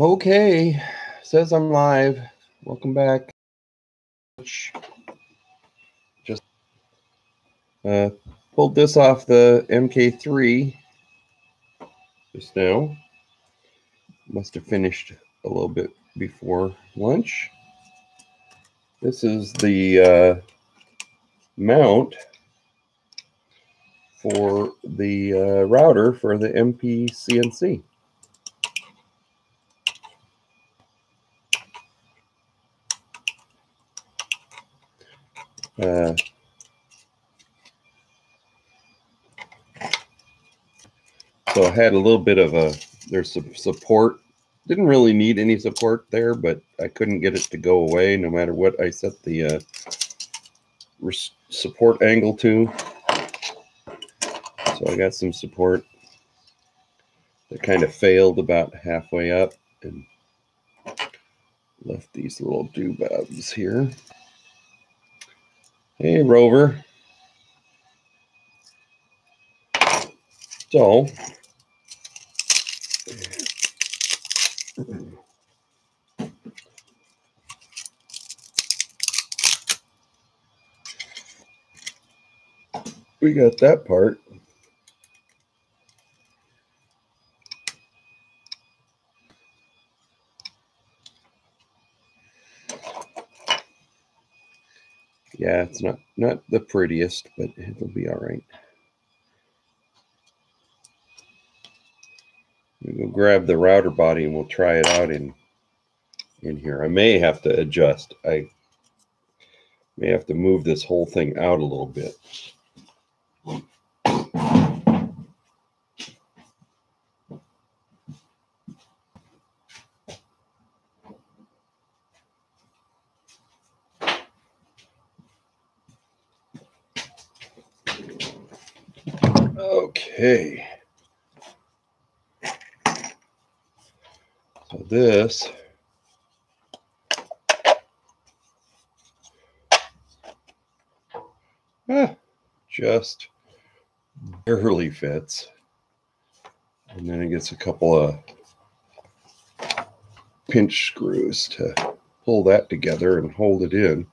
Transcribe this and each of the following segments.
Okay, says I'm live. Welcome back. Just pulled this off the MK3 just now. Must have finished a little bit before lunch. This is the mount for the router for the MPCNC. So I had a little bit of there's some support. Didn't really need any support there, but I couldn't get it to go away no matter what I set the support angle to. So I got some support that kind of failed about halfway up and left these little doobabs here. Hey, Rover. So we got that part. Yeah, it's not the prettiest, but it'll be all right. We'll grab the router body and we'll try it out in here. I may have to adjust. I may have to move this whole thing out a little bit. Okay. So this just barely fits. And then it gets a couple of pinch screws to pull that together and hold it in.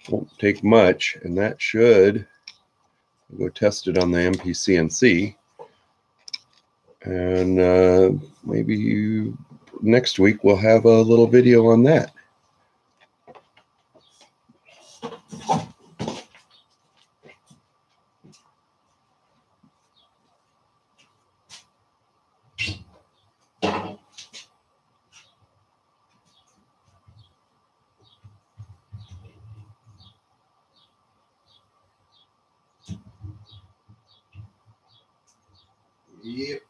Won't take much, and that should go test it on the MPCNC. And maybe next week we'll have a little video on that. Yep.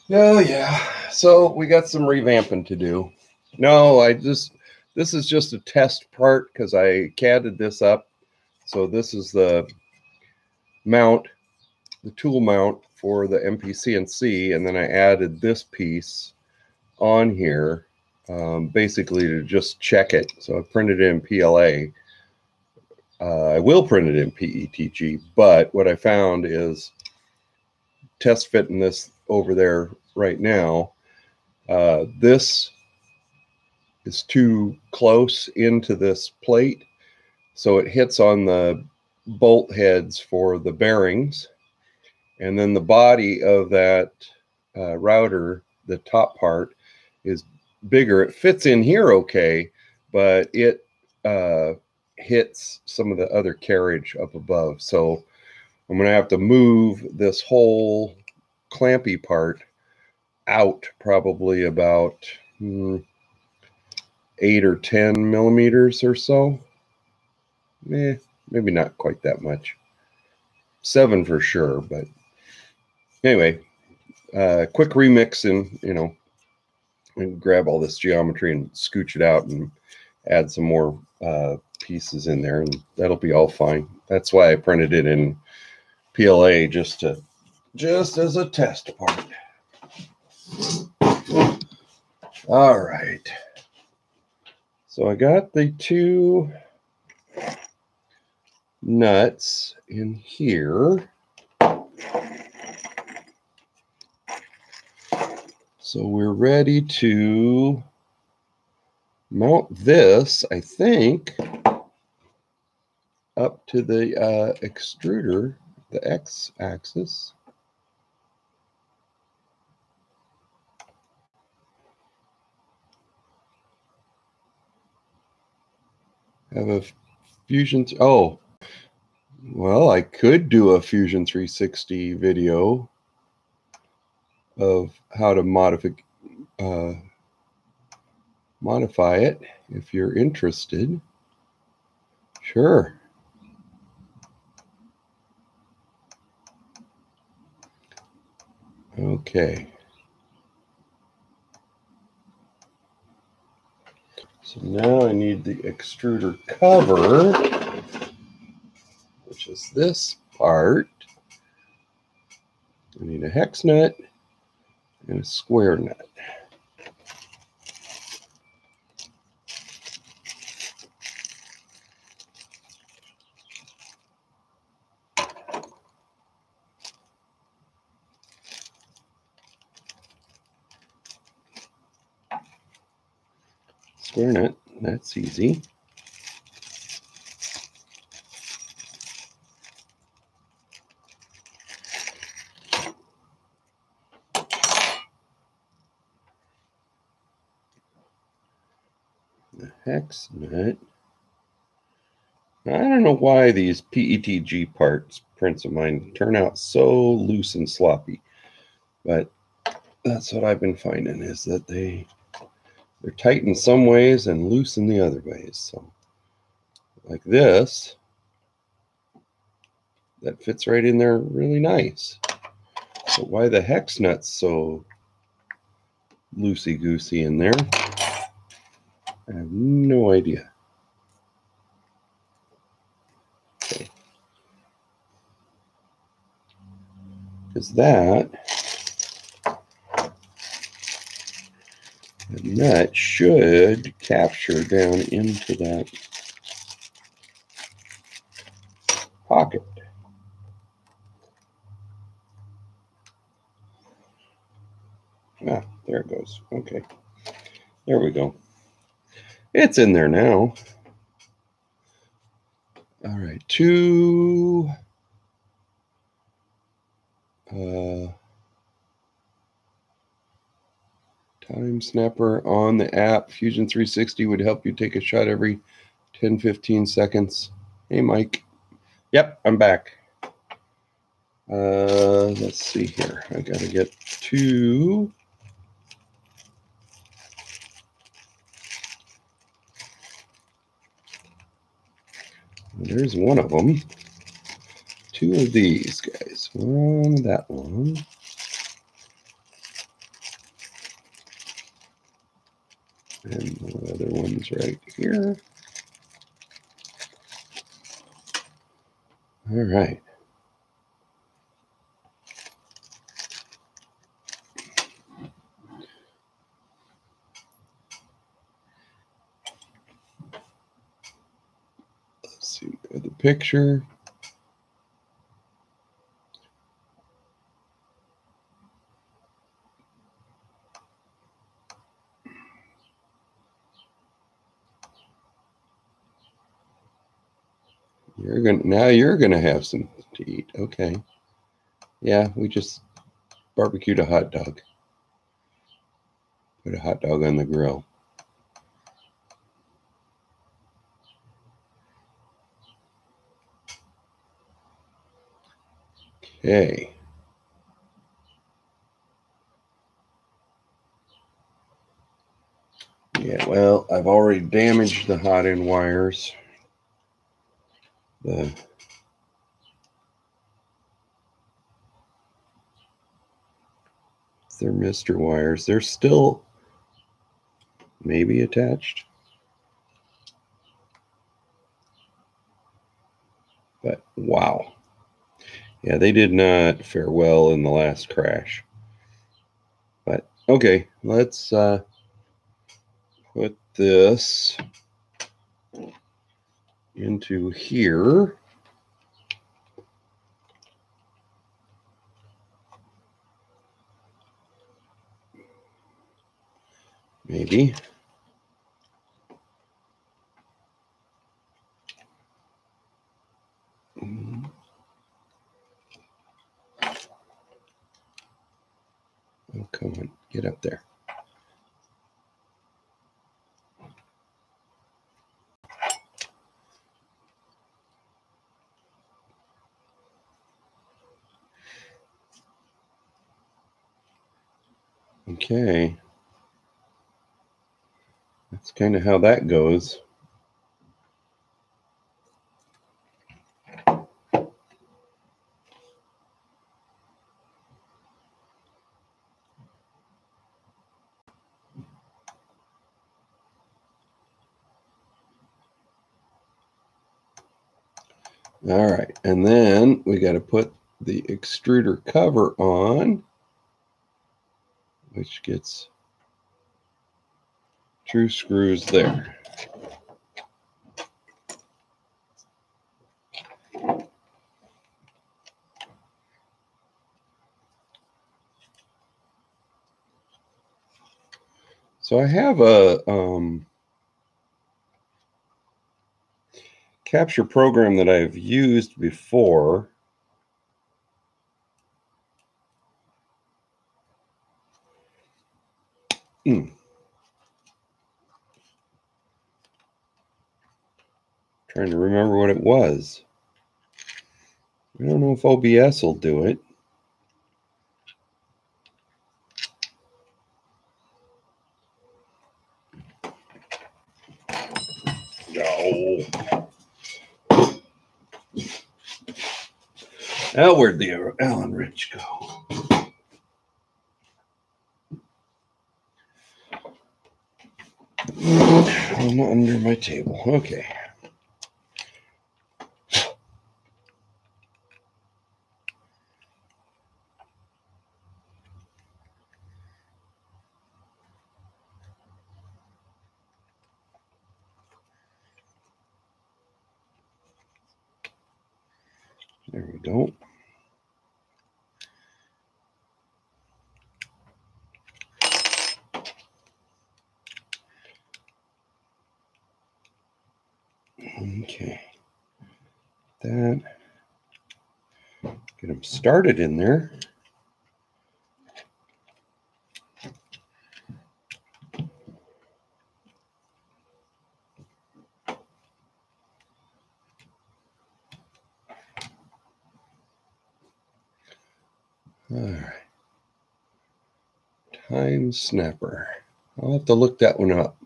Oh yeah, so we got some revamping to do. No, this is just a test part because I CAD'd this up. So this is the mount, the tool mount for the MPCNC, and then I added this piece on here basically to just check it. So I printed it in PLA. I will print it in PETG, but what I found is test fitting this over there right now. This is too close into this plate, so it hits on the bolt heads for the bearings, and then the body of that router, the top part, is bigger. It fits in here okay, but it hits some of the other carriage up above. So I'm going to have to move this whole clampy part out probably about 8 or 10 millimeters or so. Maybe not quite that much. 7 for sure, but anyway, quick remix and, you know, and grab all this geometry and scooch it out and add some more pieces in there, and that'll be all fine. That's why I printed it in PLA, just as a test part. All right. So I got the 2 nuts in here. So we're ready to mount this, I think, up to the extruder, the X-axis. Have a Fusion, oh, well, I could do a Fusion 360 video of how to modify it if you're interested. Sure. Okay. So now I need the extruder cover, which is this part. I need a hex nut and a square nut. Square nut, that's easy. The hex nut. I don't know why these PETG prints of mine turn out so loose and sloppy, but that's what I've been finding, is that they're tight in some ways and loose in the other ways. So like this, that fits right in there really nice. So why the hex nut's so loosey-goosey in there, I have no idea. Okay. Because that the nut should capture down into that pocket. Ah, there it goes. Okay. There we go. It's in there now. All right, 2 time snapper on the app. Fusion 360 would help you take a shot every 10-15 seconds. Hey, Mike. Yep, I'm back. Let's see here. I gotta get 2. There's one of them. 2 of these guys. One that one. And the other one's right here. All right. Let's see the picture. Now you're gonna have some to eat. Okay. Yeah, we just barbecued a hot dog. Put a hot dog on the grill. Okay. Yeah, well, I've already damaged the hot end wires. They're Mr. wires. They're still maybe attached. But wow. Yeah, they did not fare well in the last crash. But okay, let's put this into here. Maybe. Oh, come on, get up there. Okay. That's kind of how that goes. All right, and then we got to put the extruder cover on, which gets 2 screws there. So I have a capture program that I've used before. Trying to remember what it was. I don't know if OBS will do it. No. Now, where'd the Allen wrench go? I'm under my table. Okay. There we go. Okay. That. Get them started in there. All right. Time snapper. I'll have to look that one up.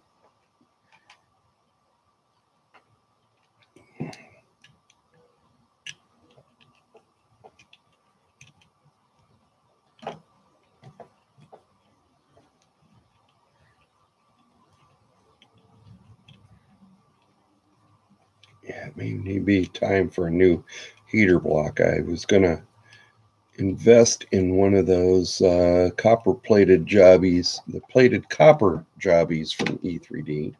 Yeah, it may be time for a new heater block. I was going to invest in one of those copper plated jobbies, the plated copper jobbies from E3D.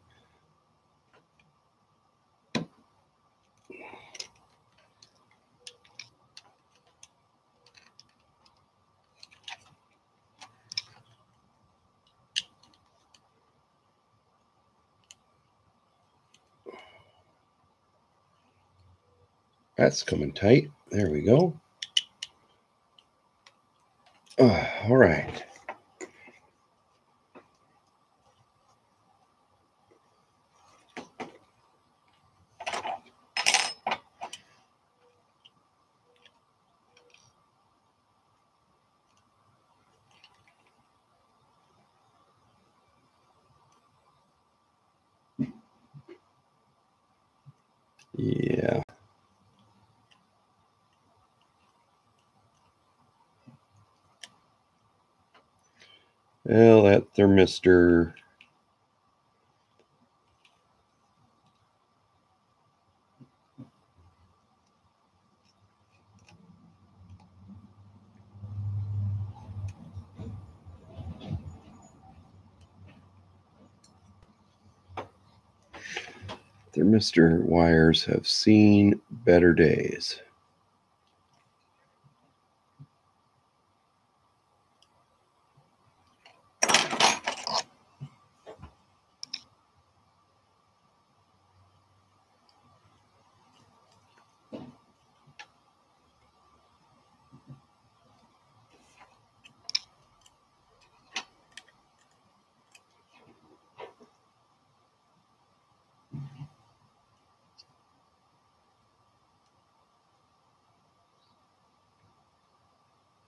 That's coming tight. There we go. All right. Yeah. Well, that thermistor. Thermistor wires have seen better days.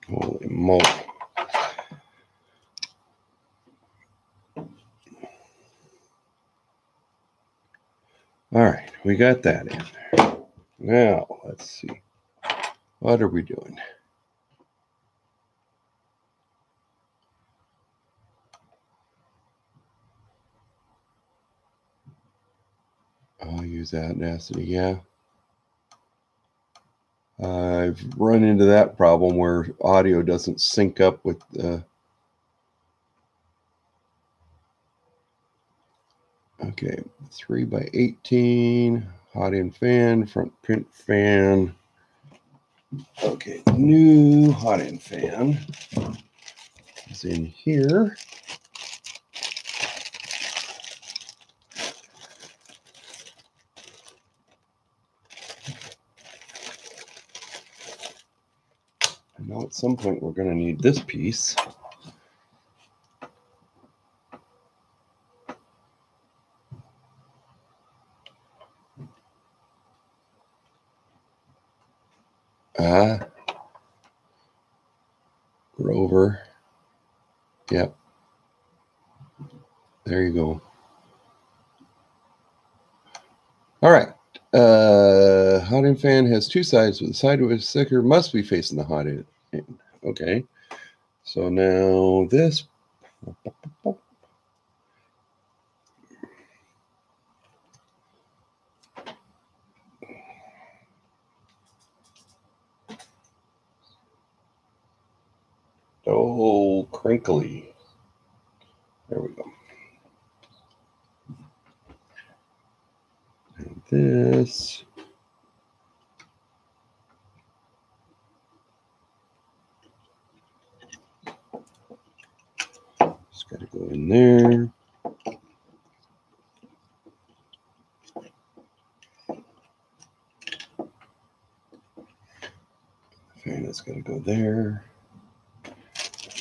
Holy moly. All right, we got that in there. Now, let's see. What are we doing? I'll use that Audacity, yeah. I've run into that problem where audio doesn't sync up with okay, 3x18, hot end fan, front print fan. Okay, new hot end fan is in here. I know at some point we're going to need this piece. Rover. Yep. There you go. All right. Hot end fan has two sides, but the side with the sticker must be facing the hot end. Okay. So now this. Oh, crinkly. There we go. And this. Just got to go in there. Fan is going to go there.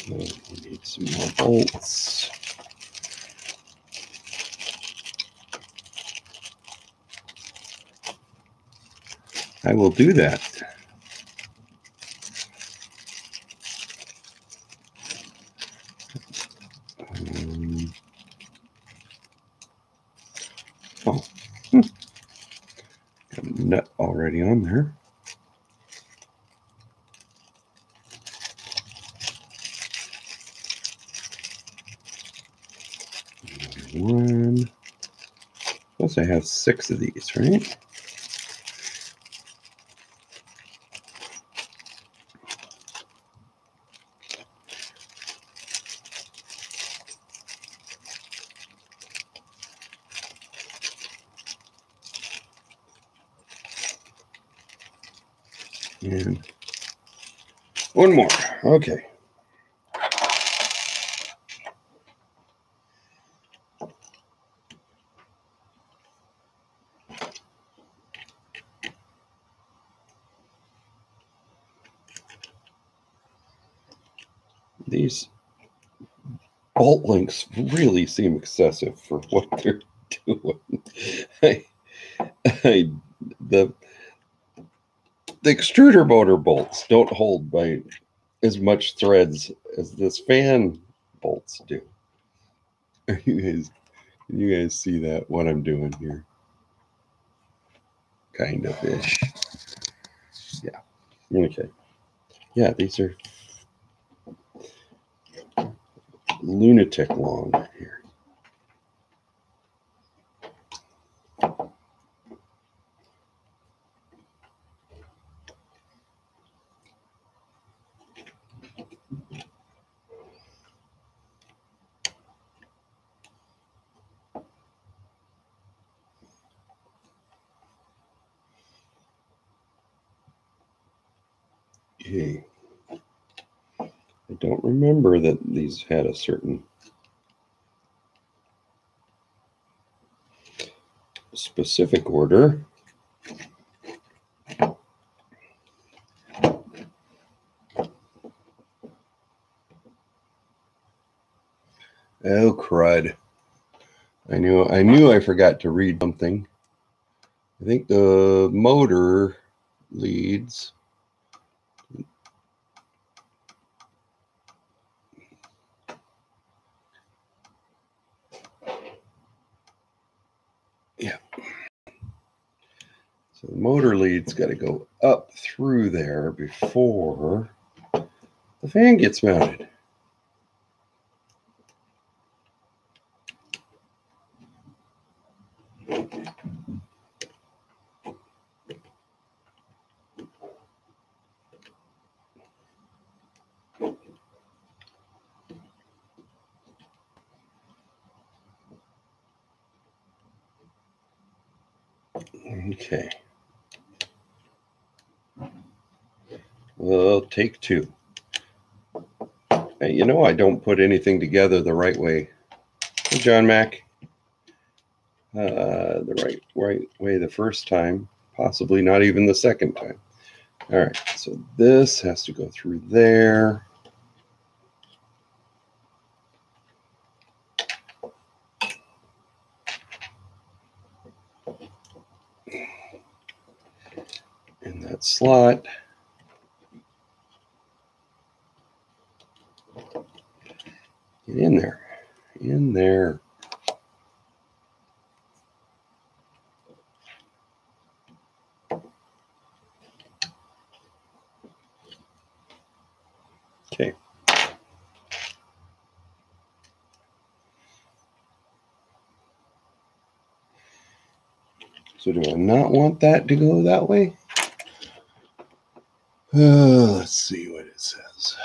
We need some more bolts. I will do that. Oh, got a nut already on there. One. Plus I have 6 of these, right? And one more. Okay. These bolt links really seem excessive for what they're doing. The extruder motor bolts don't hold by as much threads as this fan bolts do. Can you guys see that, what I'm doing here? kind of ish. Yeah. Okay. Yeah, these are lunatic long here. Okay. I don't remember that these had a certain specific order. Oh crud. I knew I forgot to read something. I think the motor leads yeah. So the motor lead's got to go up through there before the fan gets mounted. Okay. Well, take two. Hey, you know, I don't put anything together the right way. Hey, John Mac. The right way the first time, possibly not even the second time. All right, so this has to go through there. In that slot. Get in there. In there. Okay. So do I not want that to go that way? Let's see what it says.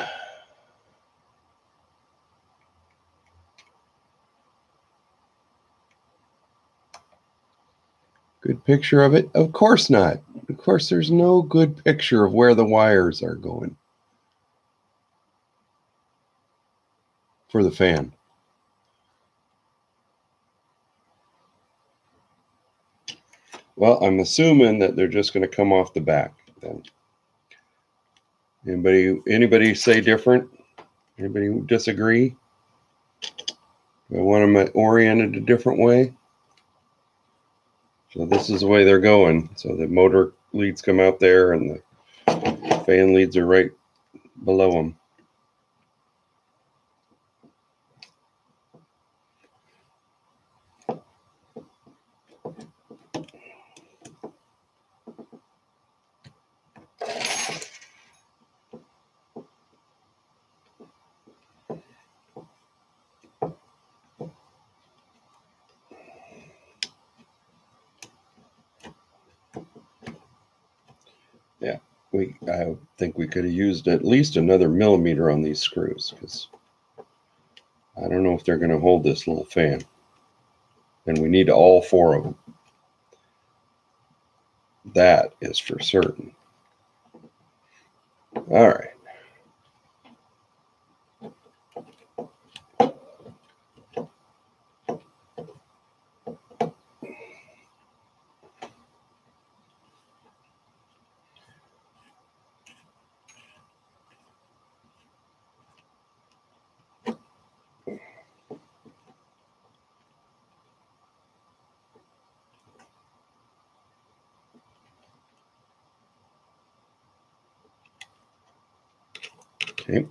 Good picture of it? Of course not. Of course, there's no good picture of where the wires are going for the fan. Well, I'm that they're just going to come off the back then. Anybody say different? Anybody disagree? Do I want them oriented a different way? So this is the way they're going. So the motor leads come out there and the fan leads are right below them. Yeah, I think we could have used at least another millimeter on these screws because I don't know if they're going to hold this little fan. And we need all four of them. That is for certain. All right. Okay.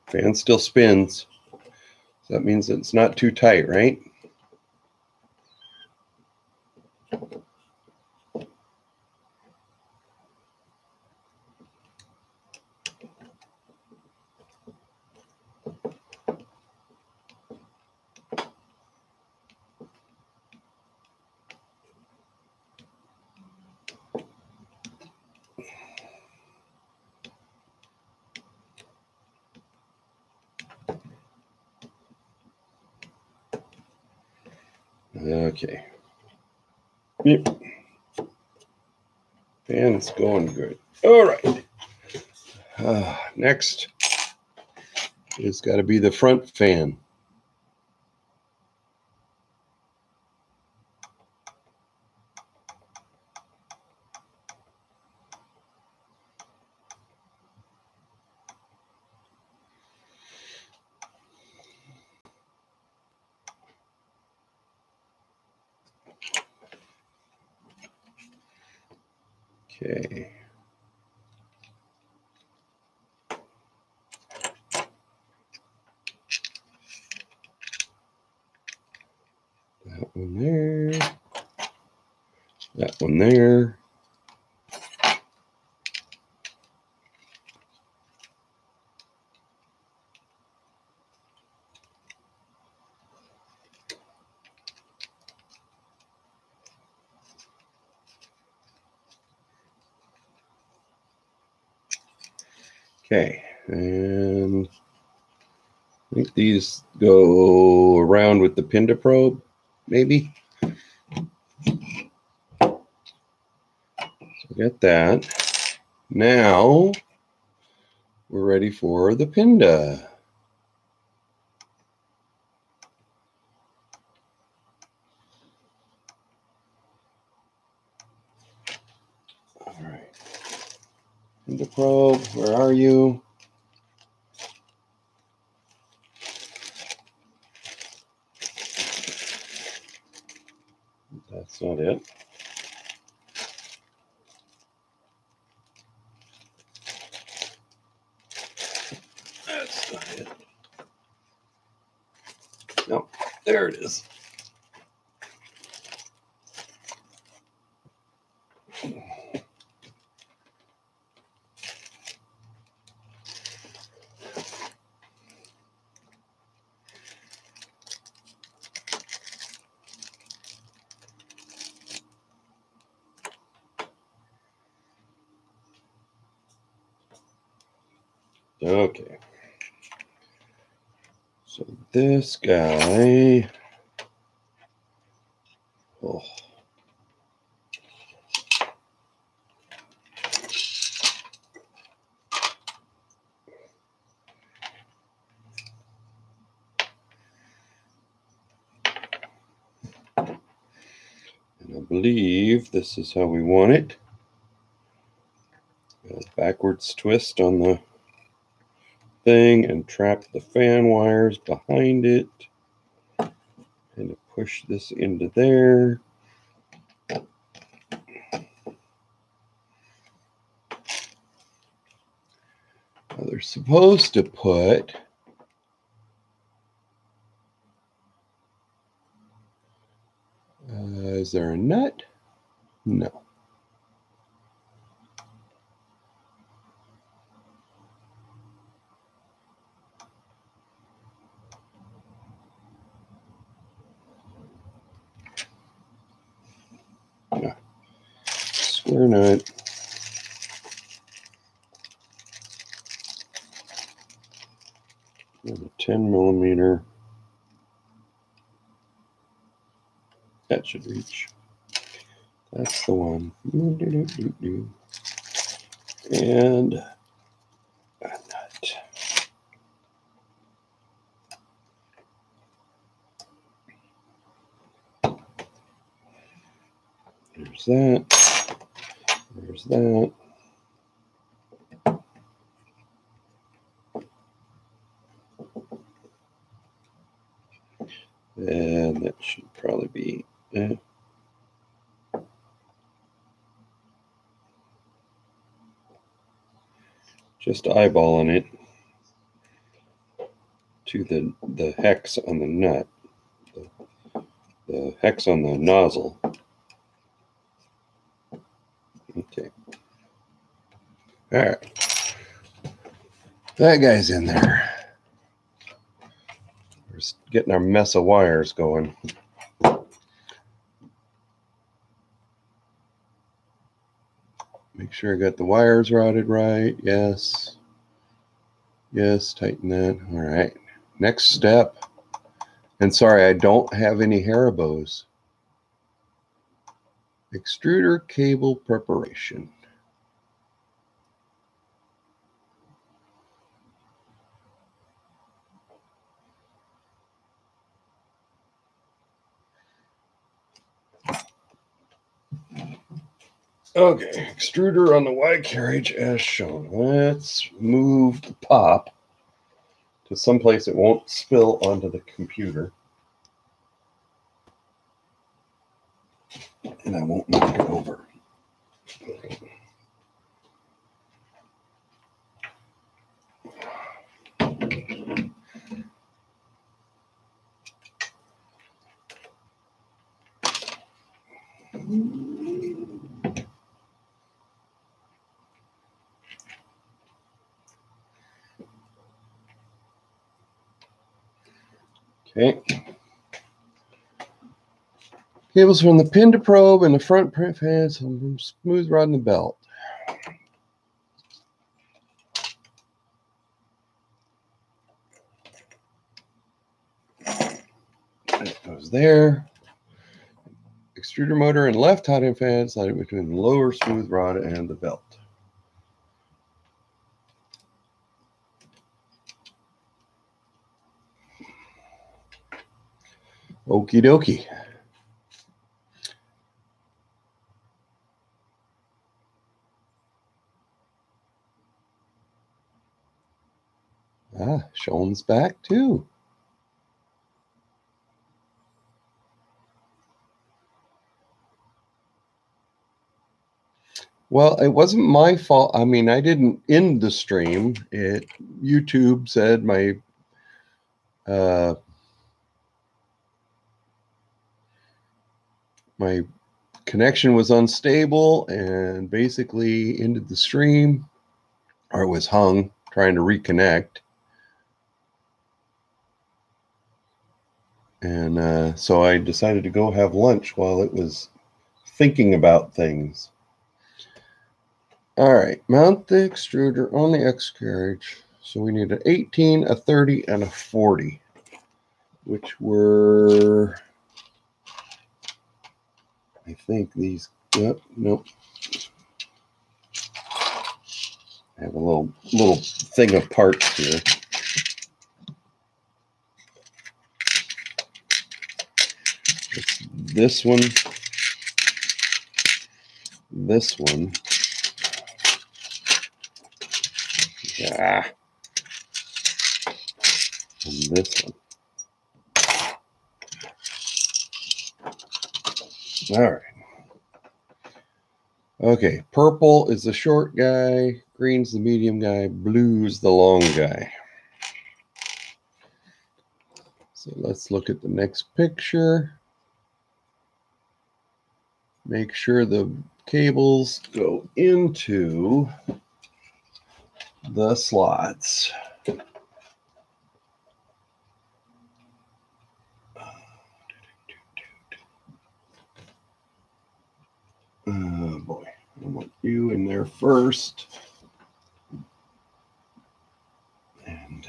Fan still spins. So that means it's not too tight, right? Okay. Yep. Fan's going good. All right. Next, it's got to be the front fan. Okay. That one there. That one there. Okay, and I think these go around with the Pinda probe, maybe. So get that. Now we're ready for the Pinda. All right, Pinda probe, where are you? That's not it. That's not it. No, there it is. Okay. So this guy, oh. And I believe this is how we want it. A backwards twist on the thing and trap the fan wires behind it. And push this into there. Now they're supposed to put is there a nut? No. No. Square nut. And a 10 millimeter. That should reach. That's the one. And a nut. There's that. There's that. And that should probably be just eyeballing it to the hex on the nut, the hex on the nozzle. Okay. All right. That guy's in there. We're getting our mess of wires going. Make sure I got the wires routed right. Yes. Yes, tighten that. All right. Next step. And sorry, I don't have any Haribos. Extruder cable preparation. Okay, extruder on the Y carriage as shown. Let's move the pop to someplace it won't spill onto the computer. And I won't knock it over. Okay. Cables from the pin to probe and the front print fans and smooth rod in the belt. It goes there. Extruder motor and left hot end fan sliding between the lower smooth rod and the belt. Okie dokie. Ah, Sean's back too. Well, it wasn't my fault. I mean, I didn't end the stream. YouTube said my connection was unstable and basically ended the stream, or it was hung trying to reconnect. And so I decided to go have lunch while it was thinking about things. All right, mount the extruder on the X carriage. So we need an 18, a 30, and a 40, which were, I think these, yep, nope. I have a little thing of parts here. It's this one, this one, yeah, and this one. All right. Okay, purple is the short guy, green's the medium guy, blue's the long guy. So let's look at the next picture. Make sure the cables go into the slots. Oh boy, I want you in there first. And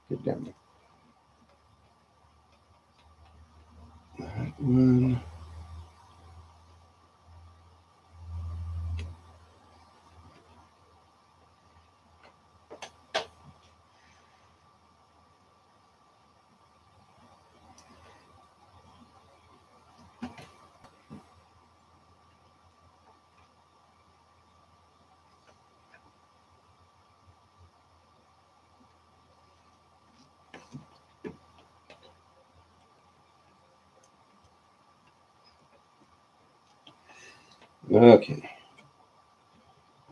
get down there. That one. Okay.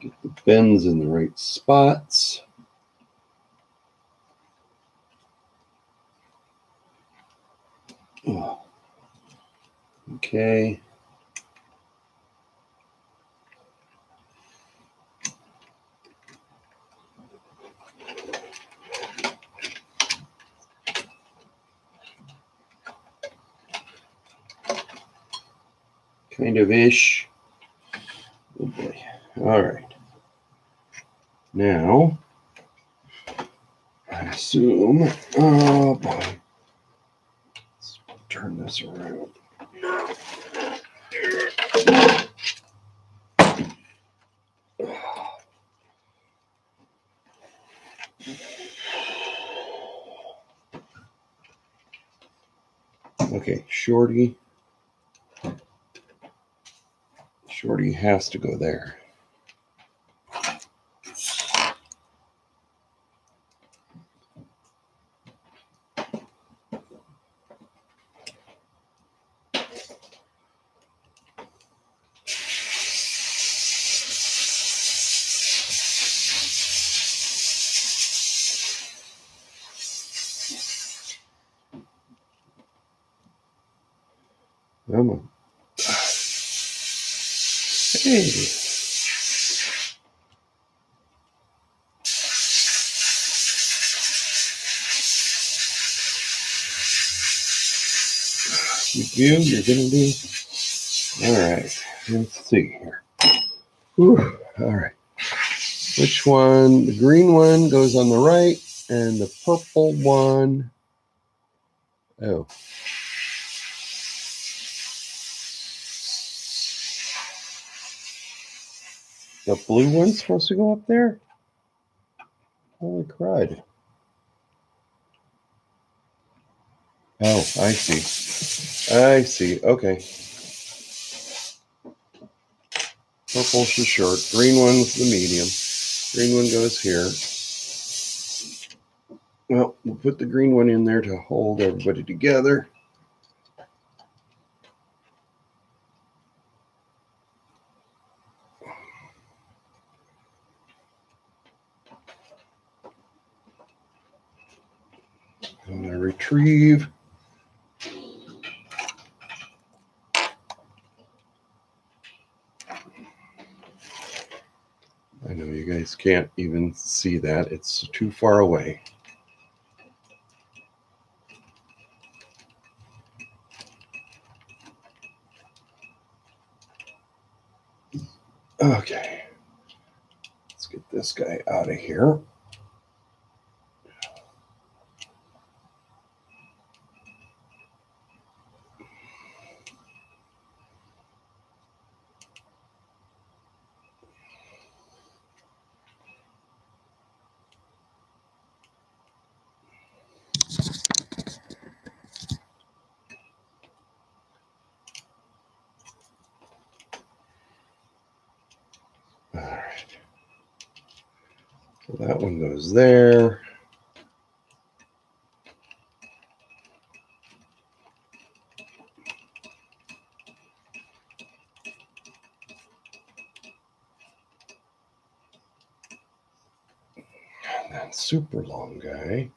Get the bends in the right spots. Oh. Okay. kind of ish. Oh boy. All right. Now, I assume, oh boy. Let's turn this around. Okay, Shorty has to go there. Come on. Hey. You're gonna do. All right. Let's see here. Whew. All right. Which one? The green one goes on the right, and the purple one. Oh. The blue one's supposed to go up there? Holy crud. Oh, I see. I see. Okay. Purple's the short. Green one's the medium. Green one goes here. Well, we'll put the green one in there to hold everybody together. I'm going to retrieve. I know you guys can't even see that. It's too far away. Okay. Let's get this guy out of here. All right. So that one goes there. And that super long guy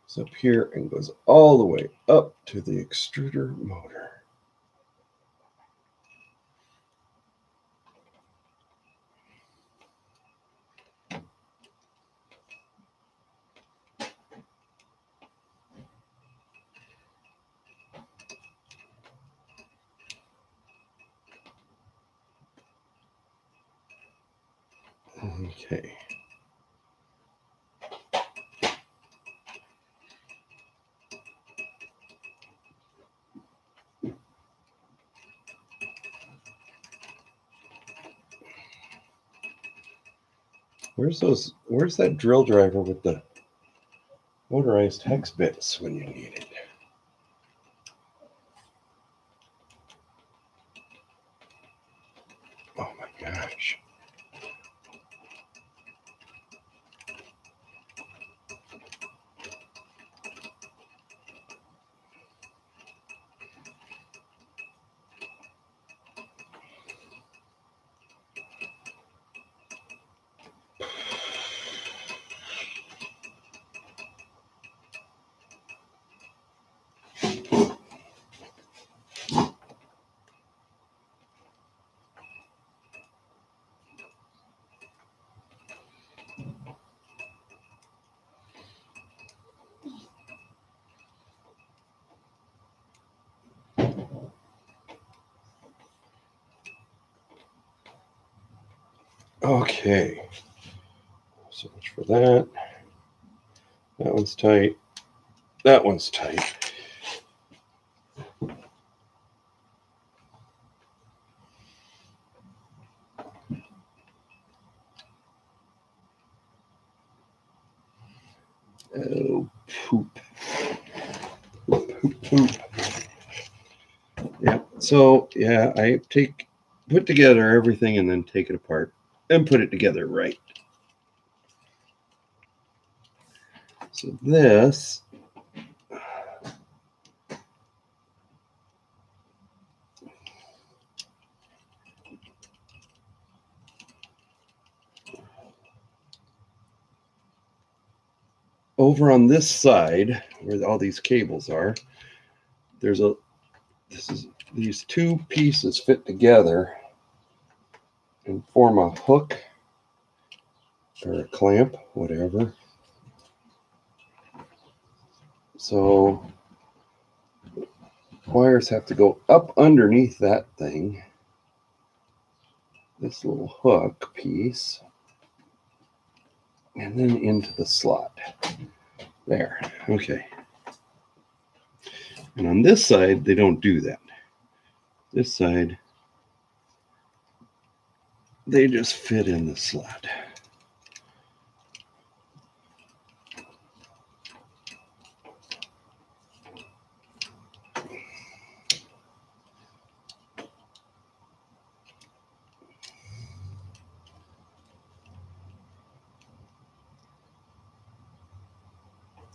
is up here and goes all the way up to the extruder motor. Okay. Where's that drill driver with the motorized hex bits when you need it? Oh my gosh. Okay, so much for that. That one's tight. That one's tight. Oh, poop. Poop, poop. Yeah, so yeah, I put together everything and then take it apart and put it together right. So this over on this side where all these cables are, these two pieces fit together and form a hook or a clamp, whatever. So wires have to go up underneath that thing, this little hook piece, and then into the slot. There, okay. And on this side, they don't do that. This side, they just fit in the slot.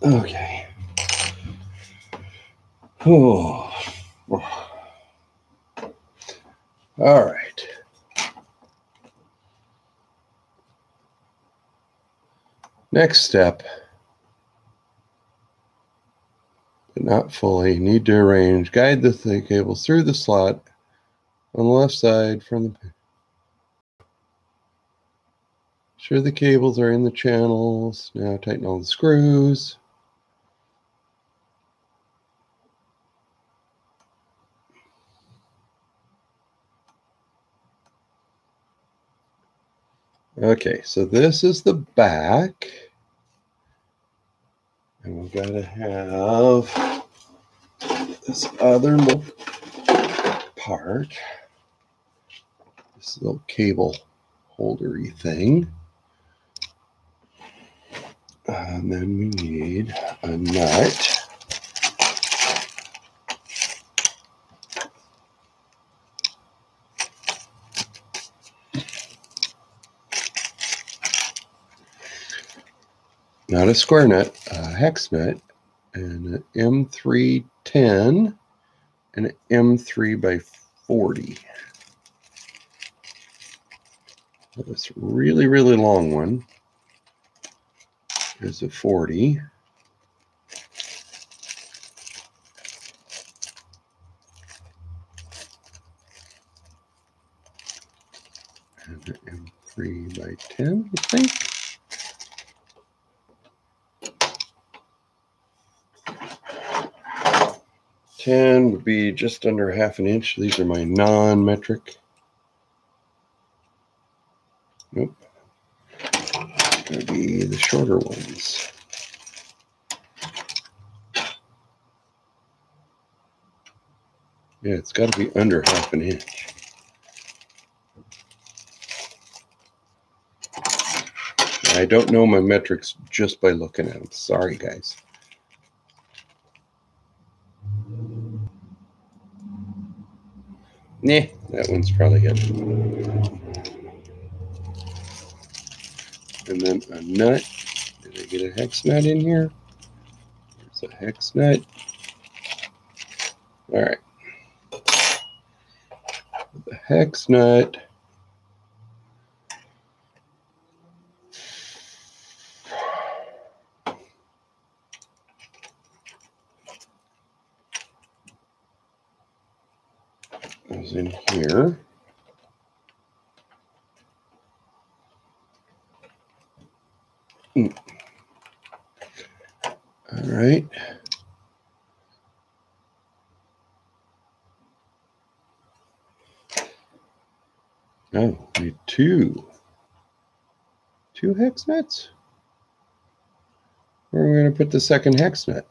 Okay. Oh. All right. Next step, but not fully, need to arrange, guide the cables through the slot on the left side from the... Sure the cables are in the channels. Now tighten all the screws. Okay, so this is the back. And we've got to have this other little part, this little cable holdery thing. And then we need a nut. Not a square nut, a hex nut, and an M310 and an M3x40. This really, really long one is a 40. And an M3x10, I think. Ten would be just under ½ an inch. These are my non-metric. Nope. Going to be the shorter ones. Yeah, it's got to be under ½ an inch. I don't know my metrics just by looking at them. Sorry, guys. Nah, that one's probably good. And then a nut. Did I get a hex nut in here? There's a hex nut. All right. The hex nut. Goes in here. All right. Oh, need two. 2 hex nuts? Where are we going to put the second hex nut?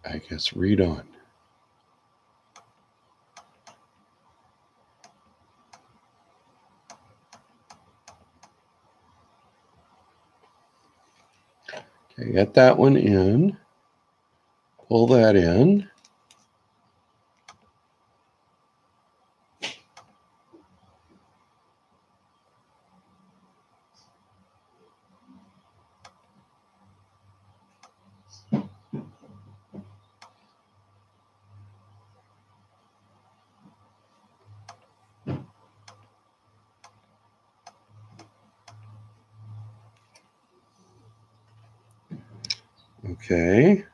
I guess read on. Okay, get that one in. Pull that in. Okay.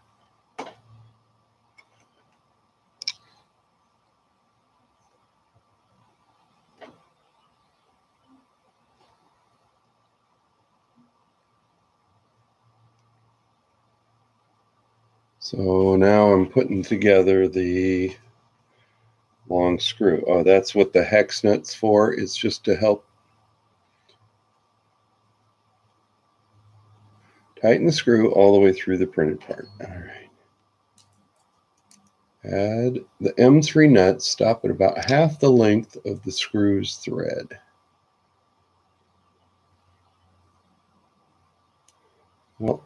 So now I'm putting together the long screw. Oh, that's what the hex nut's for. It's just to help tighten the screw all the way through the printed part. All right. Add the M3 nuts, stop at about half the length of the screw's thread. Well,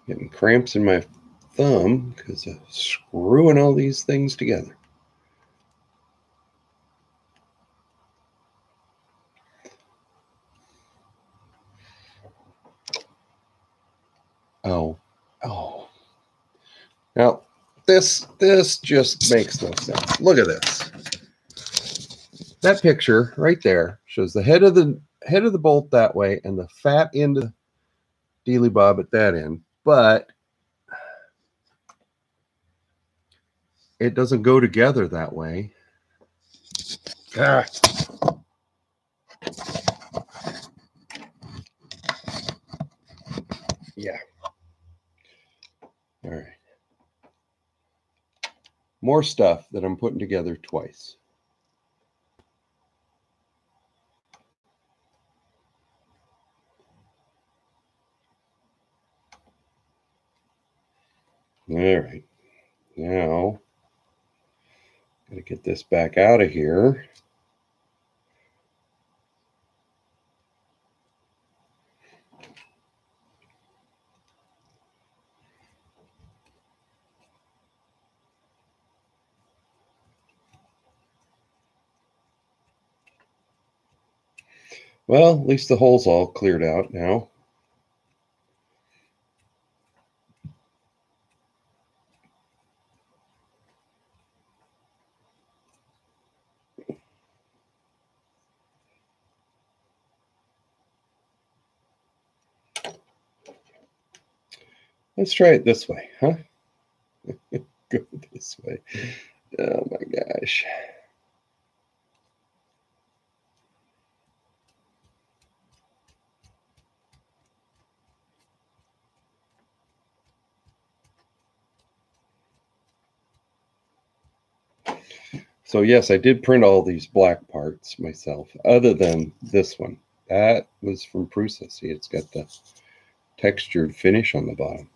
getting cramps in my thumb because of screwing all these things together. Oh. Now, this just makes no sense. Look at this. That picture right there shows the head of the bolt that way and the fat end of the dealy bob at that end, but it doesn't go together that way. Ah. Yeah. All right. More stuff that I'm putting together twice. All right. Now, gotta get this back out of here. Well, at least the hole's all cleared out now. Let's try it this way, huh? Go this way. Oh my gosh. So yes, I did print all these black parts myself, other than this one. That was from PRUSA. See, it's got the textured finish on the bottom.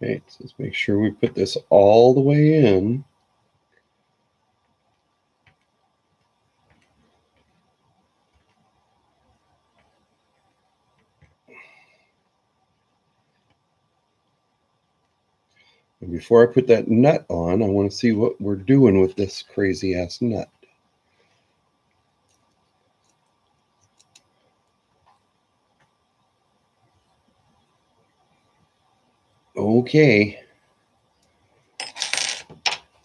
Okay, so let's make sure we put this all the way in. And before I put that nut on, I want to see what we're doing with this crazy ass nut. Okay.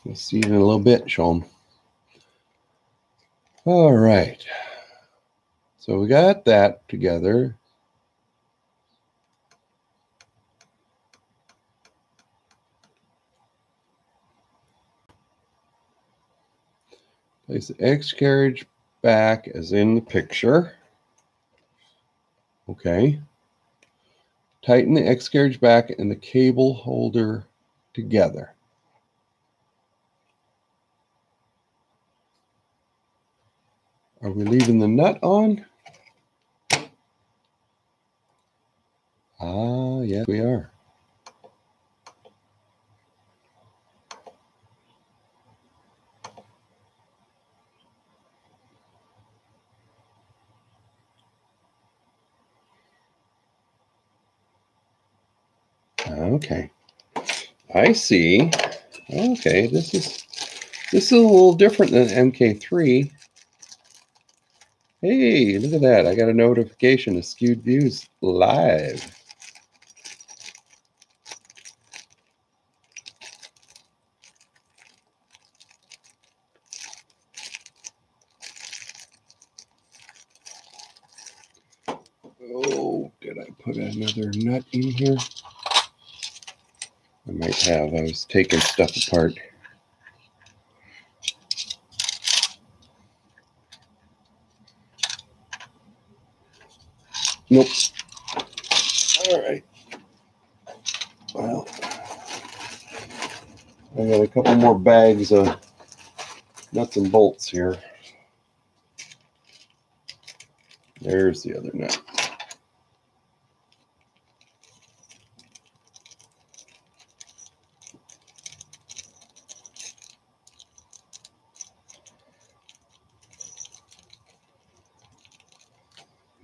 We'll see you in a little bit, show them. All right. So we got that together. Place the X carriage back as in the picture. Okay. Tighten the X carriage back and the cable holder together. Are we leaving the nut on? Ah, yes, we are. Okay. I see. Okay, this is a little different than MK3. Hey, look at that. I got a notification of Skewed Views live. Oh, did I put another nut in here? I might have. I was taking stuff apart. Nope. All right. Well, I got a couple more bags of nuts and bolts here. There's the other nut.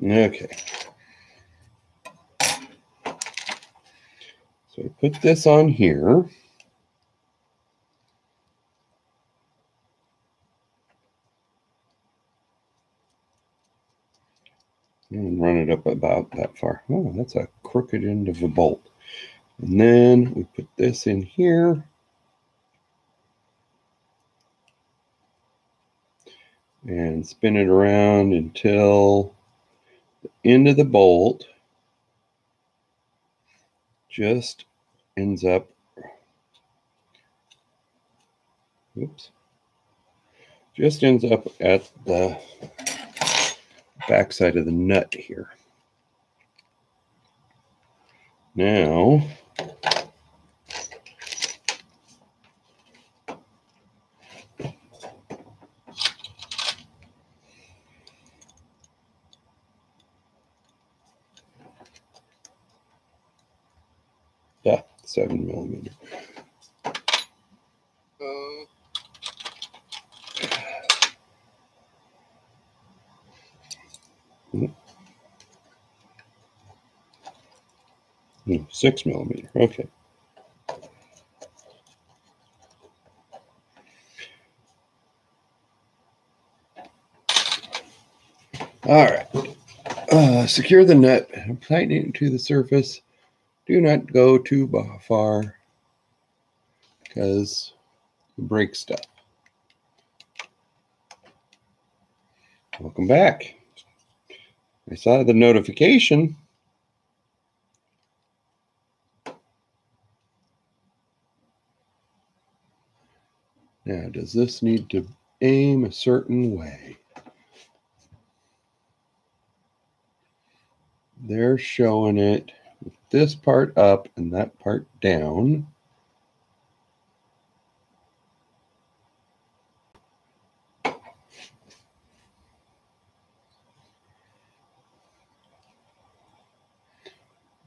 Okay. So I put this on here. And run it up about that far. Oh, that's a crooked end of a bolt. And then we put this in here. And spin it around until the end of the bolt just ends up, oops, just ends up at the backside of the nut here. Now, yeah, 7mm. Uh, 6mm. Okay. All right. Secure the nut. Tighten it to the surface. Do not go too far because you break stuff. Welcome back. I saw the notification. Now, does this need to aim a certain way? They're showing it with this part up and that part down.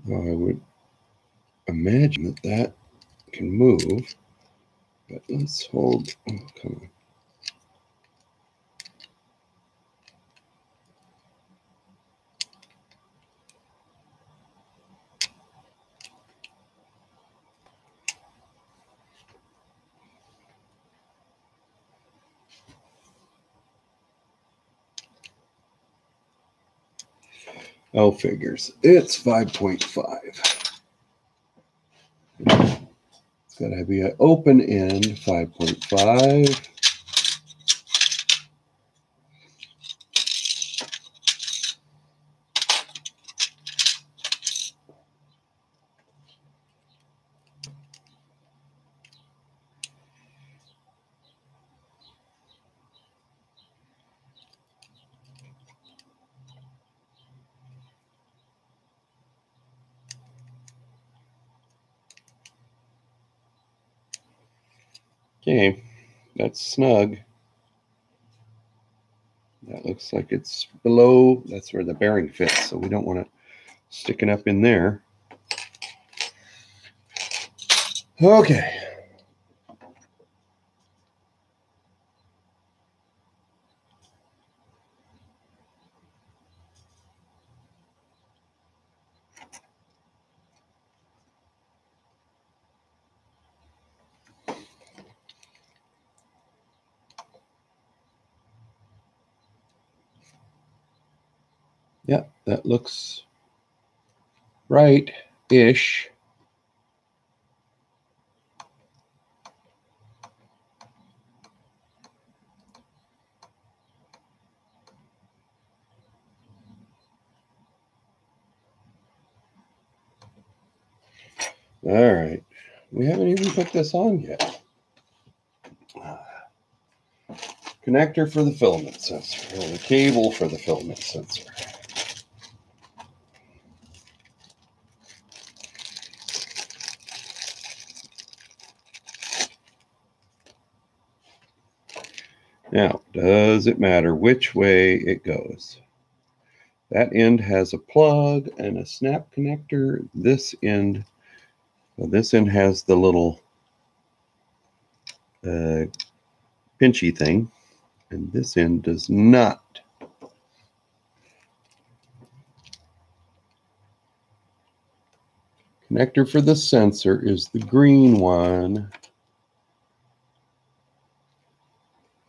Well, I would imagine that that can move, but let's hold. Oh, come on. Oh, figures. It's 5.5. It's got to be an open end 5.5. Okay, that's snug. That looks like it's below. That's where the bearing fits, so we don't want it sticking up in there. Okay. Yeah, that looks right-ish. All right. We haven't even put this on yet. Connector for the filament sensor, or the cable for the filament sensor. Now, does it matter which way it goes? That end has a plug and a snap connector. This end, well, this end has the little pinchy thing, and this end does not. Connector for the sensor is the green one.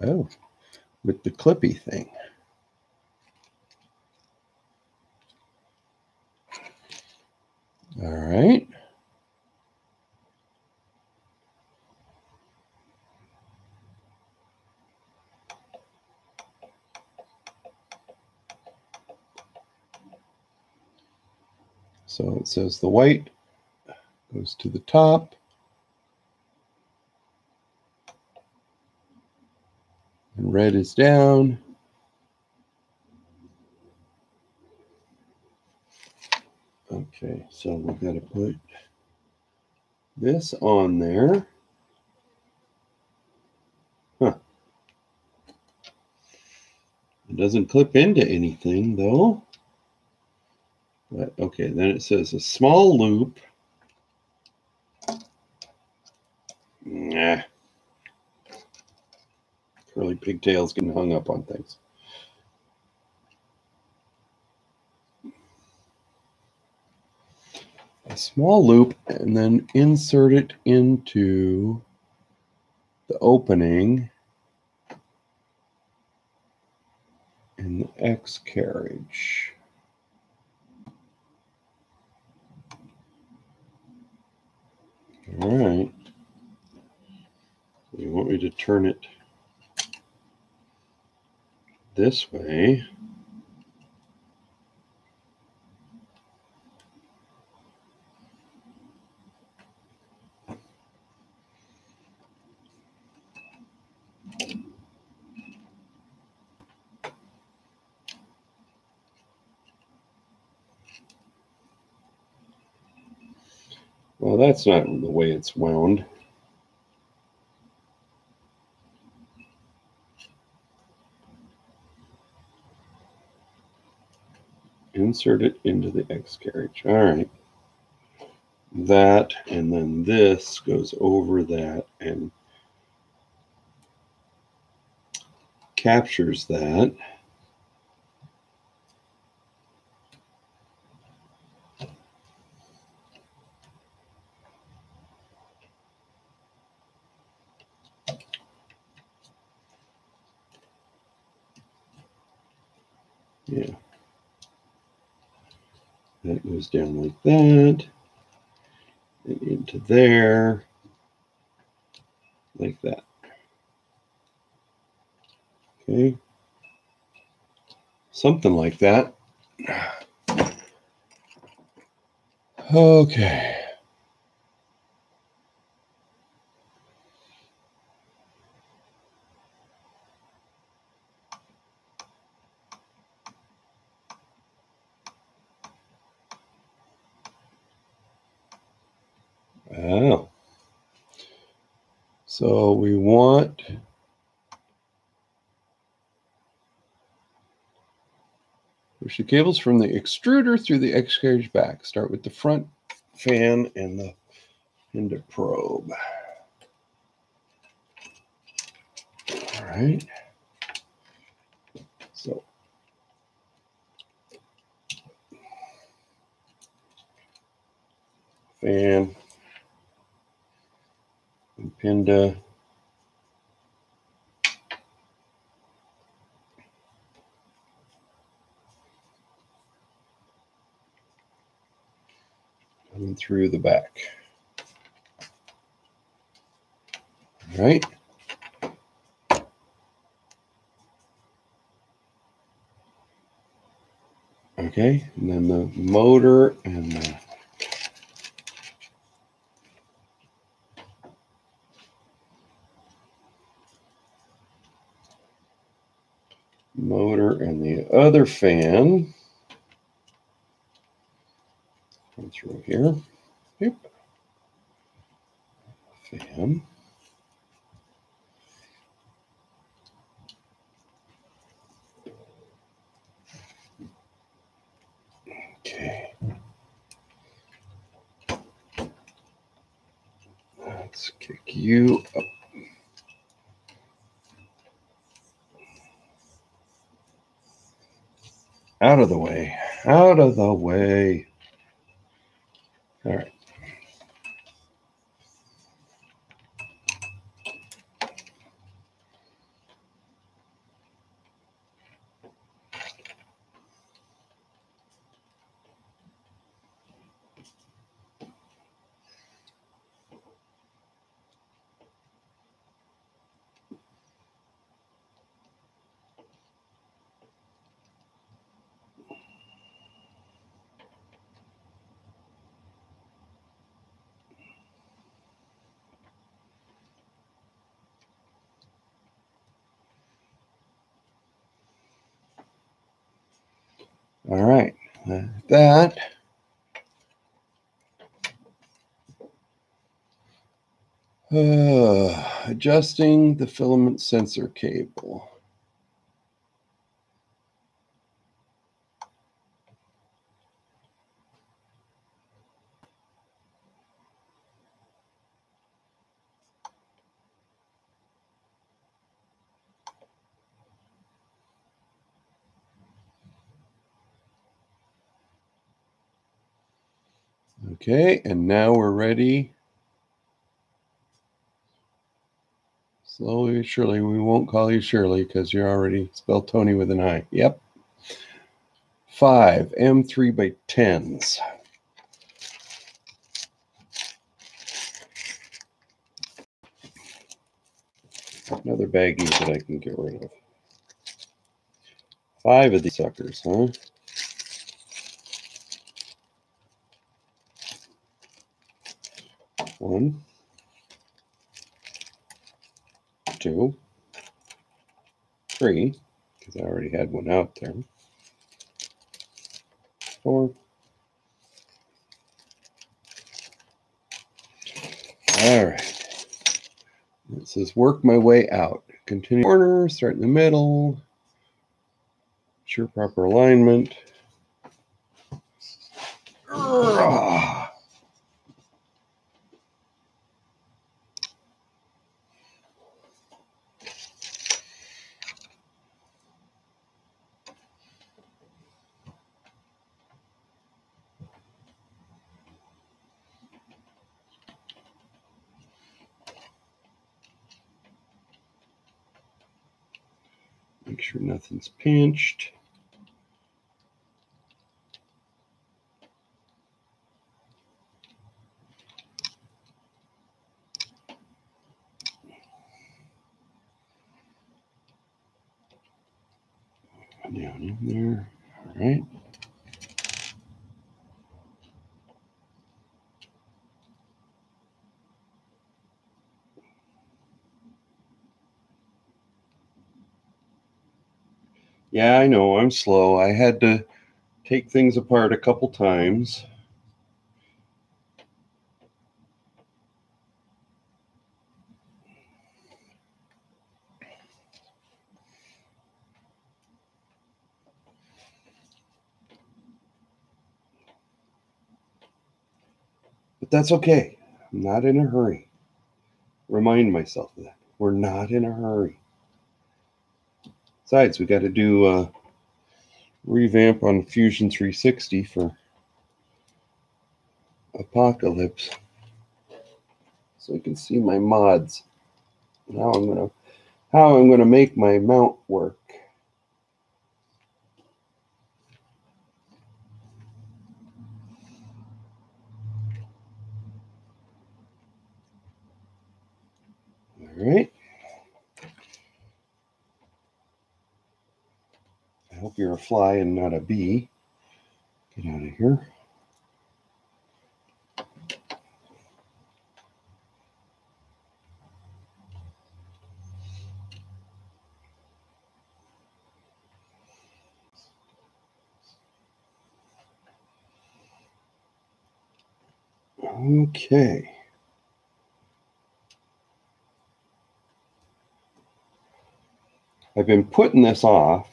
Oh, with the clippy thing. All right. So it says the white goes to the top. And red is down. Okay, so we've got to put this on there. Huh. It doesn't clip into anything though. But okay, then it says a small loop. Nah. Curly pigtails getting hung up on things. A small loop, and then insert it into the opening in the X carriage. All right. You want me to turn it this way? Well, that's not the way it's wound. Insert it into the X carriage. All right. That, and then this goes over that and captures that. Yeah. That goes down like that, and into there, like that. Okay, something like that. Okay. Oh. So we want push the cables from the extruder through the X carriage back. Start with the front fan and the into probe. All right. So fan and pinda. Coming through the back. All right. Okay, and then the motor and the other fan come through here. Yep. Fan. Okay. Let's kick you up. Out of the way. Out of the way. All right. All right. That. Adjusting the filament sensor cable. Okay, and now we're ready. Slowly but surely, we won't call you Shirley because you're already spelled Tony with an I. Yep. 5 M3x10s. Another baggie that I can get rid of. 5 of these suckers, huh? One, 2, 3, because I already had one out there. 4. All right. It says work my way out. Continue corner, start in the middle. Ensure proper alignment. Make sure nothing's pinched. Down in there. All right. Yeah, I know, I'm slow. I had to take things apart a couple times. But that's okay. I'm not in a hurry. Remind myself of that. We're not in a hurry. Besides, we got to do a revamp on Fusion 360 for Apocalypse. So you can see my mods. How I'm gonna make my mount work. All right. I hope you're a fly and not a bee. Get out of here. Okay. I've been putting this off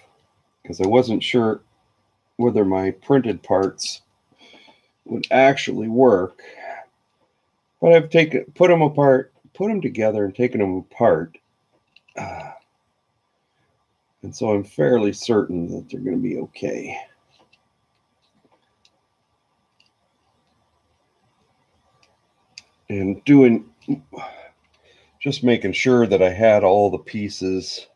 because I wasn't sure whether my printed parts would actually work. But I've put them apart, put them together and taken them apart. And so I'm fairly certain that they're going to be okay. And just making sure that I had all the pieces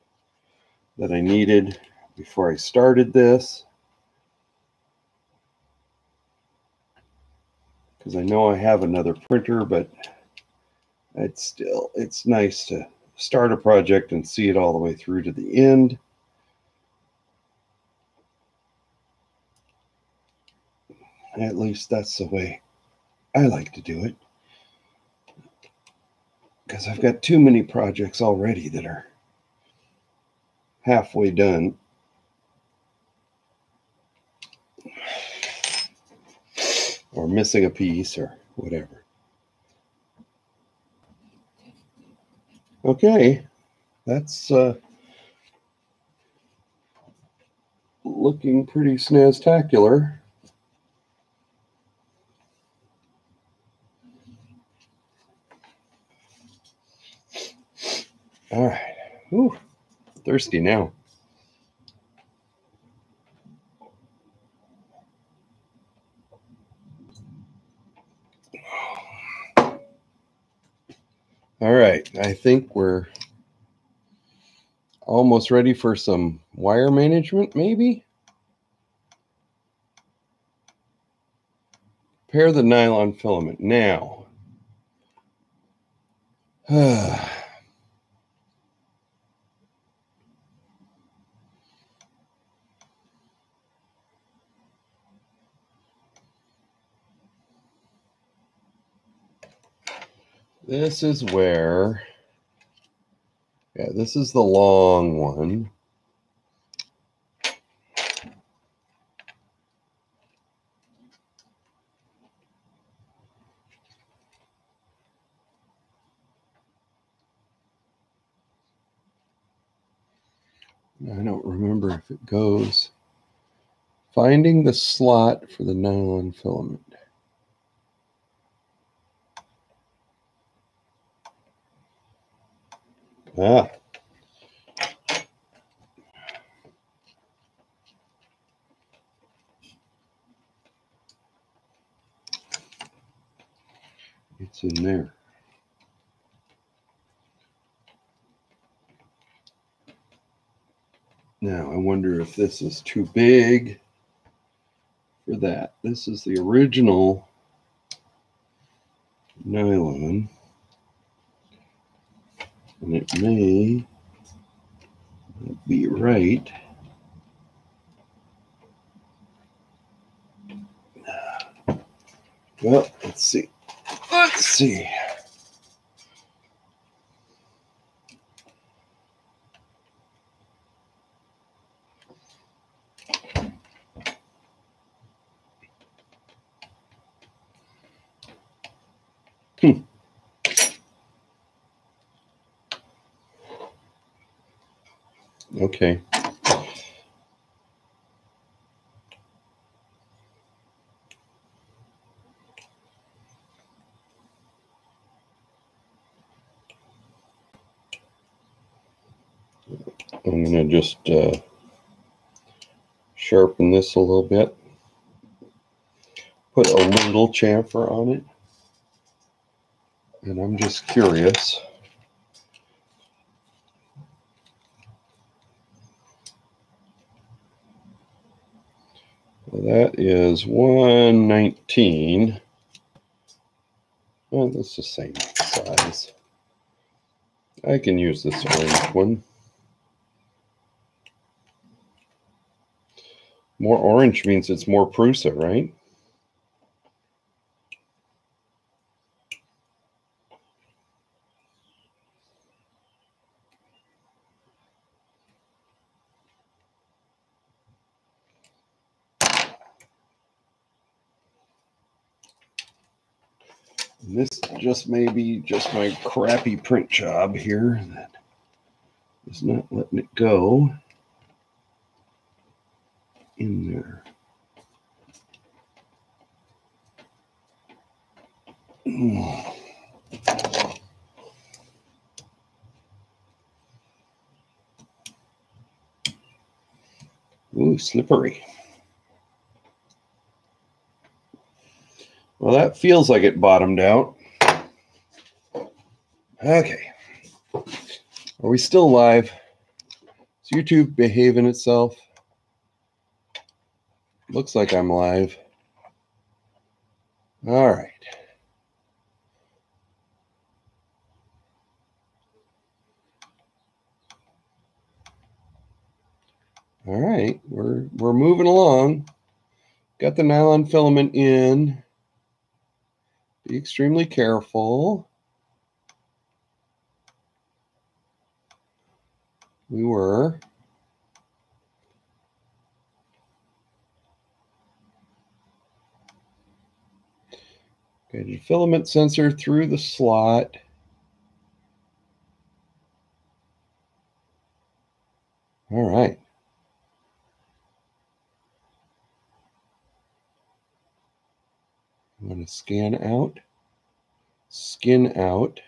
that I needed before I started this. Because I know I have another printer, but it's nice to start a project and see it all the way through to the end. At least that's the way I like to do it. Because I've got too many projects already that are halfway done. Or missing a piece or whatever. Okay, that's looking pretty snaztacular. All right. Ooh, thirsty now. All right, I think we're almost ready for some wire management, maybe? Pair the nylon filament. Now, this is where, yeah, this is the long one. I don't remember if it goes. Finding the slot for the nylon filament. Ah. It's in there. Now, I wonder if this is too big for that. This is the original nylon, and it may not be right. Well, let's see. Let's see. Okay. I'm going to just sharpen this a little bit. Put a little chamfer on it. And I'm just curious. Well, that is 119. Well, that's the same size. I can use this orange one. More orange means it's more Prusa, right? And this just may be just my crappy print job here that is not letting it go in there. Ooh, slippery. Well, that feels like it bottomed out. Okay. Are we still live? Is YouTube behaving itself? Looks like I'm live. All right. All right, we're moving along. Got the nylon filament in. Be extremely careful. We were. Okay, the filament sensor through the slot. All right. I'm going to scan out, skin out,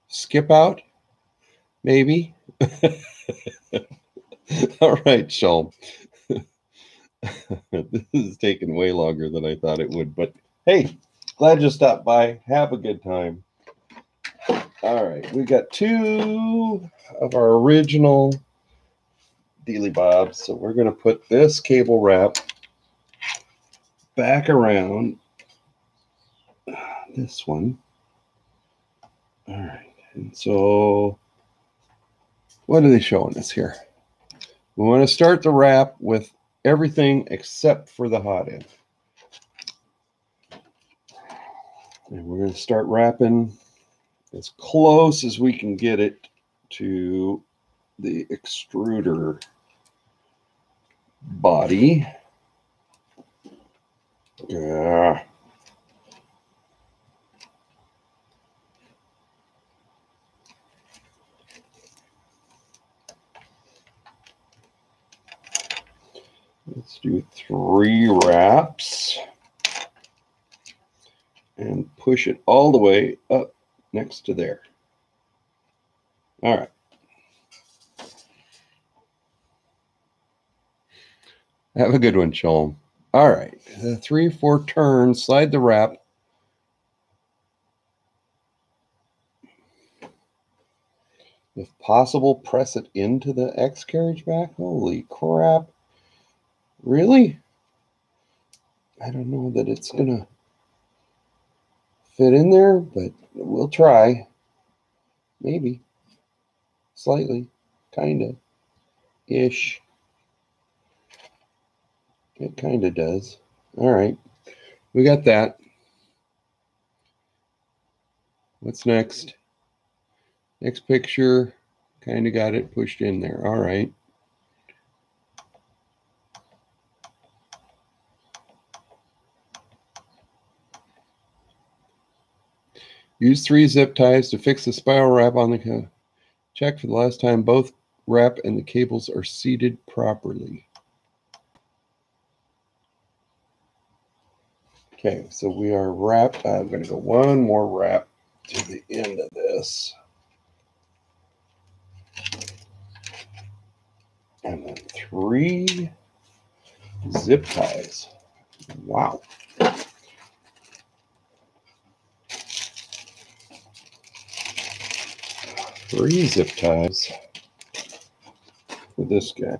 skip out, maybe. All right, Shalom. This is taking way longer than I thought it would, but hey, glad you stopped by. Have a good time. All right, we got 2 of our original Dealy Bobs, so we're going to put this cable wrap back around this one. All right, and so what are they showing us here? We want to start the wrap with everything except for the hot end. And we're going to start wrapping as close as we can get it to the extruder body. Yeah. Let's do 3 wraps and push it all the way up next to there. All right. Have a good one, Shalom. All right. 3 or 4 turns, slide the wrap. If possible, press it into the X carriage back. Holy crap. Really? I don't know that it's going to fit in there, but we'll try. Maybe. Slightly. Kind of. Ish. It kind of does. All right. we got that. What's next? Next picture, kind of got it pushed in there. All right. Use 3 zip ties to fix the spiral wrap on the check for the last time both wrap and the cables are seated properly. Okay, so we are wrapped. I'm going to go one more wrap to the end of this. And then 3 zip ties. Wow. 3 zip ties for this guy.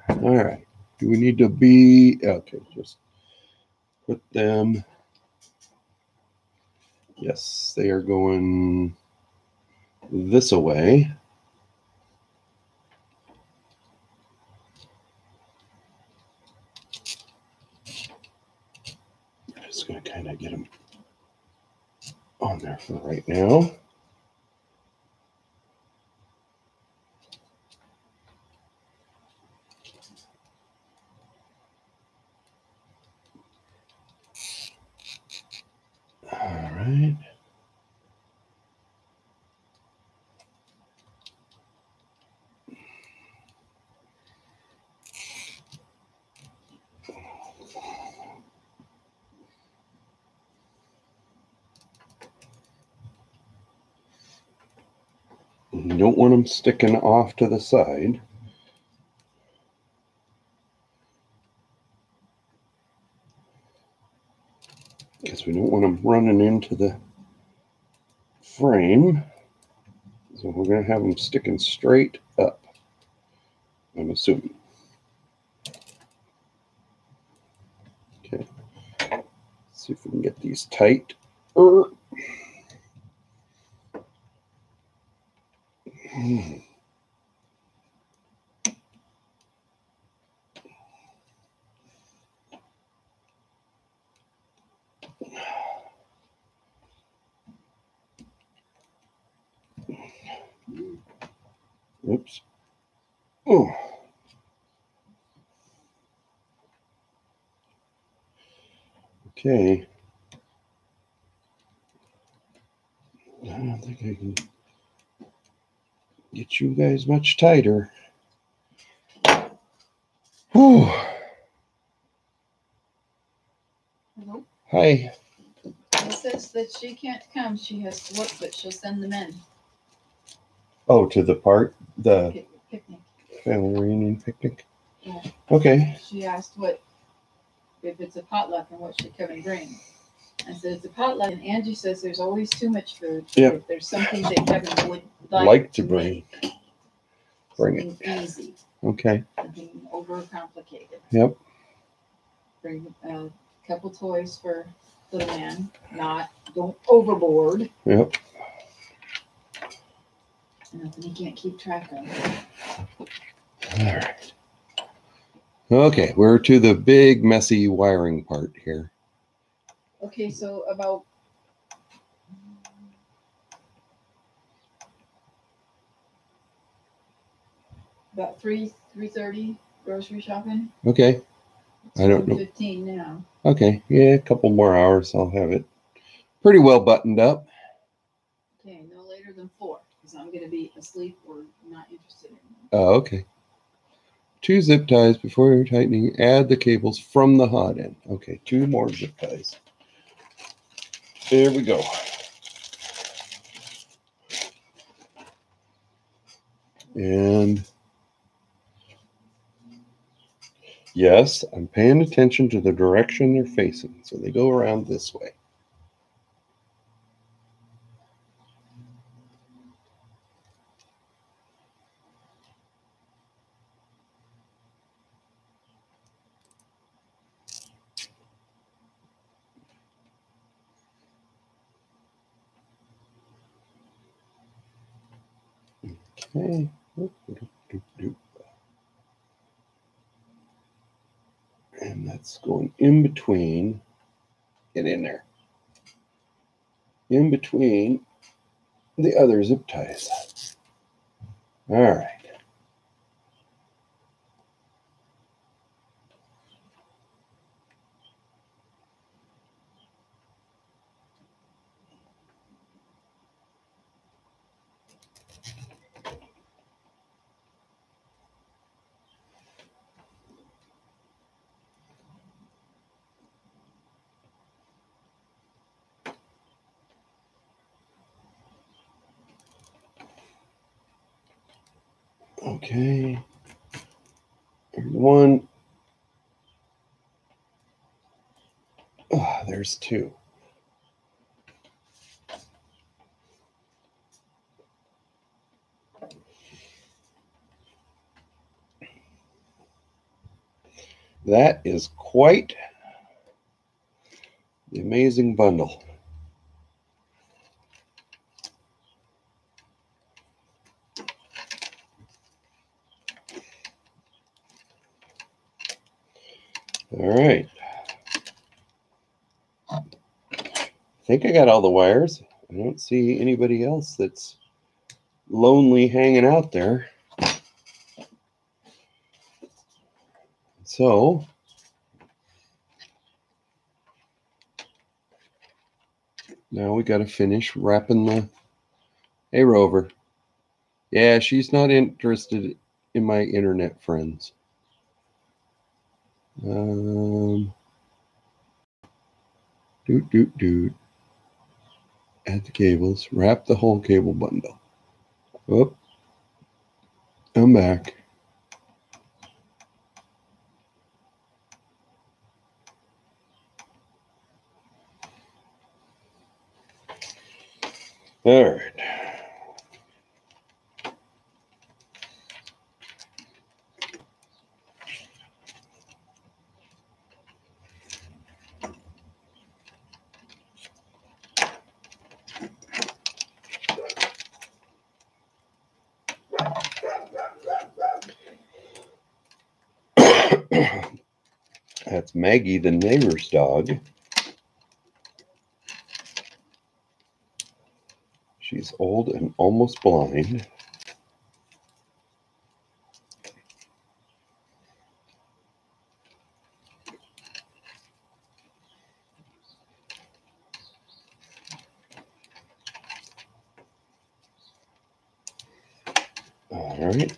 All right. Do we need to be, okay, just put them. Yes, they are going this away. I'm just going to kind of get them on there for right now. All right. You don't want them sticking off to the side. Because we don't want them running into the frame. So we're going to have them sticking straight up, I'm assuming. Okay. Let's see if we can get these tight. Oops. Oh. Okay. I don't think I can get you guys much tighter. Whew. Hello? Hi. It says that she can't come. She has to work, but she'll send them in. Oh, to the Picnic. family reunion picnic? Yeah. Okay. She asked if it's a potluck and what should Kevin bring. I said it's a potluck, and Angie says there's always too much food. Yep. If there's something that Kevin would like to bring, bring it. Easy. Okay. Nothing overcomplicated. Yep. Bring a couple toys for little man. Don't overboard. Yep. Nothing he can't keep track of. All right. Okay, we're to the big messy wiring part here. Okay, so about about 3:30 grocery shopping. Okay. I don't know. 15 now. Okay, yeah, a couple more hours. I'll have it pretty well buttoned up. Okay, no later than 4, because I'm going to be asleep or not interested in them. Oh, okay. 2 zip ties before you're tightening. Add the cables from the hot end. Okay, 2 more zip ties. There we go. And yes, I'm paying attention to the direction they're facing. So they go around this way. Okay. And that's going in between Get in there. In between the other zip ties. All right. Okay. There's one. Oh, there's two. That is quite the amazing bundle. All right. I think I got all the wires. I don't see anybody else that's lonely hanging out there. So now we got to finish wrapping the Hey Rover. Yeah, she's not interested in my internet friends. Doot. Add the cables. Wrap the whole cable bundle. Whoop. I'm back. All right. That's Maggie, the neighbor's dog. She's old and almost blind. All right.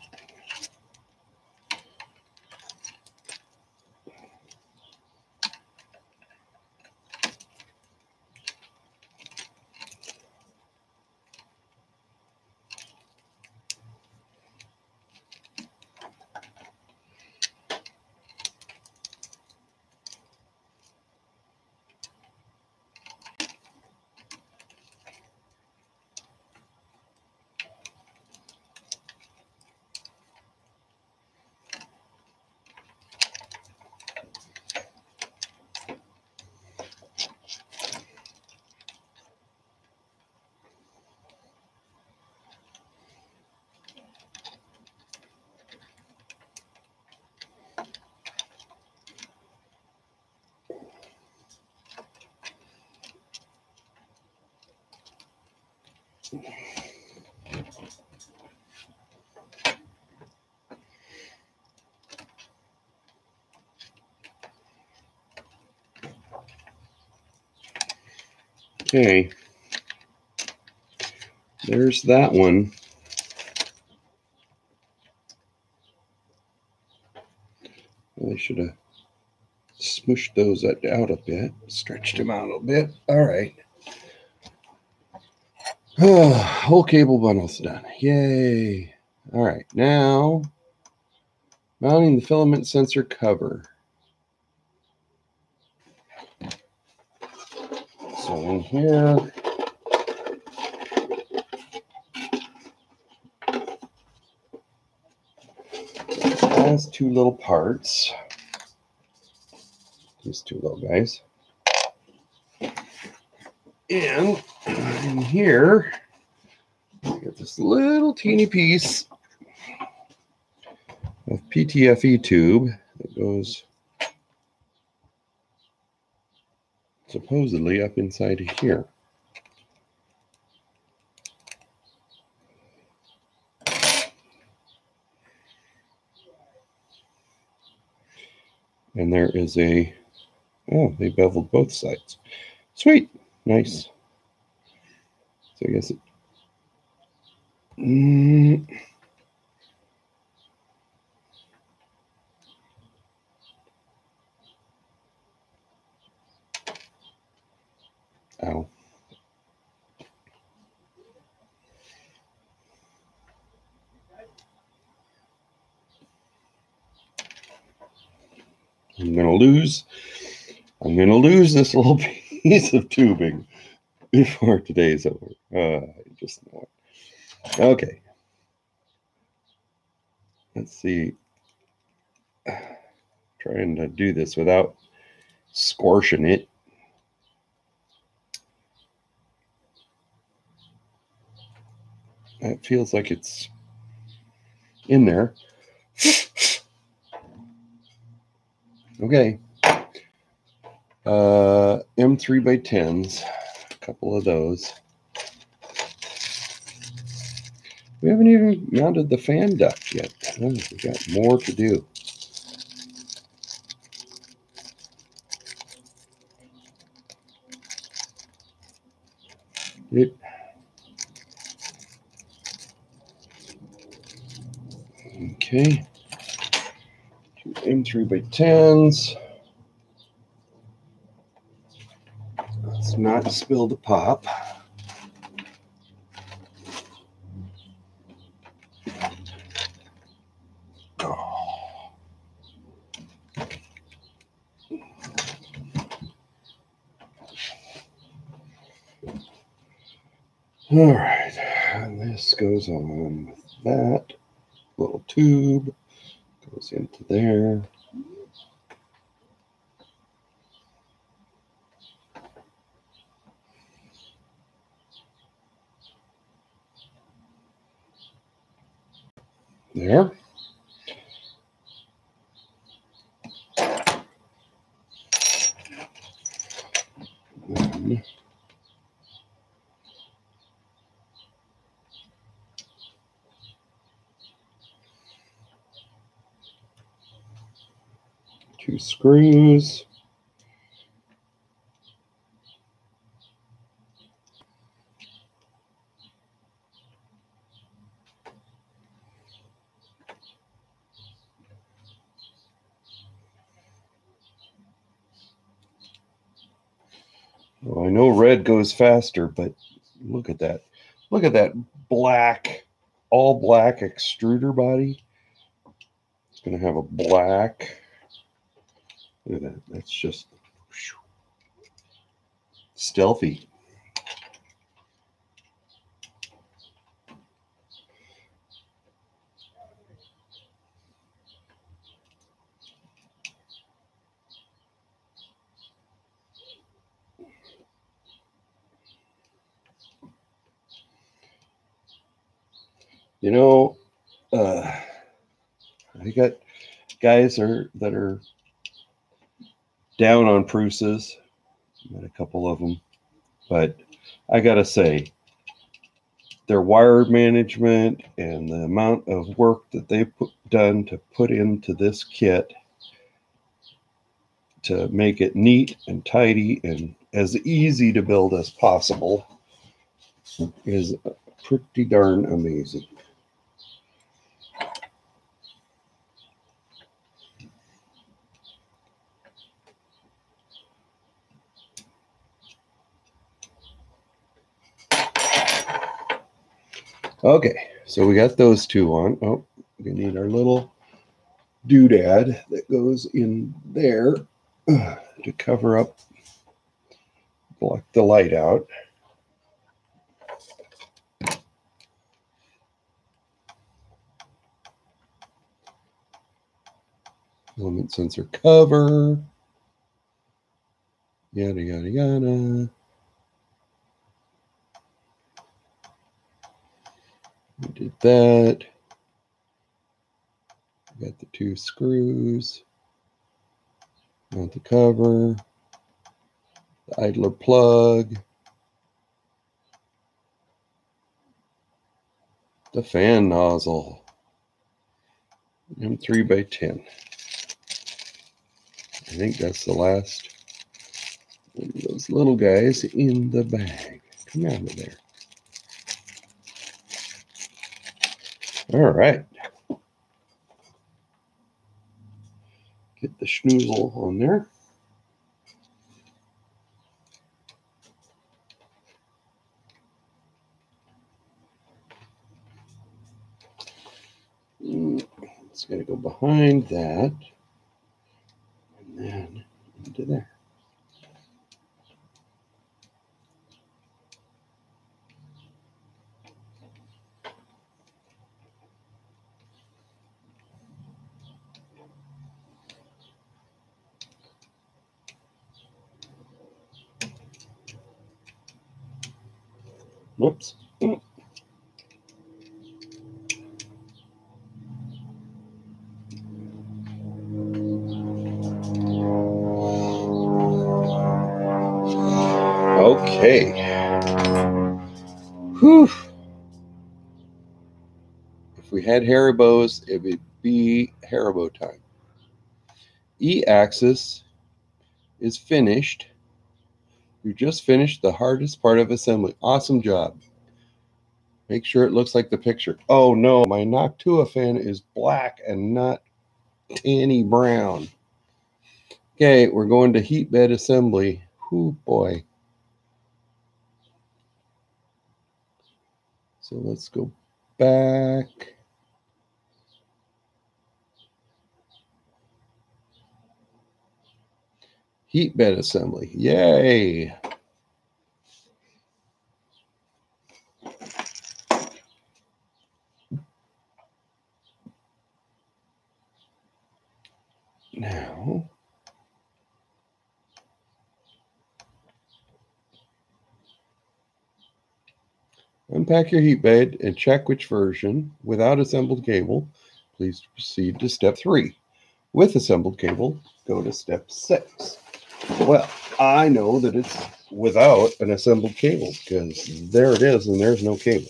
Okay. There's that one. I should have smooshed those out a bit, stretched them out a little bit. All right. Whole cable bundle's done. Yay. All right. Now, mounting the filament sensor cover. So in here, it has two little parts. These two little guys. And in here, we got this little teeny piece of PTFE tube that goes supposedly up inside of here. And there is a, oh, they beveled both sides. Sweet, nice. So I guess it, ow. I'm gonna lose this little piece of tubing before today's over. I just know it. Okay. Let's see. Trying to do this without scorching it. It feels like it's in there. Okay. M3x10s, a couple of those. We haven't even mounted the fan duct yet. Oh, we got more to do. Okay. M3x10s. Let's not spill the pop. All right, and this goes on with that little tube, goes into there. There. Then 2 screws. Well, I know red goes faster, but look at that. Look at that black, all black extruder body. It's going to have a black. Look at that. That's just stealthy. You know, I got guys that are down on PRUSAs. Met a couple of them, but I gotta say, their wire management and the amount of work that they've done to put into this kit to make it neat and tidy and as easy to build as possible is pretty darn amazing. Okay, so we got those 2 on. Oh, we need our little doodad that goes in there to cover up, block the light out. Element sensor cover. Yada, yada, yada. We did that. Got the 2 screws. Mount the cover. the idler plug, the fan nozzle, M3x10. I think that's the last one of those little guys in the bag. Come out of there. All right. Get the schnoozle on there. It's going to go behind that and then into there. Whoops. Okay. Whew. If we had Haribos, it would be Haribo time. E-axis is finished. You just finished the hardest part of assembly. Awesome job. Make sure it looks like the picture. Oh no, my Noctua fan is black and not tanny brown. Okay, we're going to heat bed assembly. Whoo boy. So let's go back. Heat bed assembly. Yay. Now, unpack your heat bed and check which version. Without assembled cable, please proceed to step 3. With assembled cable, go to step 6. Well, I know that it's without an assembled cable because there it is and there's no cable.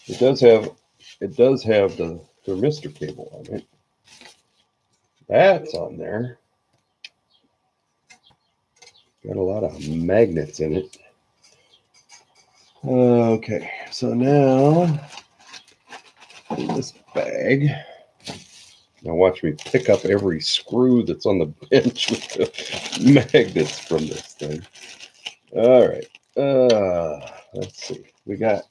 It does have the thermistor cable on it. That's on there. Got a lot of magnets in it. Okay, so now in this bag. Now watch me pick up every screw that's on the bench with the magnets from this thing. All right. Let's see. We got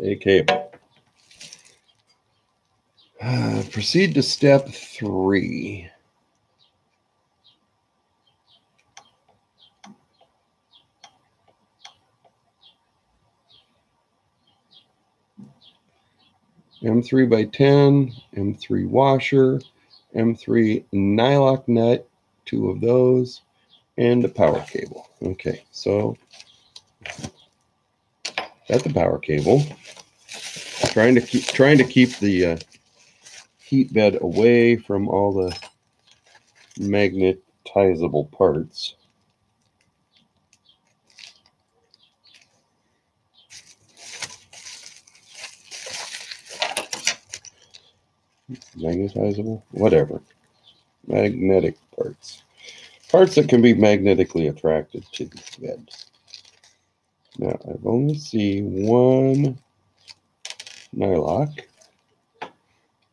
a cable. Proceed to step 3. M3x10, M3 washer, M3 nylock nut, 2 of those, and a power cable. Okay, so got the power cable. Trying to keep the heat bed away from all the magnetizable parts. Magnetizable? Whatever. Magnetic parts. Parts that can be magnetically attracted to the bed. Now, I've only seen one nylock,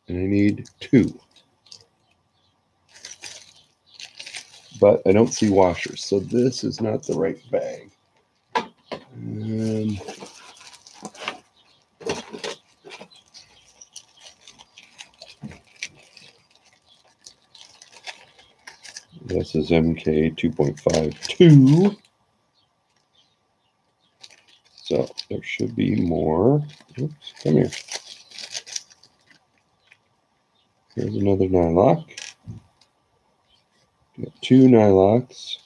and I need 2. But I don't see washers, so this is not the right bag. And this is MK2.5 2. So there should be more. Oops, come here. Here's another nylock. Got 2 nylocks.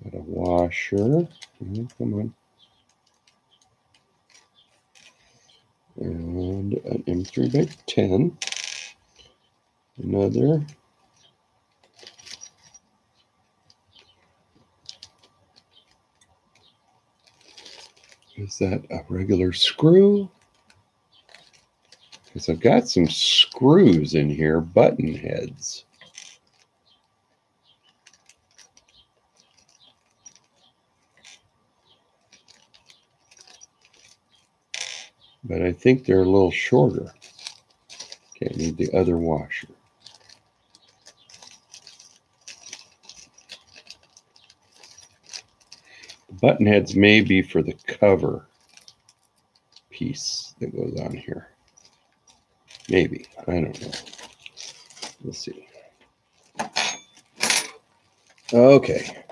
Got a washer. Come on. And an M3x10. Another. Is that a regular screw? Because I've got some screws in here, button heads. But I think they're a little shorter. Okay, I need the other washer. The button heads may be for the cover piece that goes on here. Maybe. I don't know. We'll see. Okay.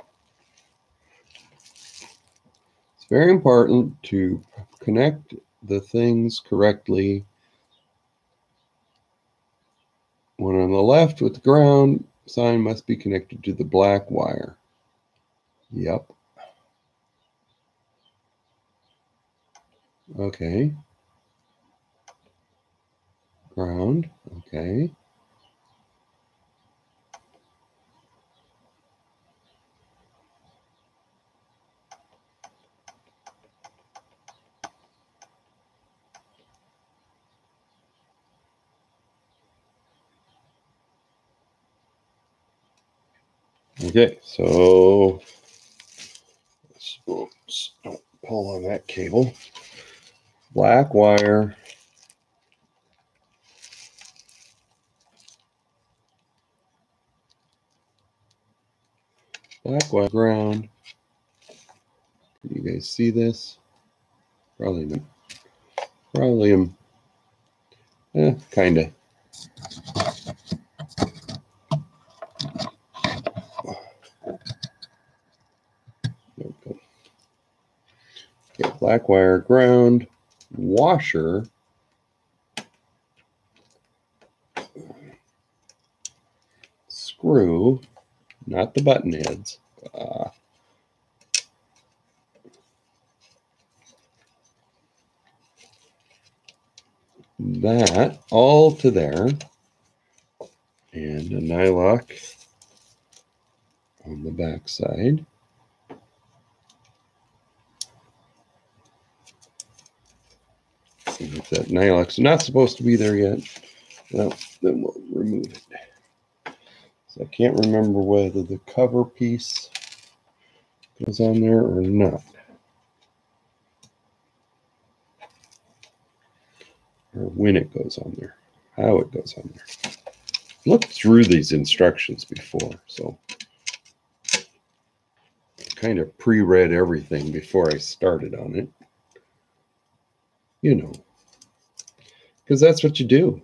It's very important to connect the things correctly. One on the left with the ground sign must be connected to the black wire. Yep. Okay. Ground. Okay. Okay, so oops, don't pull on that cable. Black wire. Black wire ground. Can you guys see this? Probably not. Probably kind of. There we go. Okay, black wire ground, washer, screw, not the button heads. That all to there, and a nylock on the back side. If that nylock's not supposed to be there yet, well, then we'll remove it. So I can't remember whether the cover piece goes on there or not. Or when it goes on there, how it goes on there. Looked through these instructions before, so kind of pre-read everything before I started on it. You know, because that's what you do.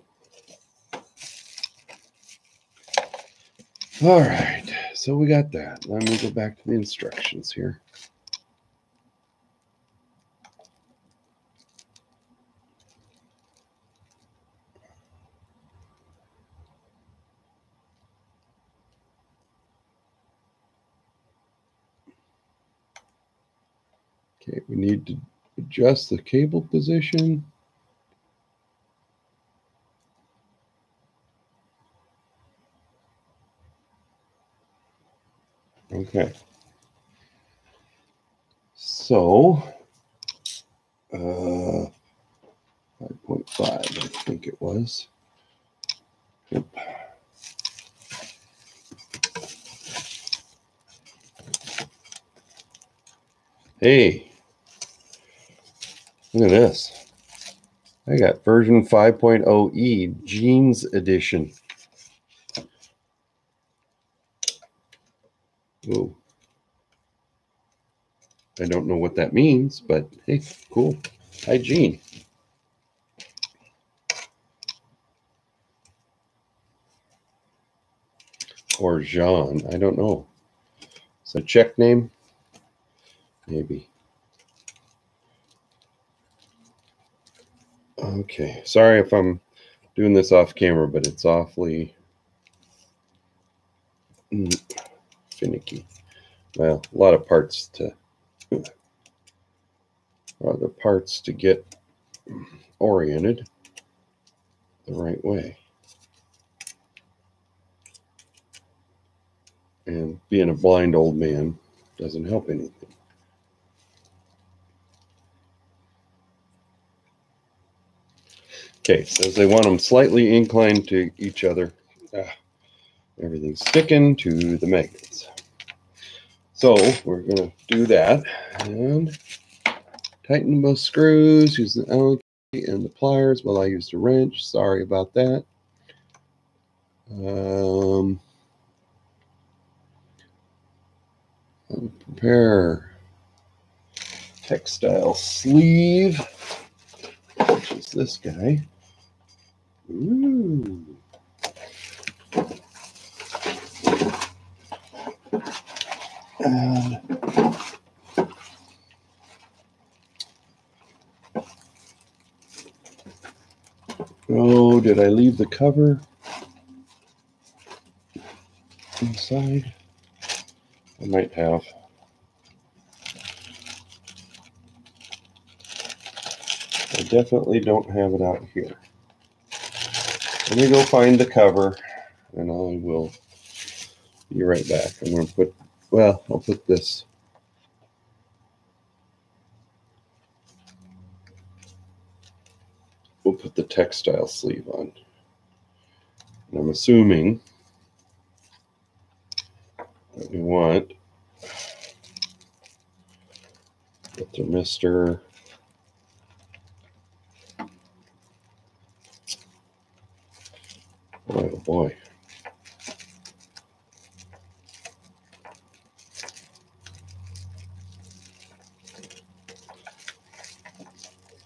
All right, so we got that. Let me go back to the instructions here. Okay, we need to adjust the cable position. Okay. So, 5.5, I think it was. Yep. Hey, look at this. I got version 5.0e Jeans Edition. Ooh. I don't know what that means, but hey, cool. Hi, Gene. Or Jean, I don't know. Is that a Czech name? Maybe. Okay, sorry if I'm doing this off camera, but it's awfully finicky. Well, a lot of parts to get oriented the right way. And being a blind old man doesn't help anything. Okay, says they want them slightly inclined to each other. Everything's sticking to the magnets. So we're going to do that and tighten both screws, use the Allen key and the pliers. Well, I used a wrench. Sorry about that. I'll prepare textile sleeve, which is this guy. Ooh. And oh, did I leave the cover inside? I might have. I definitely don't have it out here. Let me go find the cover and I will be right back. I'm going to put, well, I'll put this. We'll put the textile sleeve on. And I'm assuming that we want the thermistor. Oh boy.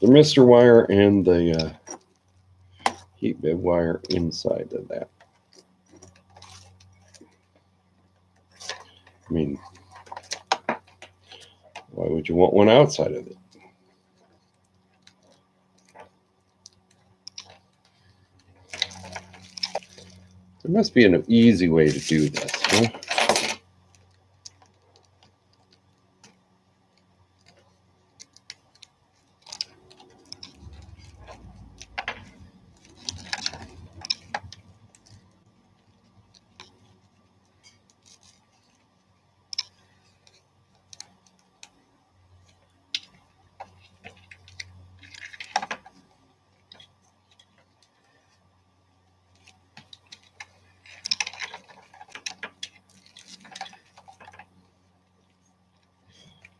The thermistor wire and the heat bib wire inside of that. I mean, why would you want one outside of it? There must be an easy way to do this, huh?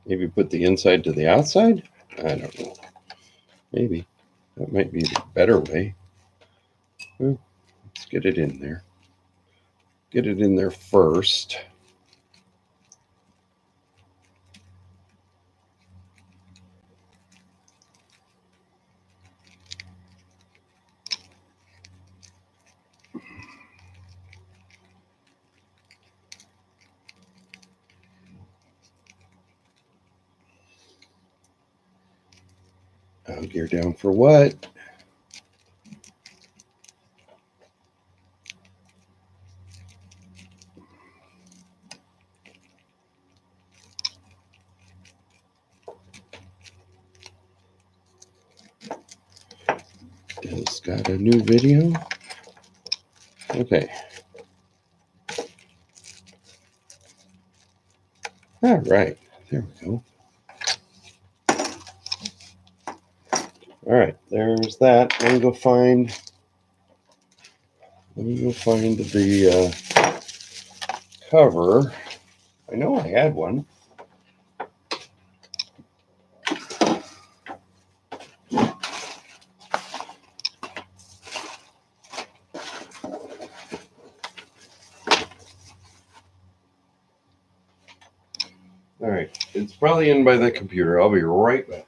Maybe put the inside to the outside? I don't know. Maybe. That might be the better way. Well, let's get it in there. Get it in there first. Gear down for what? It's got a new video. Okay. All right. There we go. All right. There's that. Let me go find the cover. I know I had one. All right, it's probably in by the computer. I'll be right back.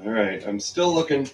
All right, I'm still looking.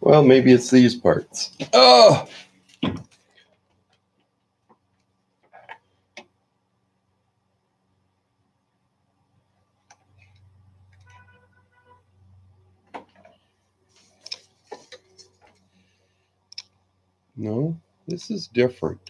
Well, maybe it's these parts. Oh! No, this is different.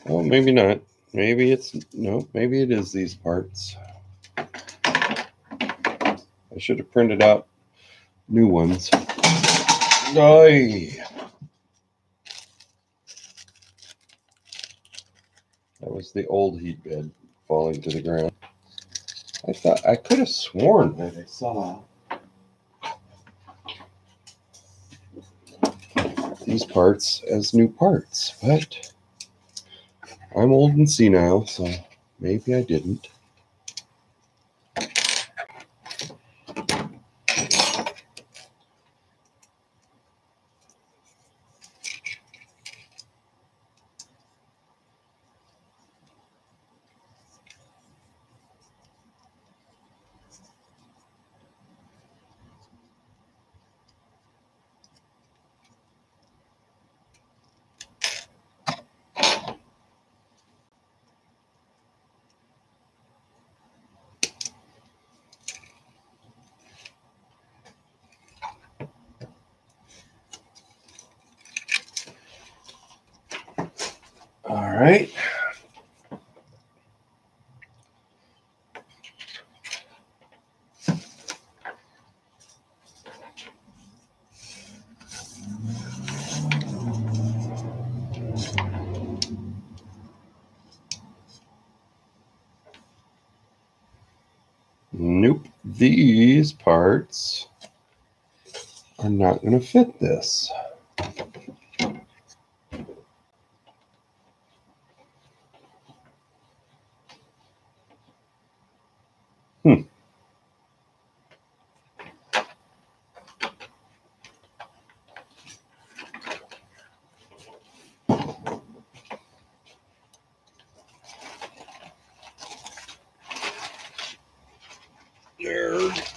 Oh, maybe not. Maybe it's, no, maybe it is these parts. I should have printed out new ones. Aye. That was the old heat bed falling to the ground. I thought, I could have sworn that I saw these parts as new parts, but I'm old and senile, so maybe I didn't. All right. Nope, these parts are not going to fit this. Nerd.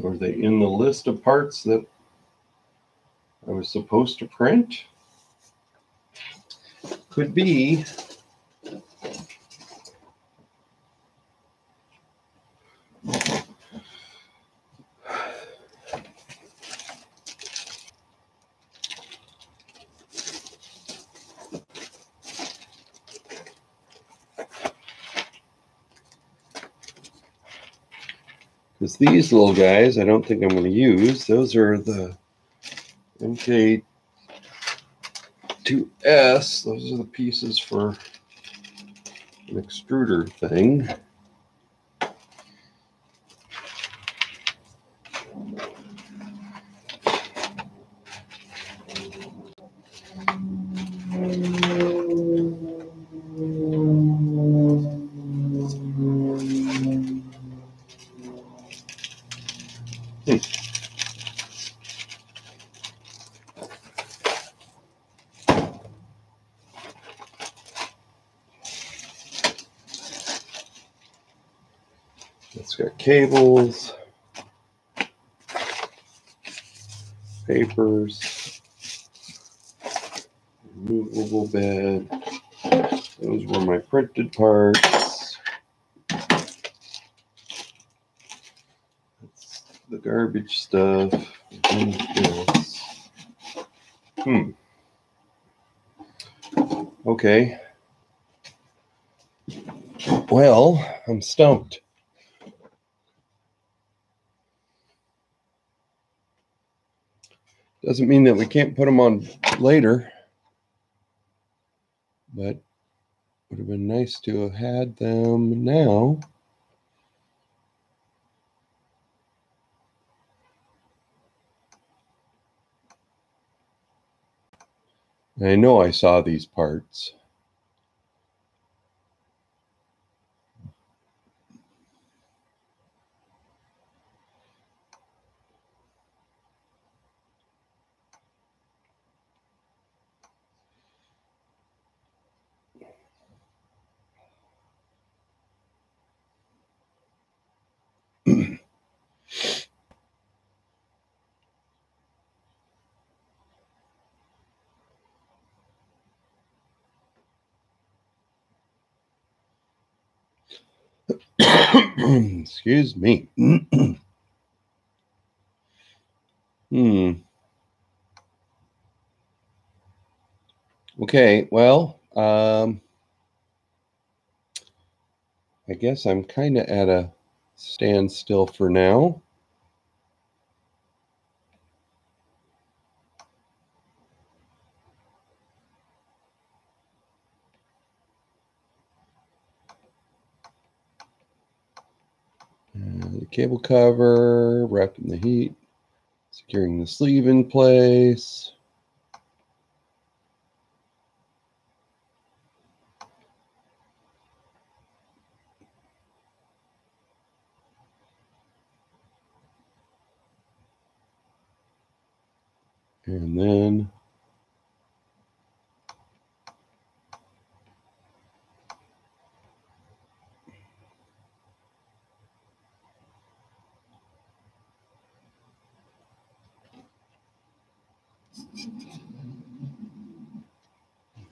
Were they in the list of parts that I was supposed to print? Could be. Because these little guys, I don't think I'm going to use. Those are the MK2s. Those are the pieces for an extruder thing. It's got cables, papers, removable bed. Those were my printed parts. That's the garbage stuff. And this. Okay. Well, I'm stumped. Doesn't mean that we can't put them on later, but would have been nice to have had them now. I know I saw these parts. Excuse me. Okay, well, I guess I'm kind of at a standstill for now. The cable cover, wrapping the heat, securing the sleeve in place. And then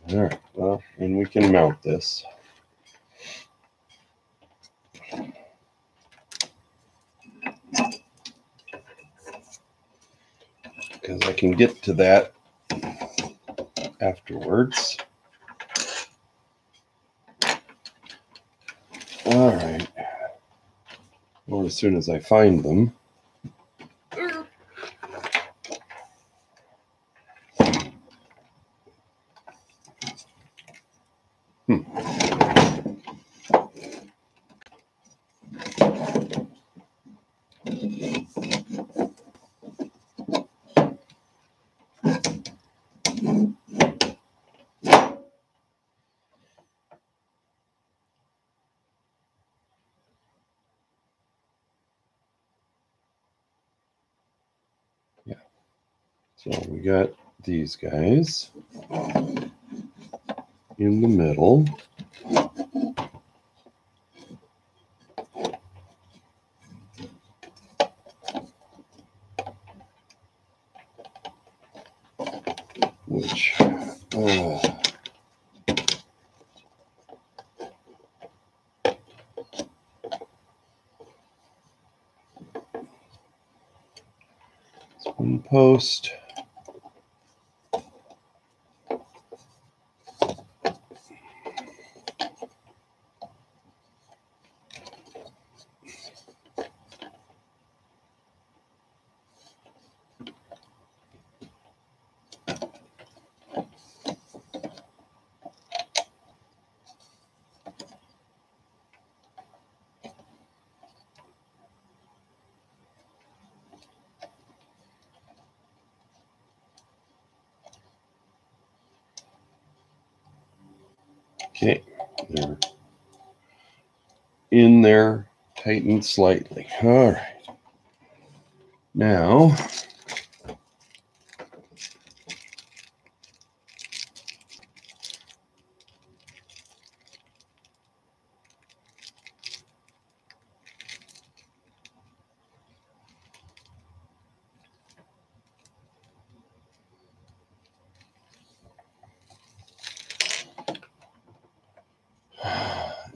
all right, well, and we can mount this. Because I can get to that afterwards. All right. Or as soon as I find them. Yeah. So we got these guys in the middle. Which one post. Okay, they're in there, tightened slightly. All right. Now,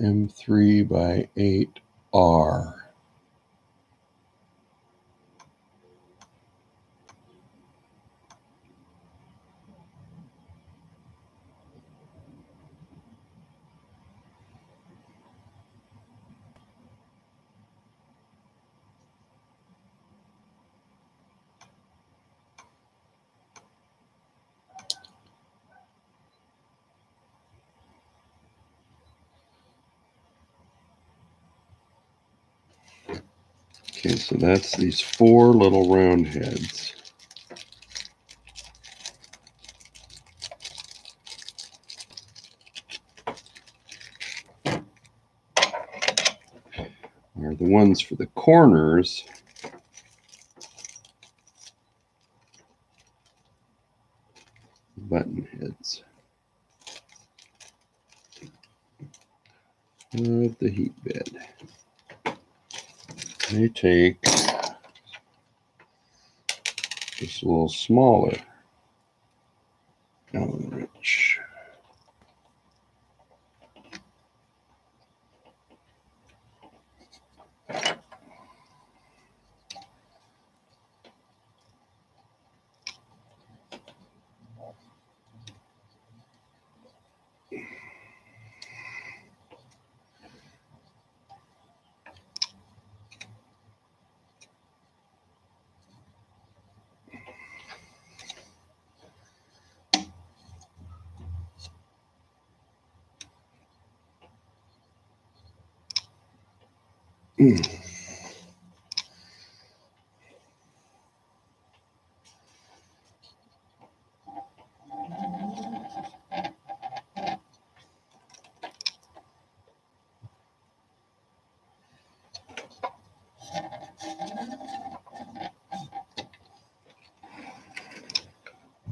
M3/8R. Okay, so that's these 4 little round heads. Are the ones for the corners. Button heads of the heat bed. They take this a little smaller Allen wrench.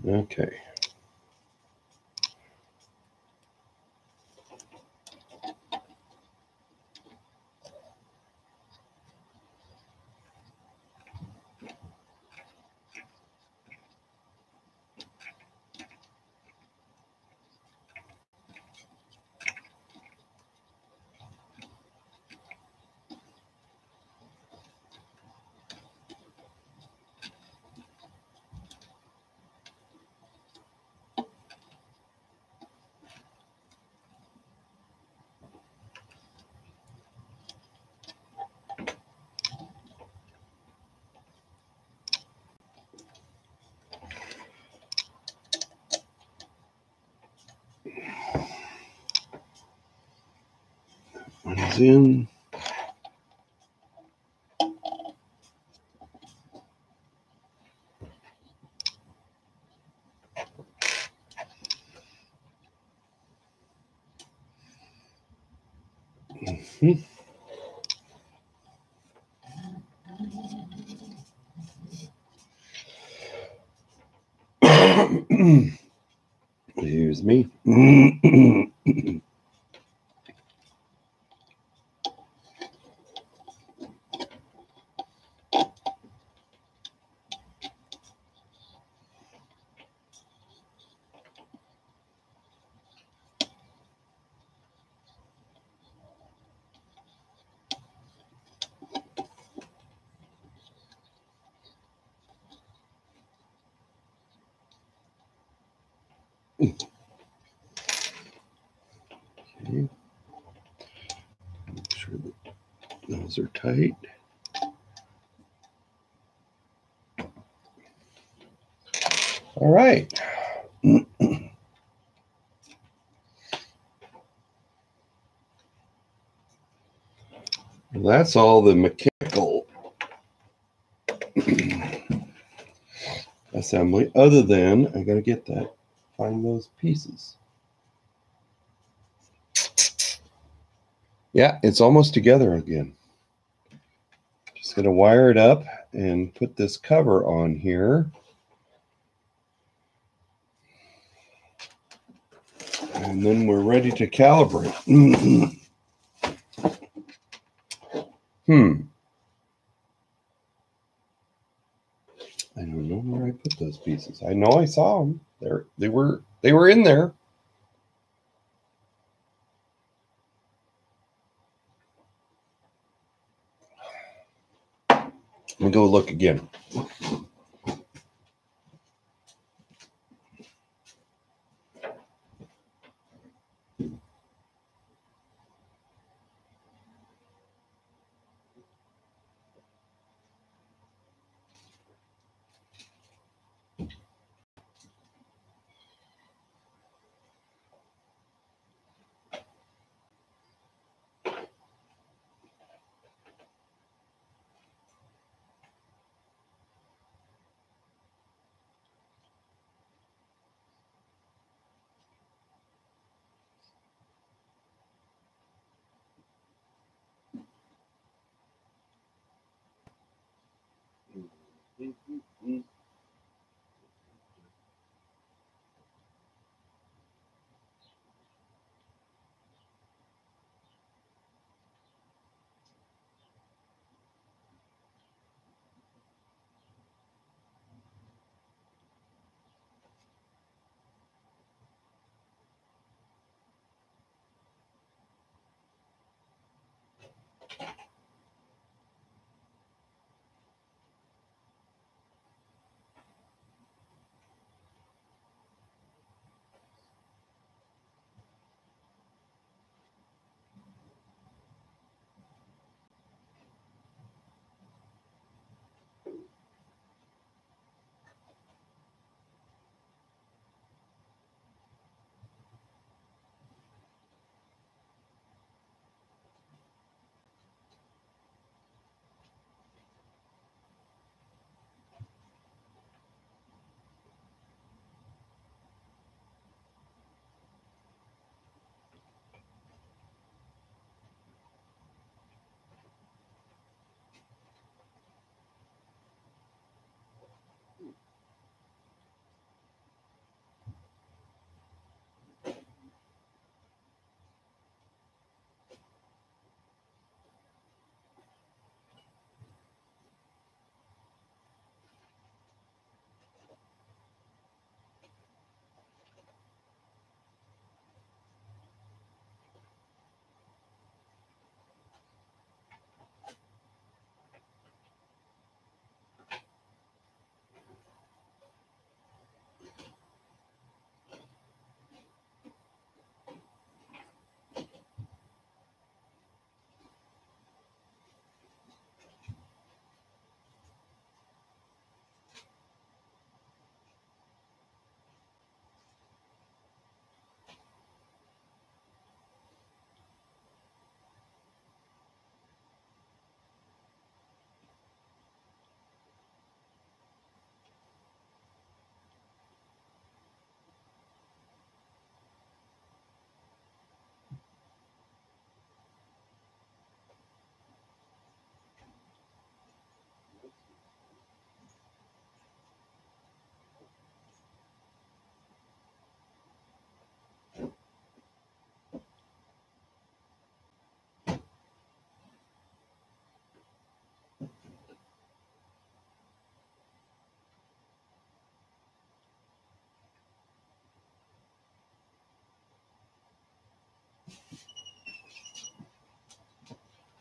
Okay. One's in. Excuse me. Okay. Make sure that those are tight. All right. Well, that's all the mechanical assembly, other than I got to get that, find those pieces. Yeah, it's almost together again. Just going to wire it up and put this cover on here. And then we're ready to calibrate. I don't know where I put those pieces. I know I saw them. They were in there. Let me go look again.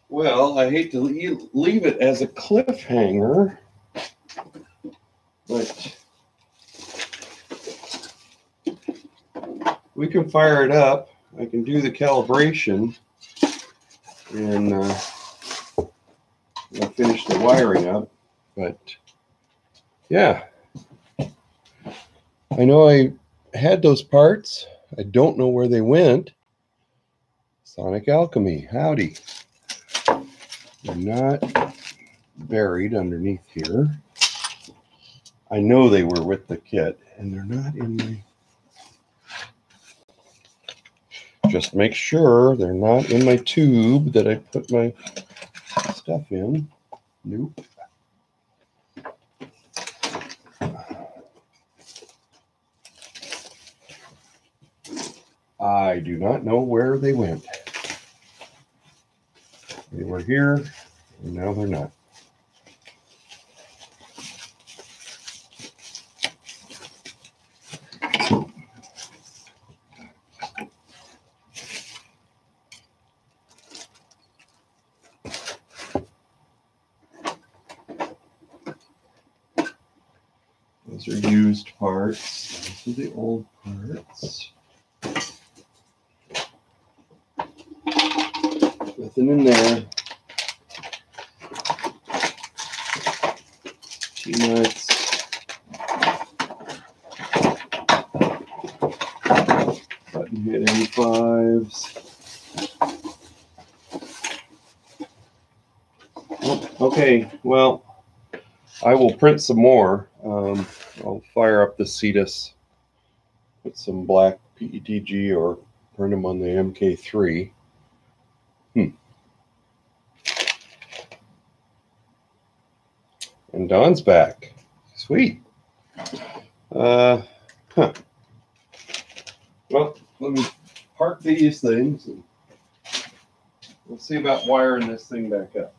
Well, I hate to leave it as a cliffhanger, but we can fire it up. I can do the calibration, and I'll finish the wiring up. But yeah, I know I had those parts. I don't know where they went. Sonic Alchemy, howdy. They're not buried underneath here. I know they were with the kit, and they're not in my... Just make sure they're not in my tube that I put my stuff in. Nope. I do not know where they went. They were here, and now they're not. Those are used parts. These are the old parts. Nothing in there. Peanuts. Button hit M5s. Okay, well, I will print some more. I'll fire up the Cetus, put some black PETG or print them on the MK3. And Don's back. Sweet. Well, let me park these things and we'll see about wiring this thing back up.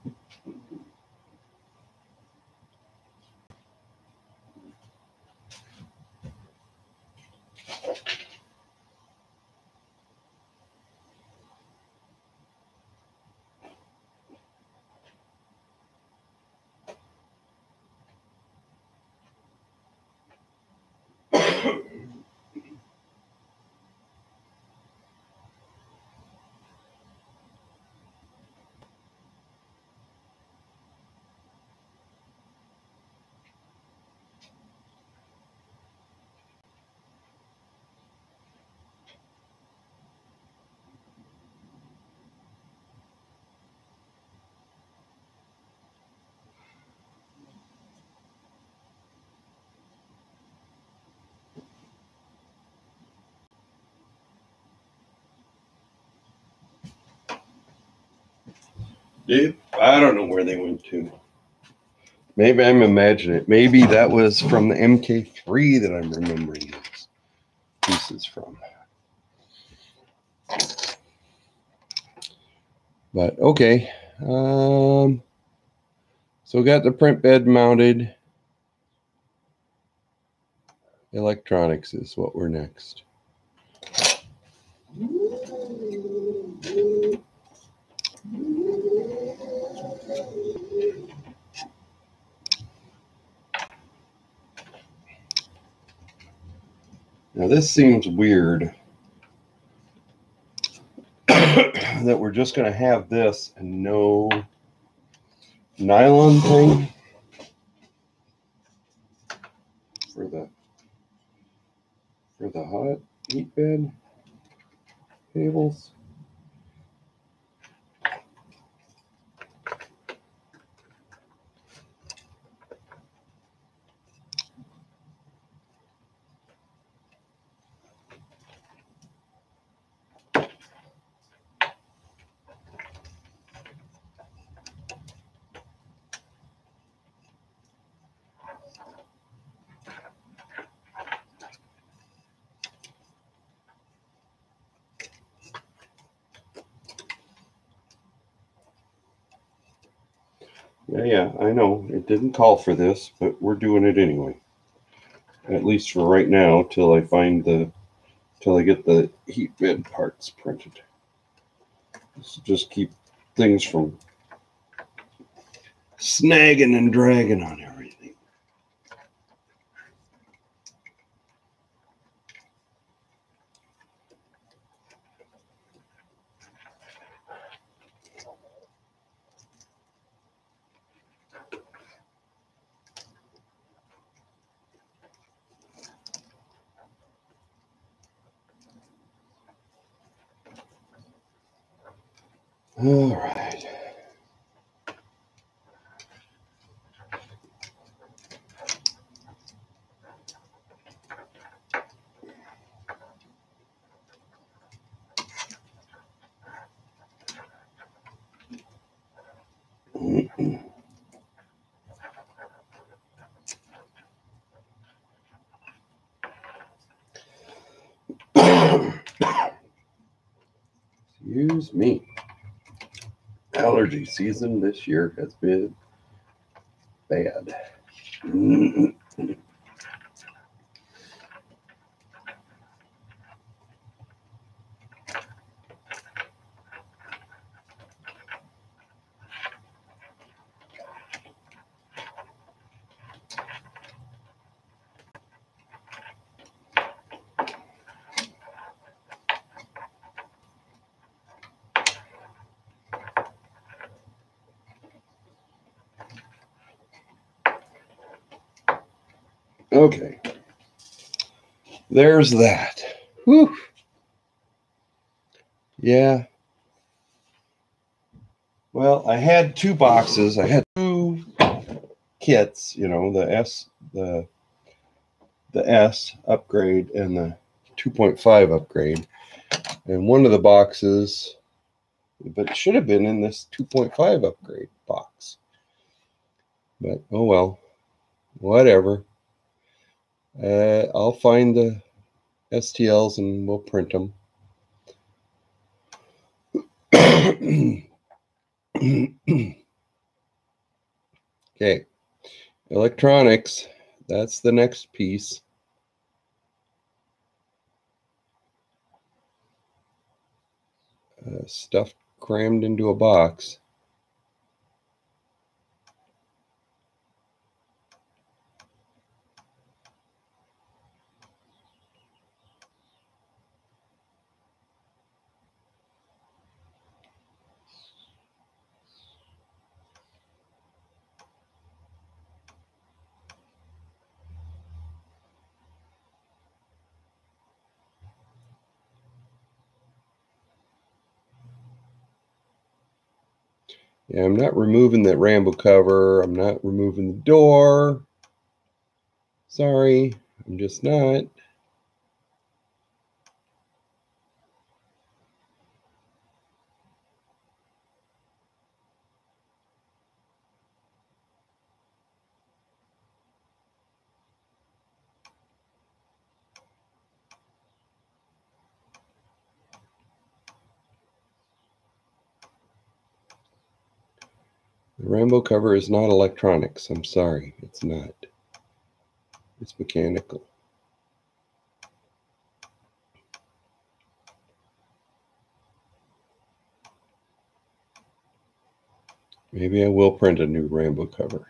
Dude, I don't know where they went to. Maybe I'm imagining it. Maybe that was from the MK3 that I'm remembering these pieces from. But okay. So we got the print bed mounted. Electronics is what we're next. Now this seems weird that we're just going to have this and no nylon thing for the hot heat bed cables. Yeah, I know it didn't call for this, but we're doing it anyway. At least for right now, till I get the heat bed parts printed. So just keep things from snagging and dragging on everything. All right. Excuse me. Allergy season this year has been bad. Okay, there's that. Whew. Yeah. Well, I had two boxes. I had two kits, you know, the S upgrade and the 2.5 upgrade. And one of the boxes, but it should have been in this 2.5 upgrade box. But oh well, whatever. I'll find the STLs and we'll print them. Okay, electronics, that's the next piece. Stuff crammed into a box. Yeah, I'm not removing that Rambo cover. I'm not removing the door. Sorry, I'm just not. The Rambo cover is not electronics. I'm sorry, it's not. It's mechanical. Maybe I will print a new Rambo cover,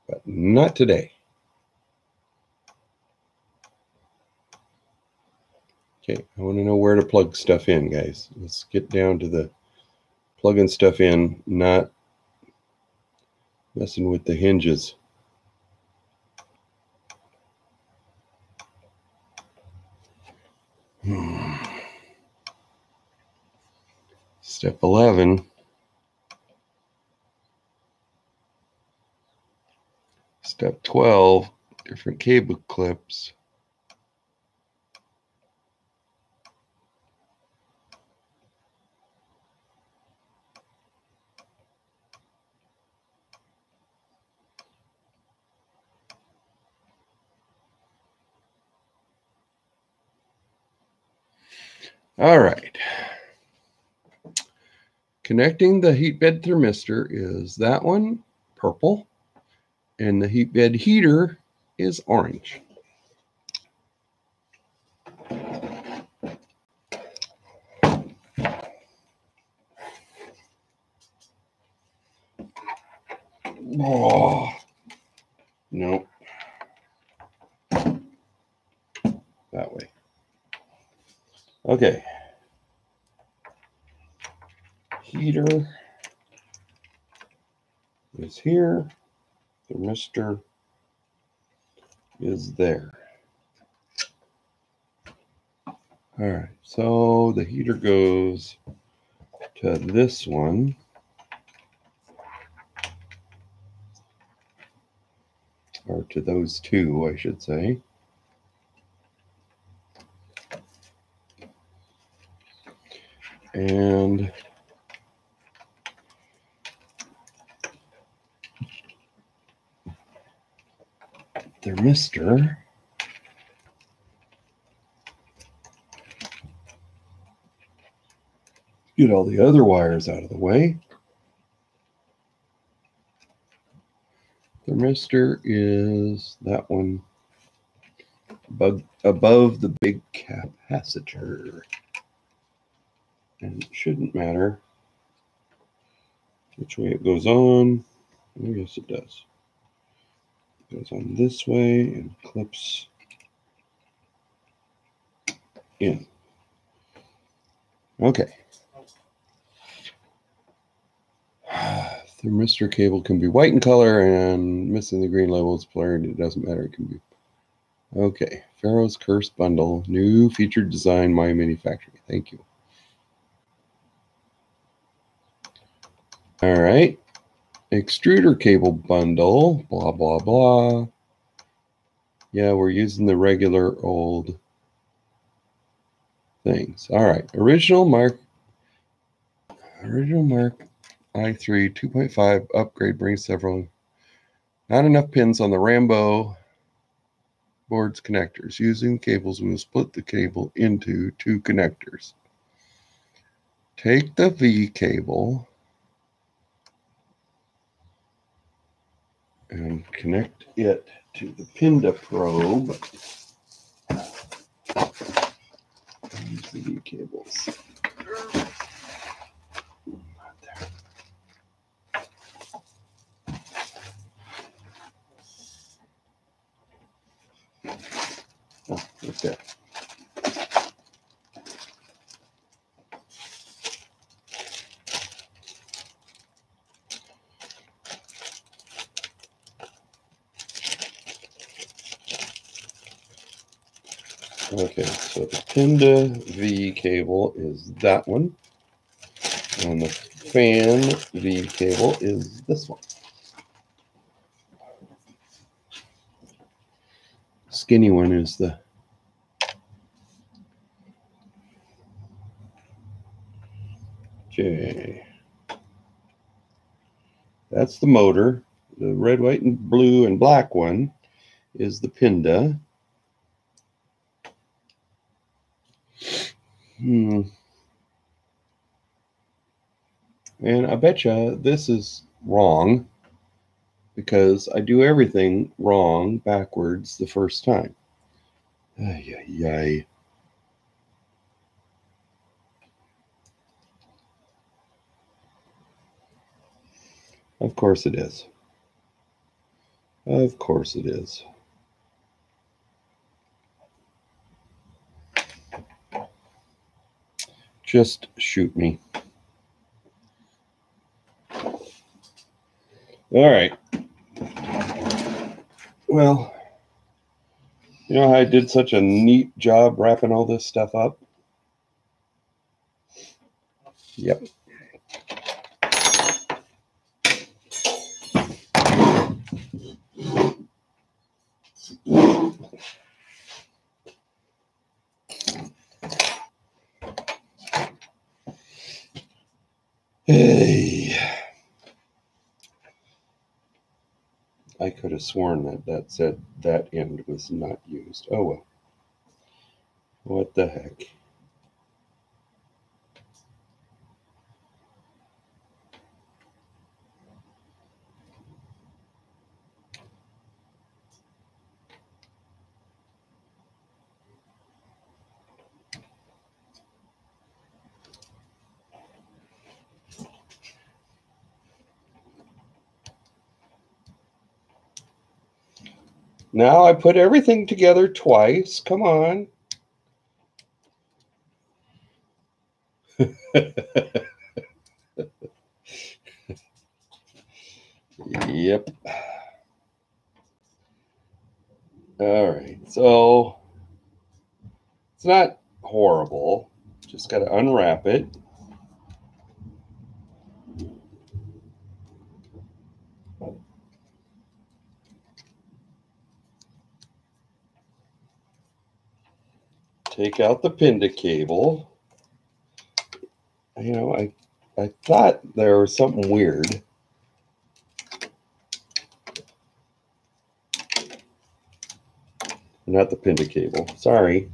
but not today. Okay, I want to know where to plug stuff in, guys. Let's get down to the plugging stuff in, not messing with the hinges. Step 11. Step 12, different cable clips. All right. Connecting the heat bed thermistor is that one, purple, and the heat bed heater is orange. Oh, no. That way. Okay. Heater is here. Thermistor is there. All right. So the heater goes to this one. Or to those two, I should say. And thermistor Get all the other wires out of the way. Thermistor is that one above the big capacitor. And it shouldn't matter which way it goes on. I guess it does. It goes on this way and clips in. Okay. Thermistor cable can be white in color and missing the green label is blurred. It doesn't matter. It can be. Okay. Pharaoh's Curse bundle. New featured design, my manufacturing. Thank you. All right. Extruder cable bundle. Blah, blah, blah. Yeah, we're using the regular old things. All right. Original Mark I3 2.5 upgrade brings several. Not enough pins on the Rambo board's connectors. Using cables, we will split the cable into two connectors. Take the V cable and connect it to the PINDA probe. Use the V cables. Oh, okay. Okay, so the PINDA V cable is that one, and the fan V cable is this one. Skinny one is the okay. That's the motor. The red, white, and blue and black one is the PINDA. And I betcha this is wrong because I do everything wrong backwards the first time. Ay, ay, ay. Of course it is. Of course it is. Just shoot me. All right. Well, you know how I did such a neat job wrapping all this stuff up? Yep. Hey. I could have sworn that said that end was not used. Oh well. What the heck? Now I put everything together twice. Come on. Yep. All right. So it's not horrible. Just got to unwrap it. Take out the PINDA cable. You know, I thought there was something weird. Not the PINDA cable. Sorry.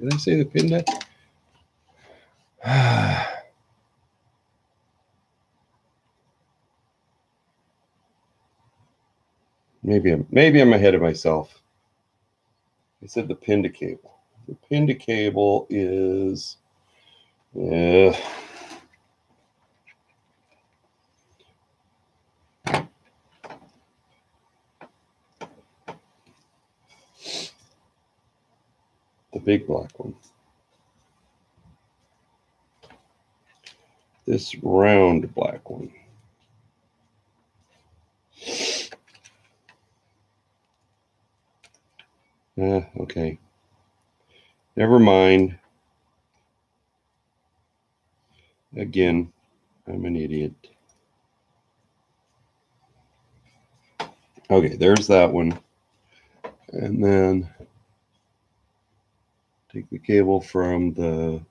Did I say the PINDA? Maybe I'm ahead of myself. I said the pin to cable. The pin to cable is the big black one. This round black one. Okay. Never mind. Again, I'm an idiot. Okay, there's that one. And then take the cable from the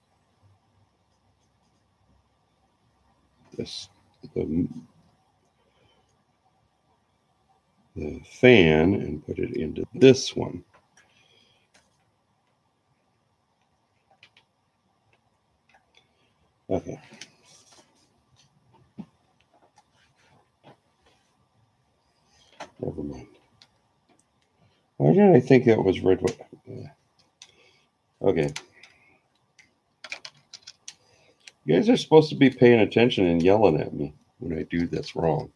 fan and put it into this one. Okay. Never mind. Why did I think that was red? Okay. You guys are supposed to be paying attention and yelling at me when I do this wrong.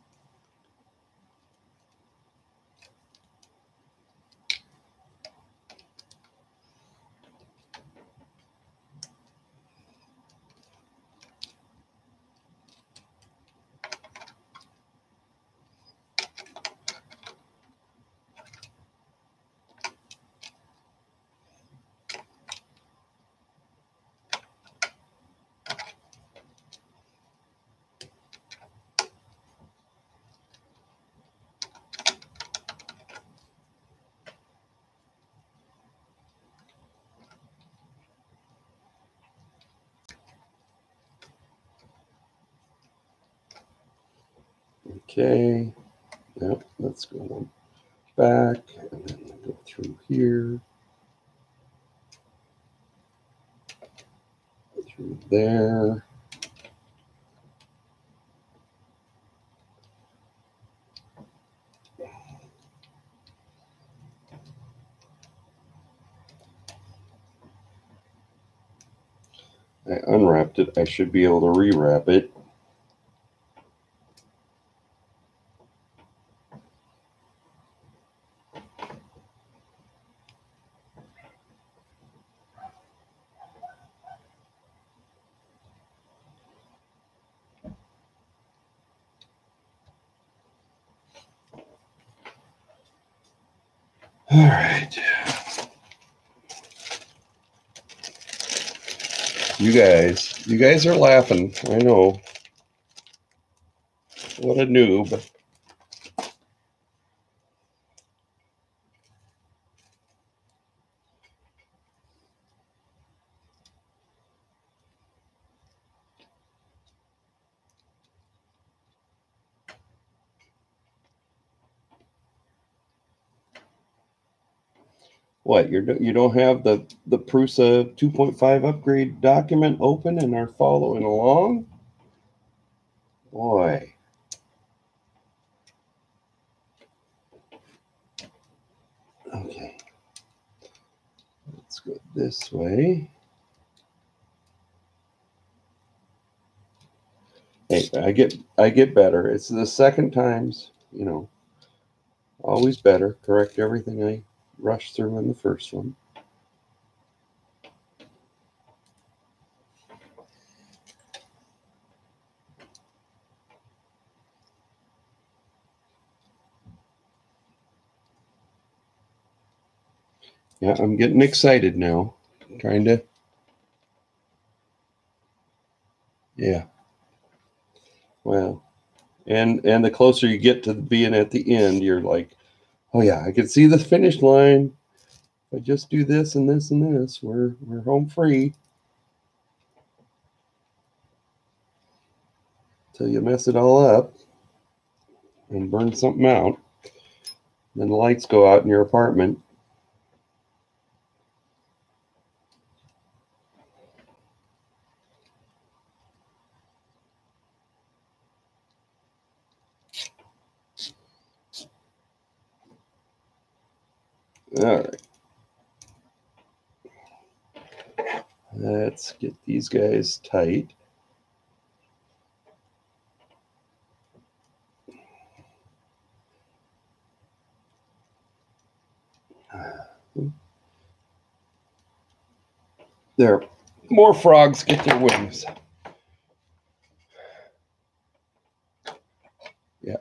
Okay. Yep, let's go one back and then go through here. Through there. I unwrapped it. I should be able to rewrap it. All right. You guys are laughing. I know. What a noob. What, you don't have the PRUSA 2.5 upgrade document open and are following along? Boy. Okay. Let's go this way. Hey, I get better. It's the second times, you know, always better. Correct everything I rushed through in the first one. Yeah, I'm getting excited now. Trying to. Yeah. Well, and the closer you get to being at the end, you're like, oh yeah, I can see the finish line. If I just do this and this and this, we're home free. Till you mess it all up and burn something out. Then the lights go out in your apartment. All right. Let's get these guys tight. There, more frogs get their wings. Yeah.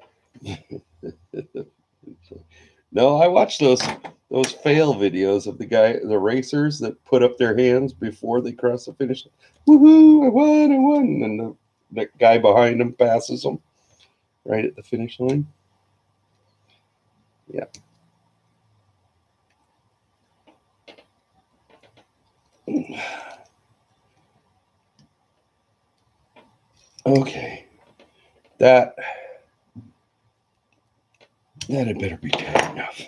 No, I watched those fail videos of the racers that put up their hands before they cross the finish line. Woohoo! I won! And the guy behind them passes them right at the finish line. Yeah. Okay. That had better be tight enough.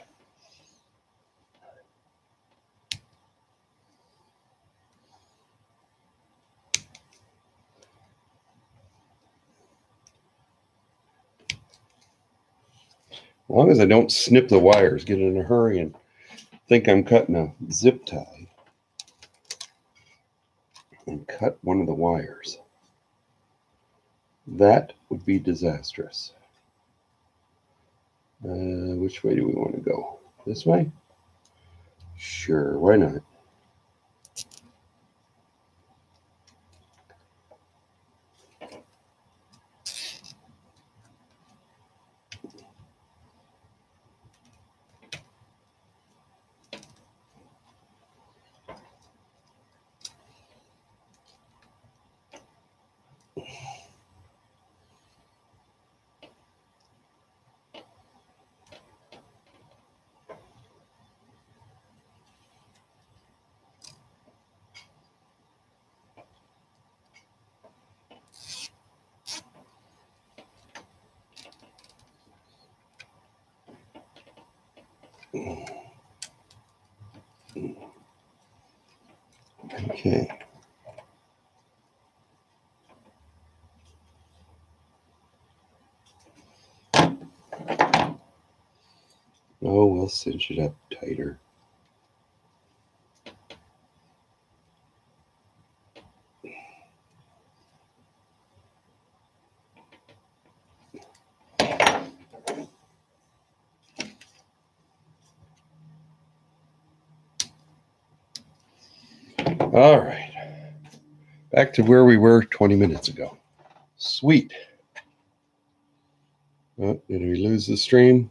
As long as I don't snip the wires, get in a hurry and think I'm cutting a zip tie and cut one of the wires. That would be disastrous. Which way do we want to go? This way? Sure, why not? Okay. Oh, we'll cinch it up tighter. All right. Back to where we were 20 minutes ago. Sweet. Oh, did we lose the stream?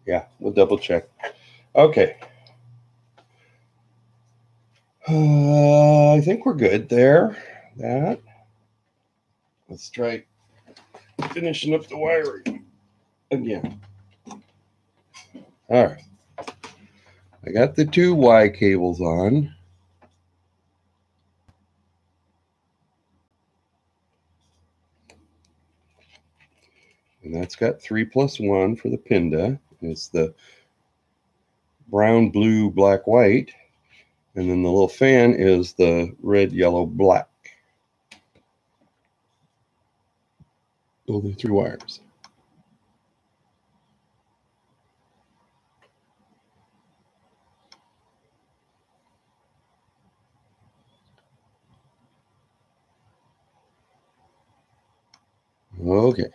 Yeah, we'll double check. Okay. I think we're good there. That. Let's try finishing up the wiring again. All right. I got the two Y cables on. And that's got 3+1 for the PINDA. It's the brown, blue, black, white. And then the little fan is the red, yellow, black. Those are 3 wires. Okay.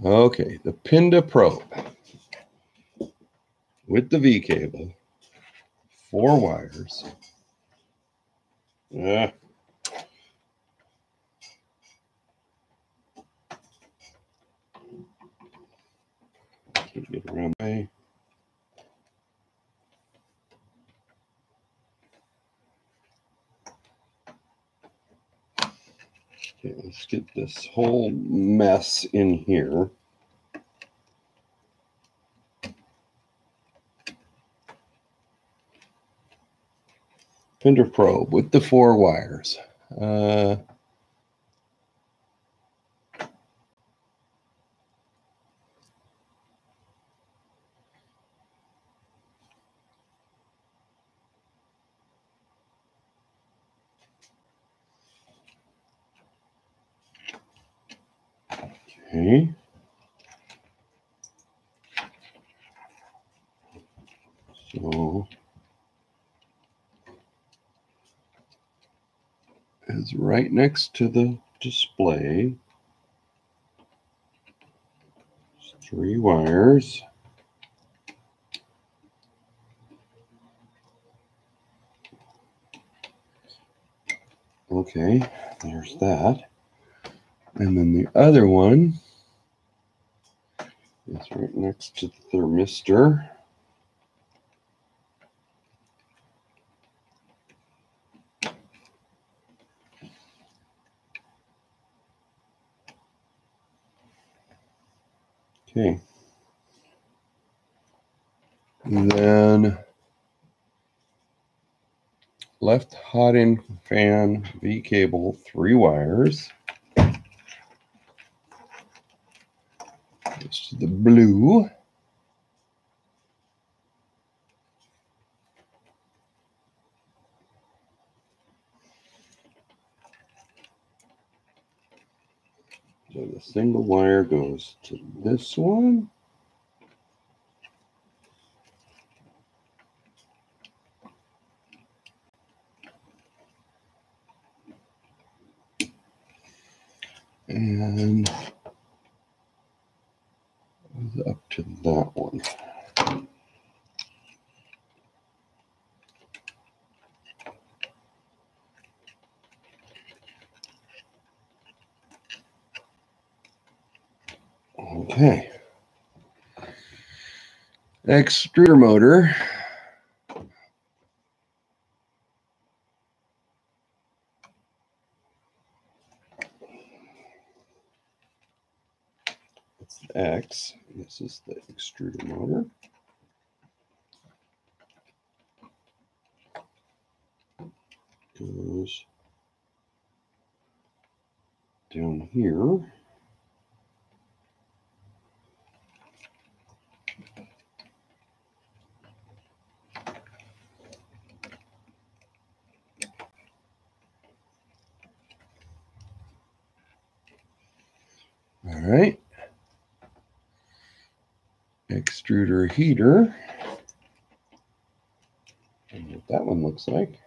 Okay, the PINDA probe with the V cable, 4 wires. Can't get around my. Okay, let's get this whole mess in here. PINDA probe with the 4 wires. Okay. So it's right next to the display. 3 wires. Okay, there's that. And then the other one is right next to the thermistor. Okay. And then left hot end fan V cable, 3 wires. Goes to the blue. So the single wire goes to this one. And goes up to that one. Okay. Extruder motor. It's the X. This is the extruder motor. Goes down here. All right. Extruder heater. And what that one looks like.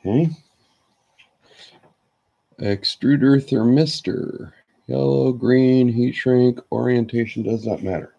Okay. Extruder thermistor. Yellow, green, heat shrink, orientation does not matter.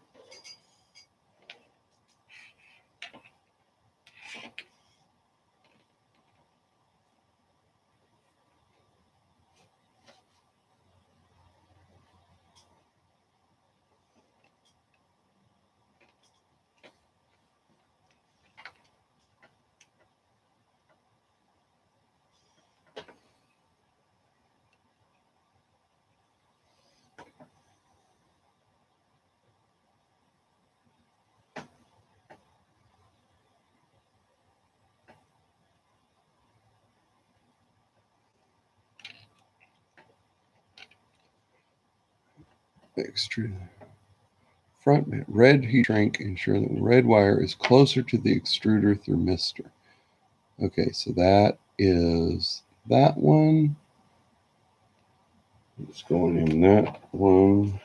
Extruder. Front red heat shrink, ensure that the red wire is closer to the extruder thermistor. Okay, so that is that one. It's going in that one.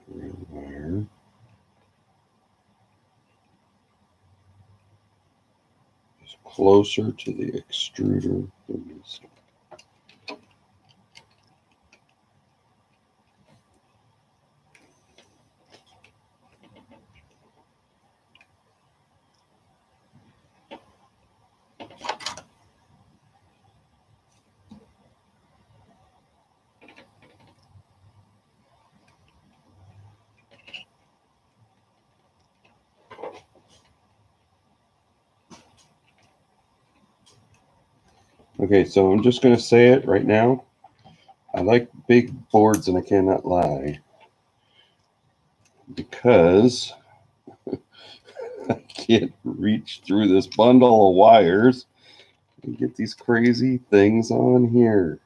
Red wire. Is closer to the extruder thermistor. Okay, so I'm just going to say it right now. I like big boards, and I cannot lie, because I can't reach through this bundle of wires and get these crazy things on here.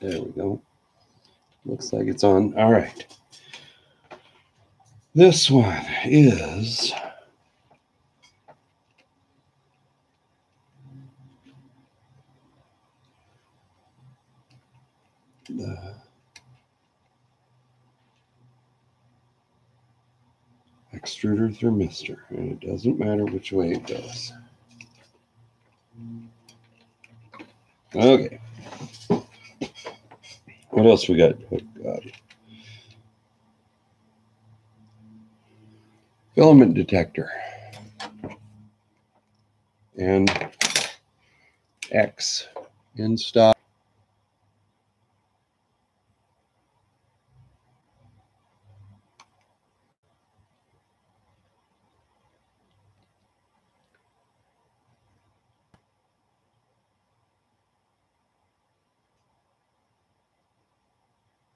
There we go. Looks like it's on. All right. This one is the extruder thermistor, and it doesn't matter which way it goes. Okay. What else we got? Oh, God. Filament detector. And X in stock.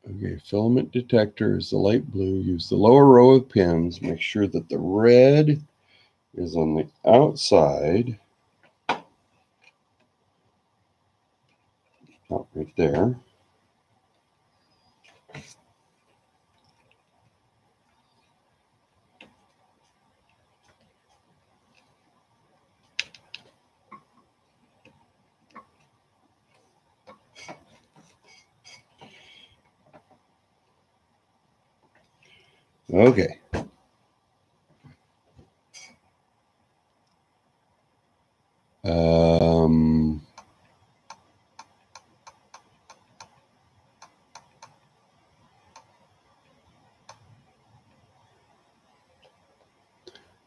Okay, filament detector is the light blue. Use the lower row of pins. Make sure that the red is on the outside. Not right there. Okay.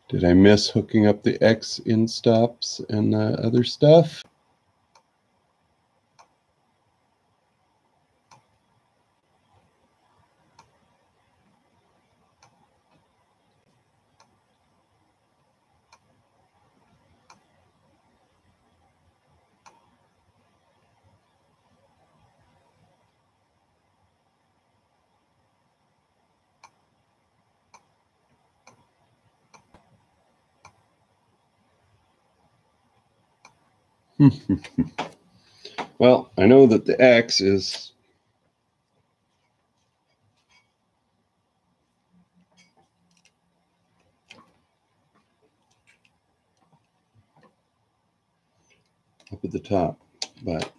Did I miss hooking up the X in stops and the other stuff? Well, I know that the X is up at the top, but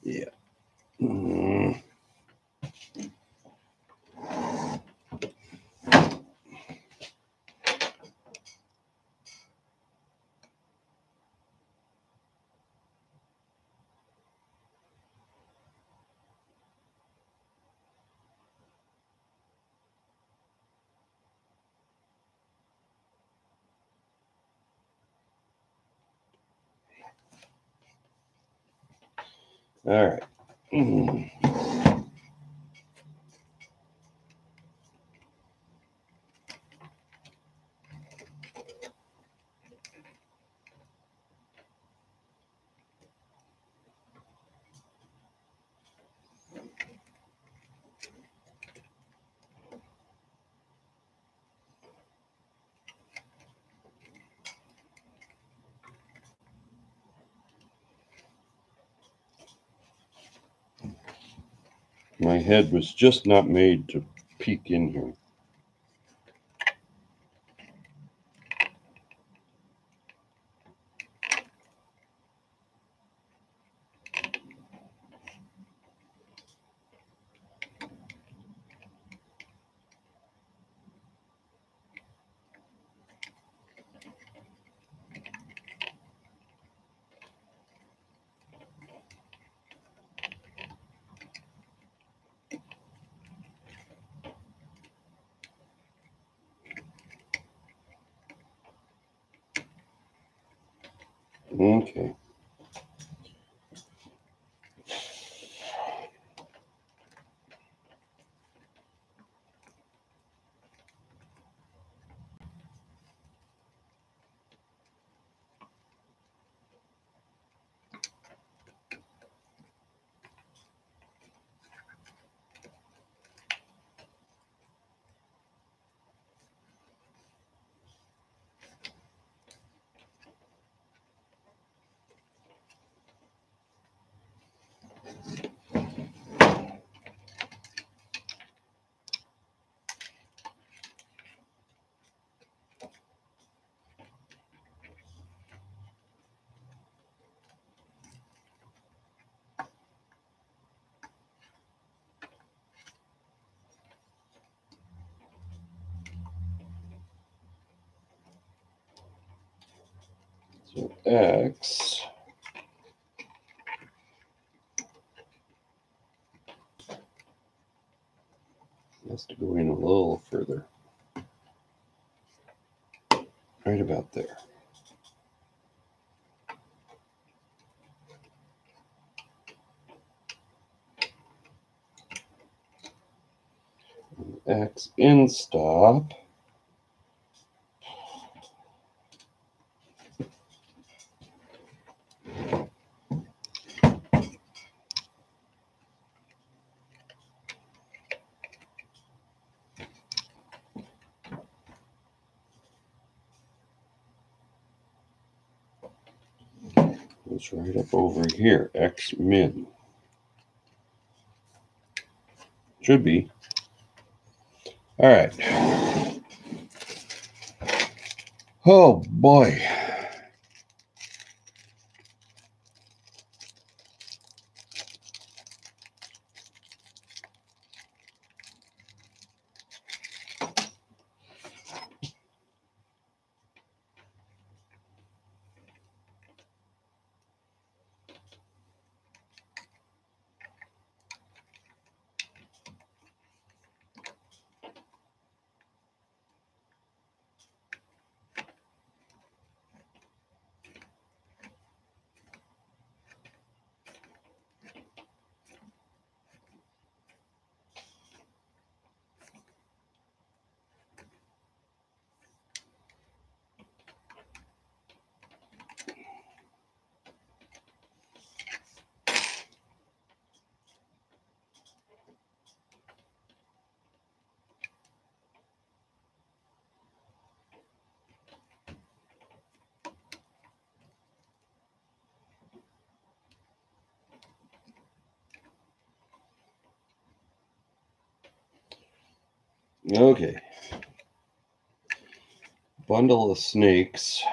yeah. All right. My head was just not made to peek in here. Okay. So X has to go in a little further. Right about there. X in stop. It's right up over here. X min. Should be. All right. Oh boy. Okay. Bundle of snakes.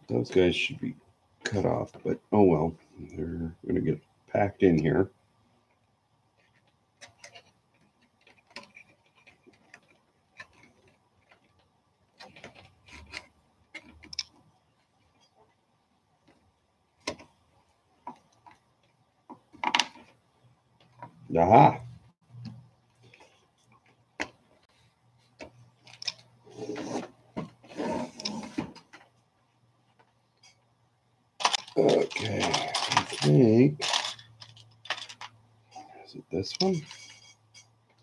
Those guys should be cut off, but oh well. They're going to get packed in here. Aha. Okay. I think. Is it this one?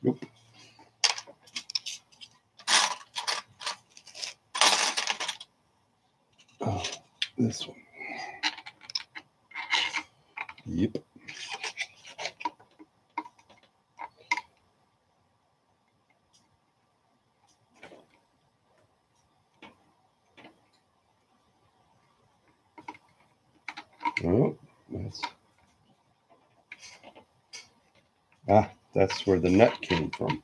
Nope. Oh, This one. Yep. Oh, that's where the nut came from.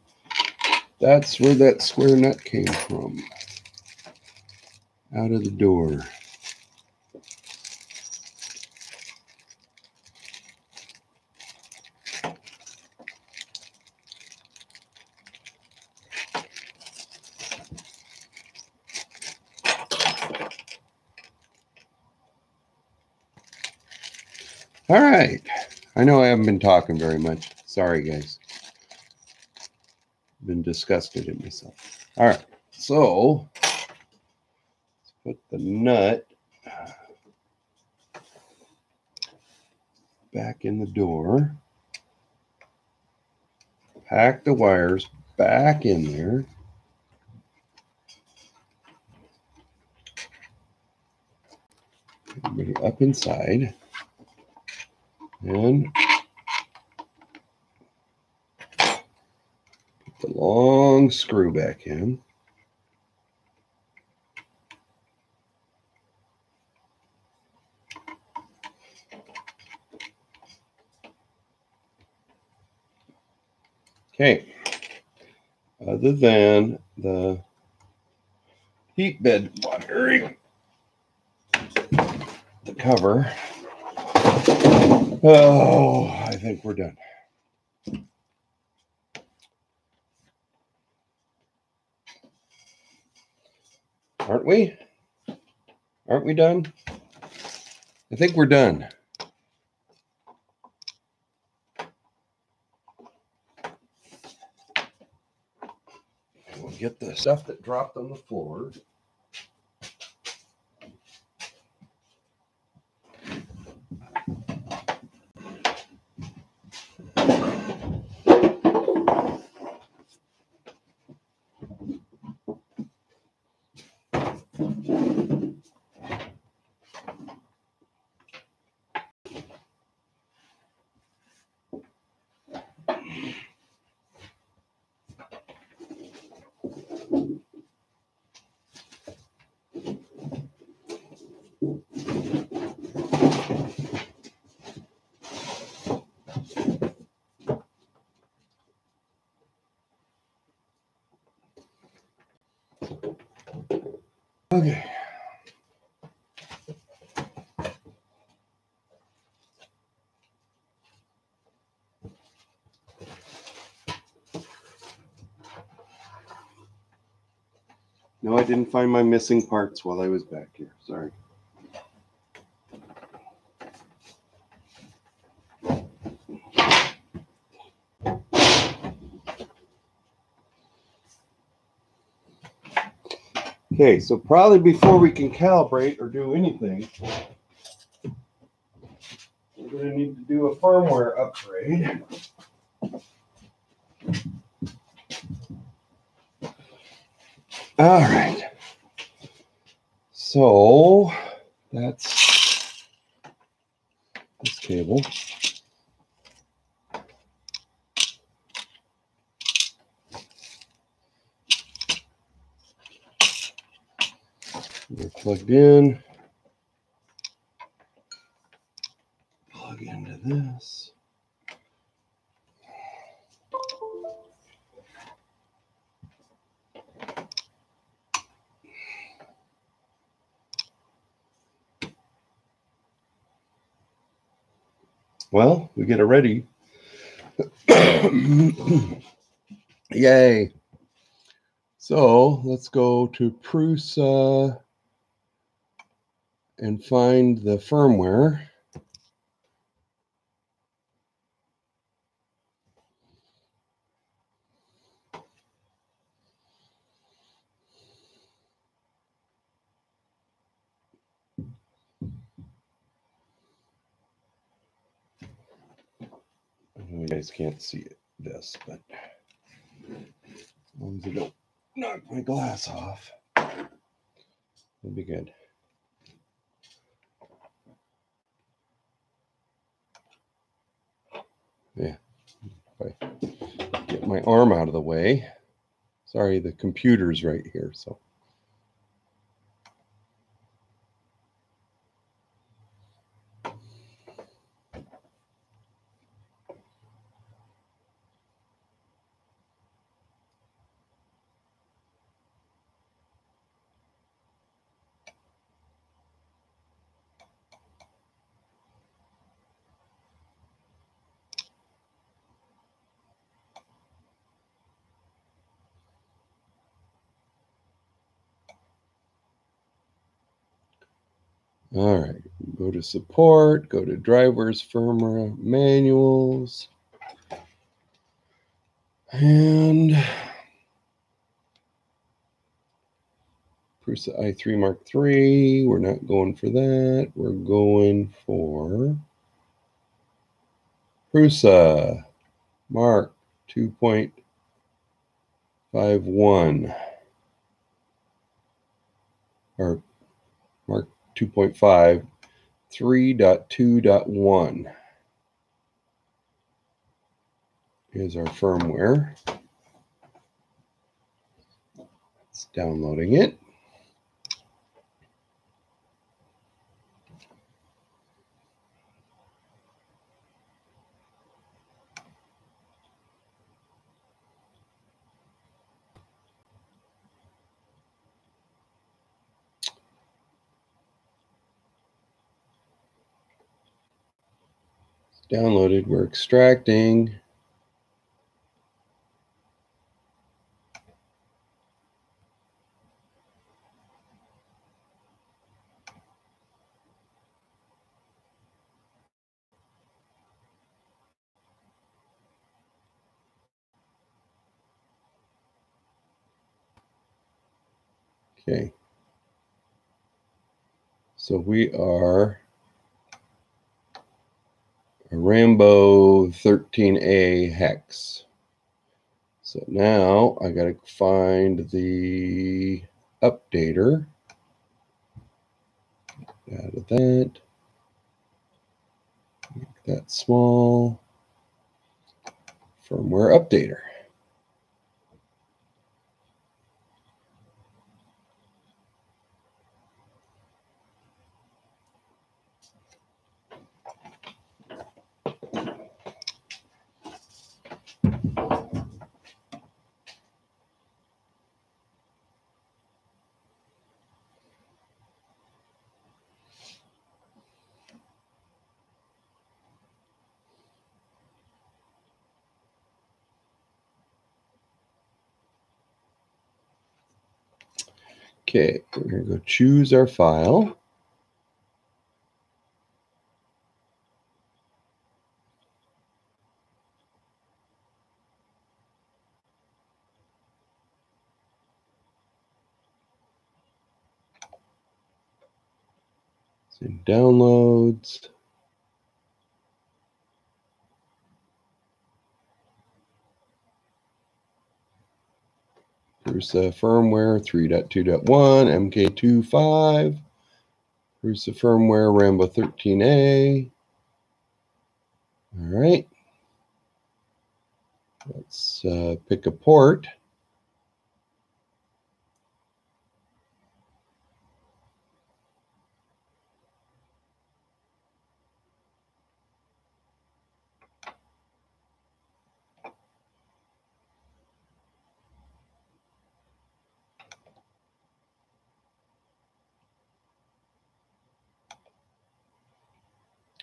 That's where that square nut came from. Out of the door. All right. I know I haven't been talking very much. Sorry, guys. Been disgusted at myself. All right. So let's put the nut back in the door. Pack the wires back in there. Everybody up inside. And put the long screw back in. Okay. Other than the heat bed wiring, the cover. Oh, I think we're done. Aren't we? Aren't we done? I think we're done. We'll get the stuff that dropped on the floor. Okay. No, I didn't find my missing parts while I was back here. Sorry. Okay, so probably before we can calibrate or do anything, we're going to need to do a firmware upgrade. All right. So that's this cable. We're plugged in. Plug into this. Well, we get it ready. Yay. So let's go to PRUSA and find the firmware. You guys can't see this, but as long as I don't knock my glass off, it'll be good. Yeah, if I get my arm out of the way. Sorry, the computer's right here, so. All right, go to support, go to drivers, firmware, manuals, and PRUSA i3 Mark III. We're not going for that. We're going for PRUSA Mark 2.51 or Mark 2.5 3.2.1 is our firmware. It's downloading it. It's downloaded. We're extracting. Okay. So we are a Rambo 13A hex. So now I got to find the updater. Out of that. Make that small. Firmware updater. Okay, we're going to go choose our file. It's in downloads. PRUSA firmware 3.2.1, MK2.5. PRUSA firmware Rambo 13A. All right. Let's pick a port.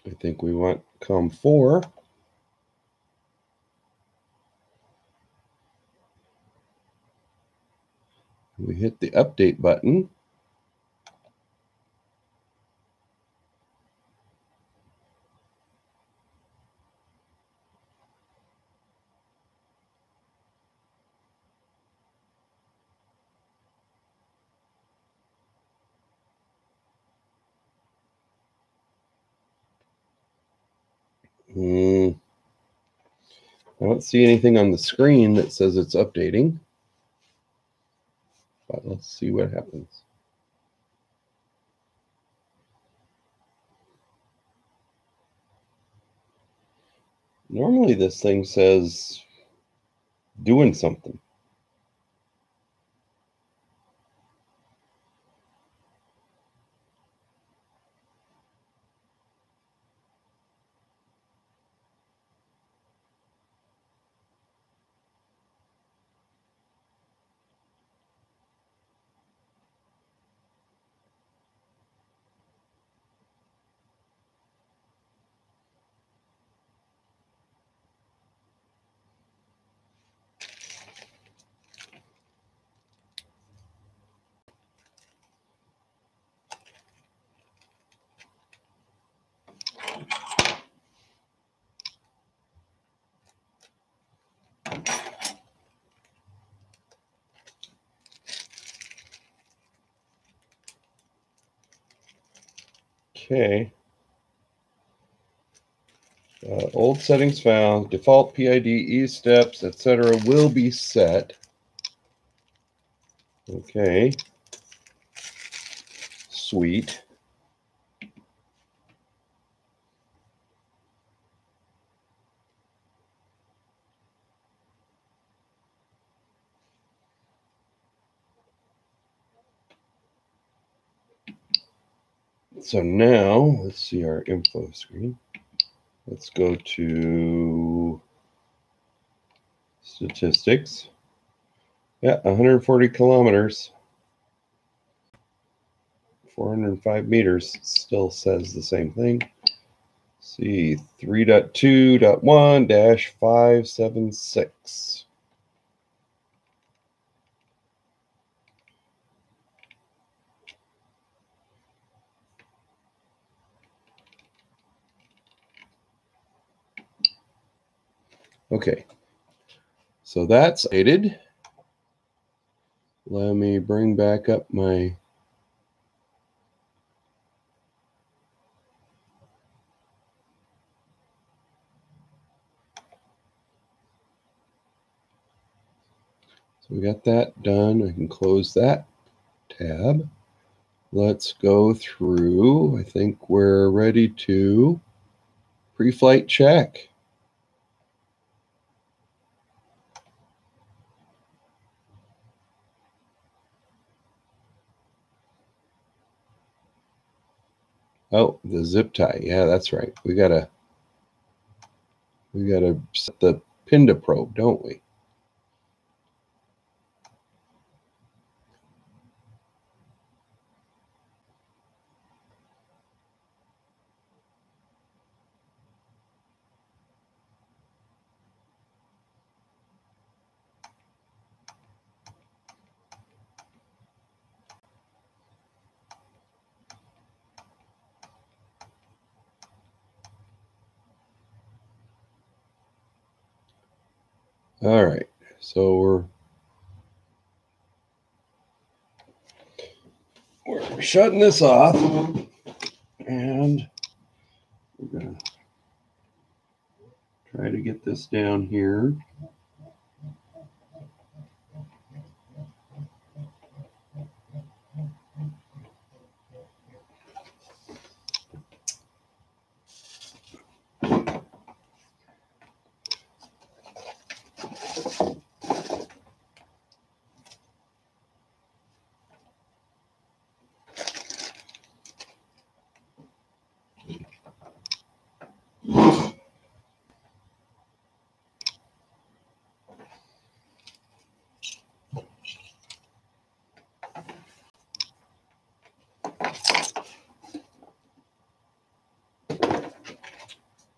I think we want COM4. We hit the update button. I don't see anything on the screen that says it's updating, but let's see what happens. Normally this thing says doing something. Okay. Old settings found, default PID, E steps, etc. will be set. Okay. Sweet. So now let's see our info screen. Let's go to statistics. Yeah, 140 kilometers, 405 meters, still says the same thing. See, 3.2.1-576. Okay, so that's aided. Let me bring back up my so we got that done. I can close that tab. Let's go through. I think we're ready to pre-flight check. Oh, the zip tie. Yeah, that's right. We gotta set the pin to probe, don't we? All right. So we're shutting this off, and we're gonna try to get this down here.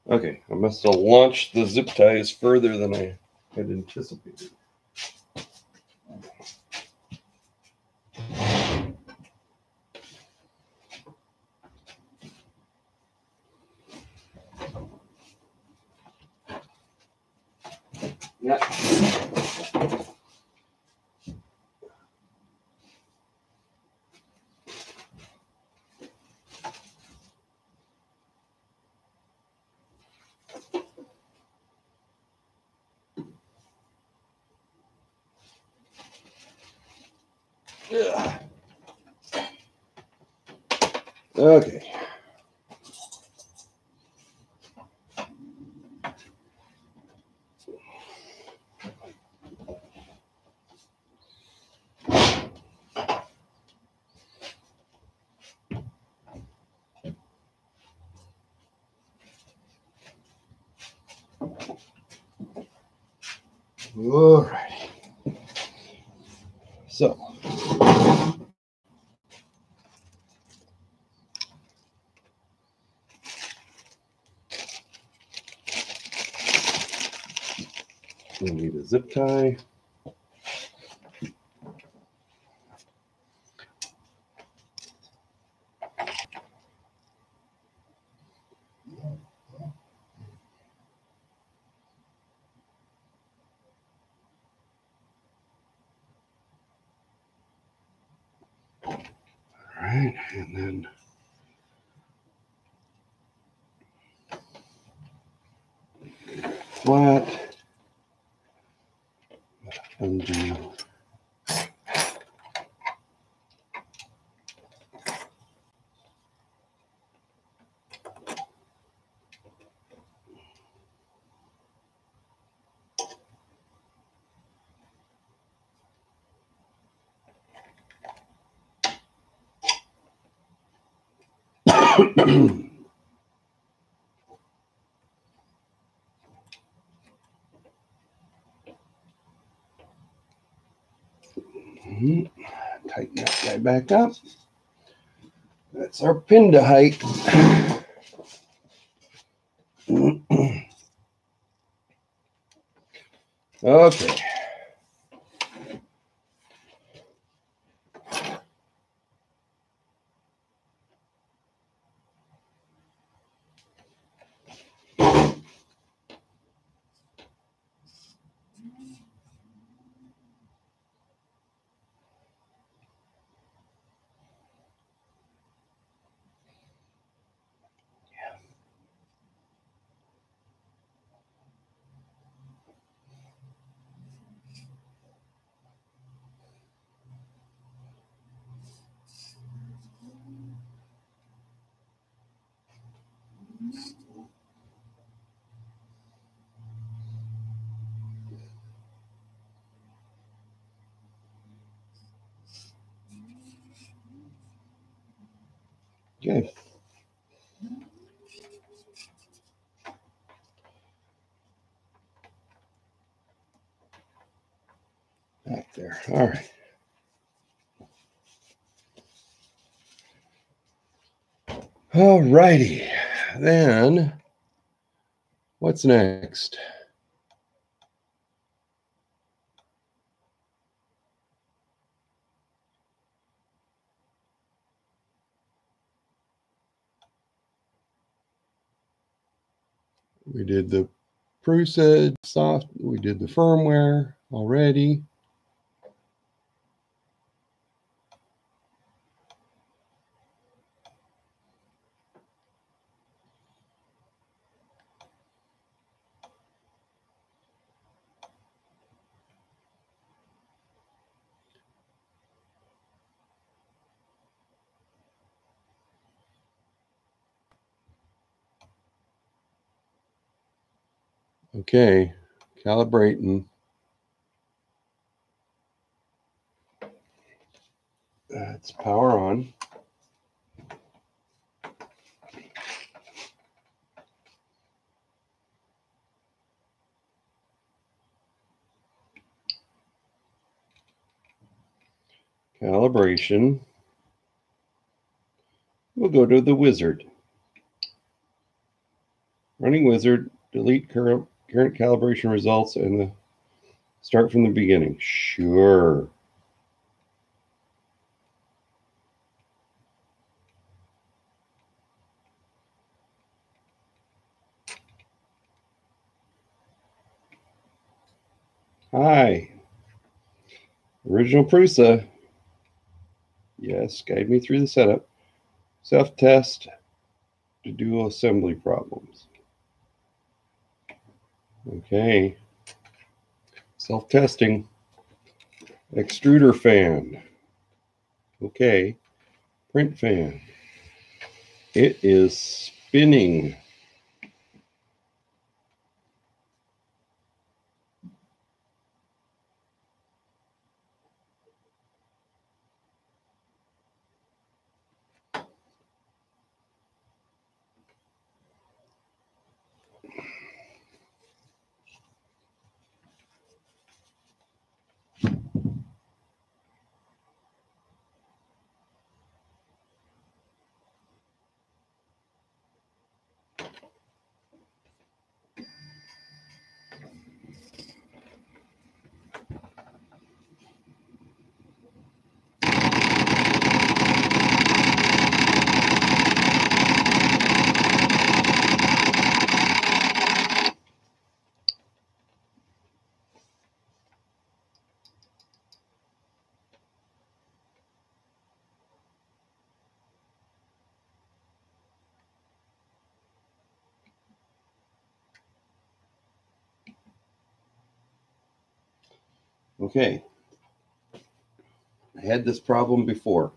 Okay, I must have launched the zip ties further than I had anticipated. Yeah. Ugh. Okay. All right. So. We need a zip tie. All right, and then flat, undo. Tighten that guy back up. That's our pin to height. Okay. Okay. Back there. All right. All righty. Then what's next? We did the PRUSA soft. We did the firmware already. Okay, calibrating. That's power on. Calibration. We'll go to the wizard. Running wizard, delete current calibration results and start from the beginning. Sure. Hi. Original PRUSA. Yes, guide me through the setup. Self-test to do assembly problems. Okay. Self-testing. Extruder fan. Okay. Print fan. It is spinning. Okay. I had this problem before.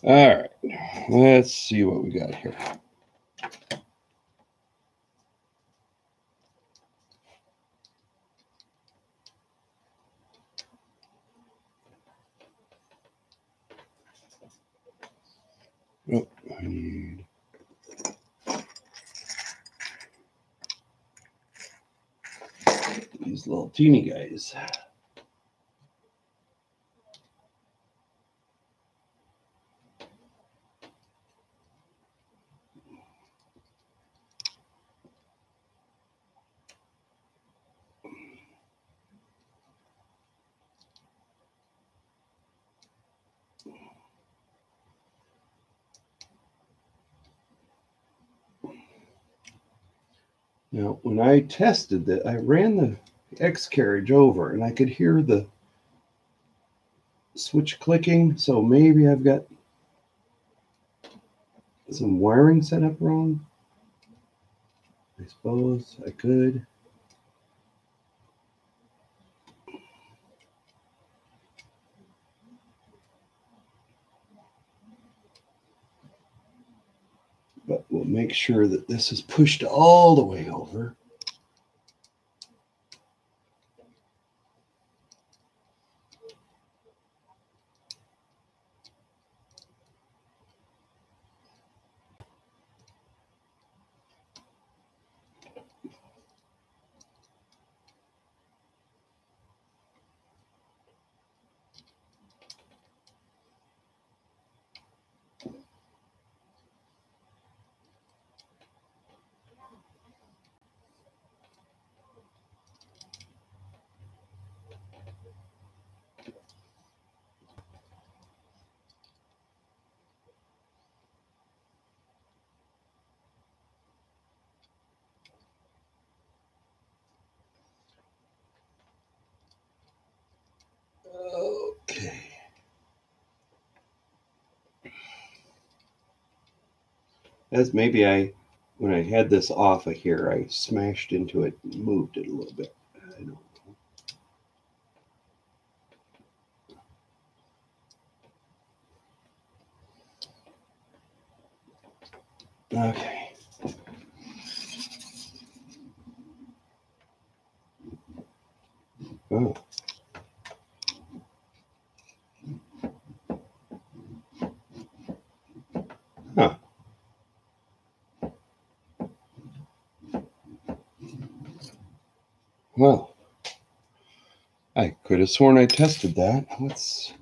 All right, let's see what we got here. Oh, I need these little teeny guys. Now, when I tested that, I ran the X carriage over and I could hear the switch clicking. So maybe I've got some wiring set up wrong. I suppose I could. But we'll make sure that this is pushed all the way over. Okay. As maybe when I had this off of here, I smashed into it and moved it a little bit. I don't know. Okay. Oh. Huh. Well, I could have sworn I tested that. Let's.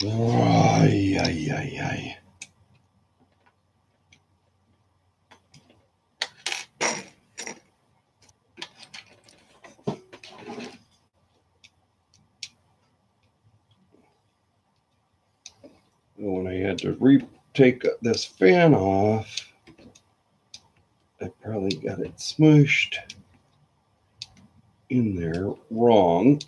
Ay, ay, ay, ay. when I had to take this fan off, I probably got it smushed in there wrong.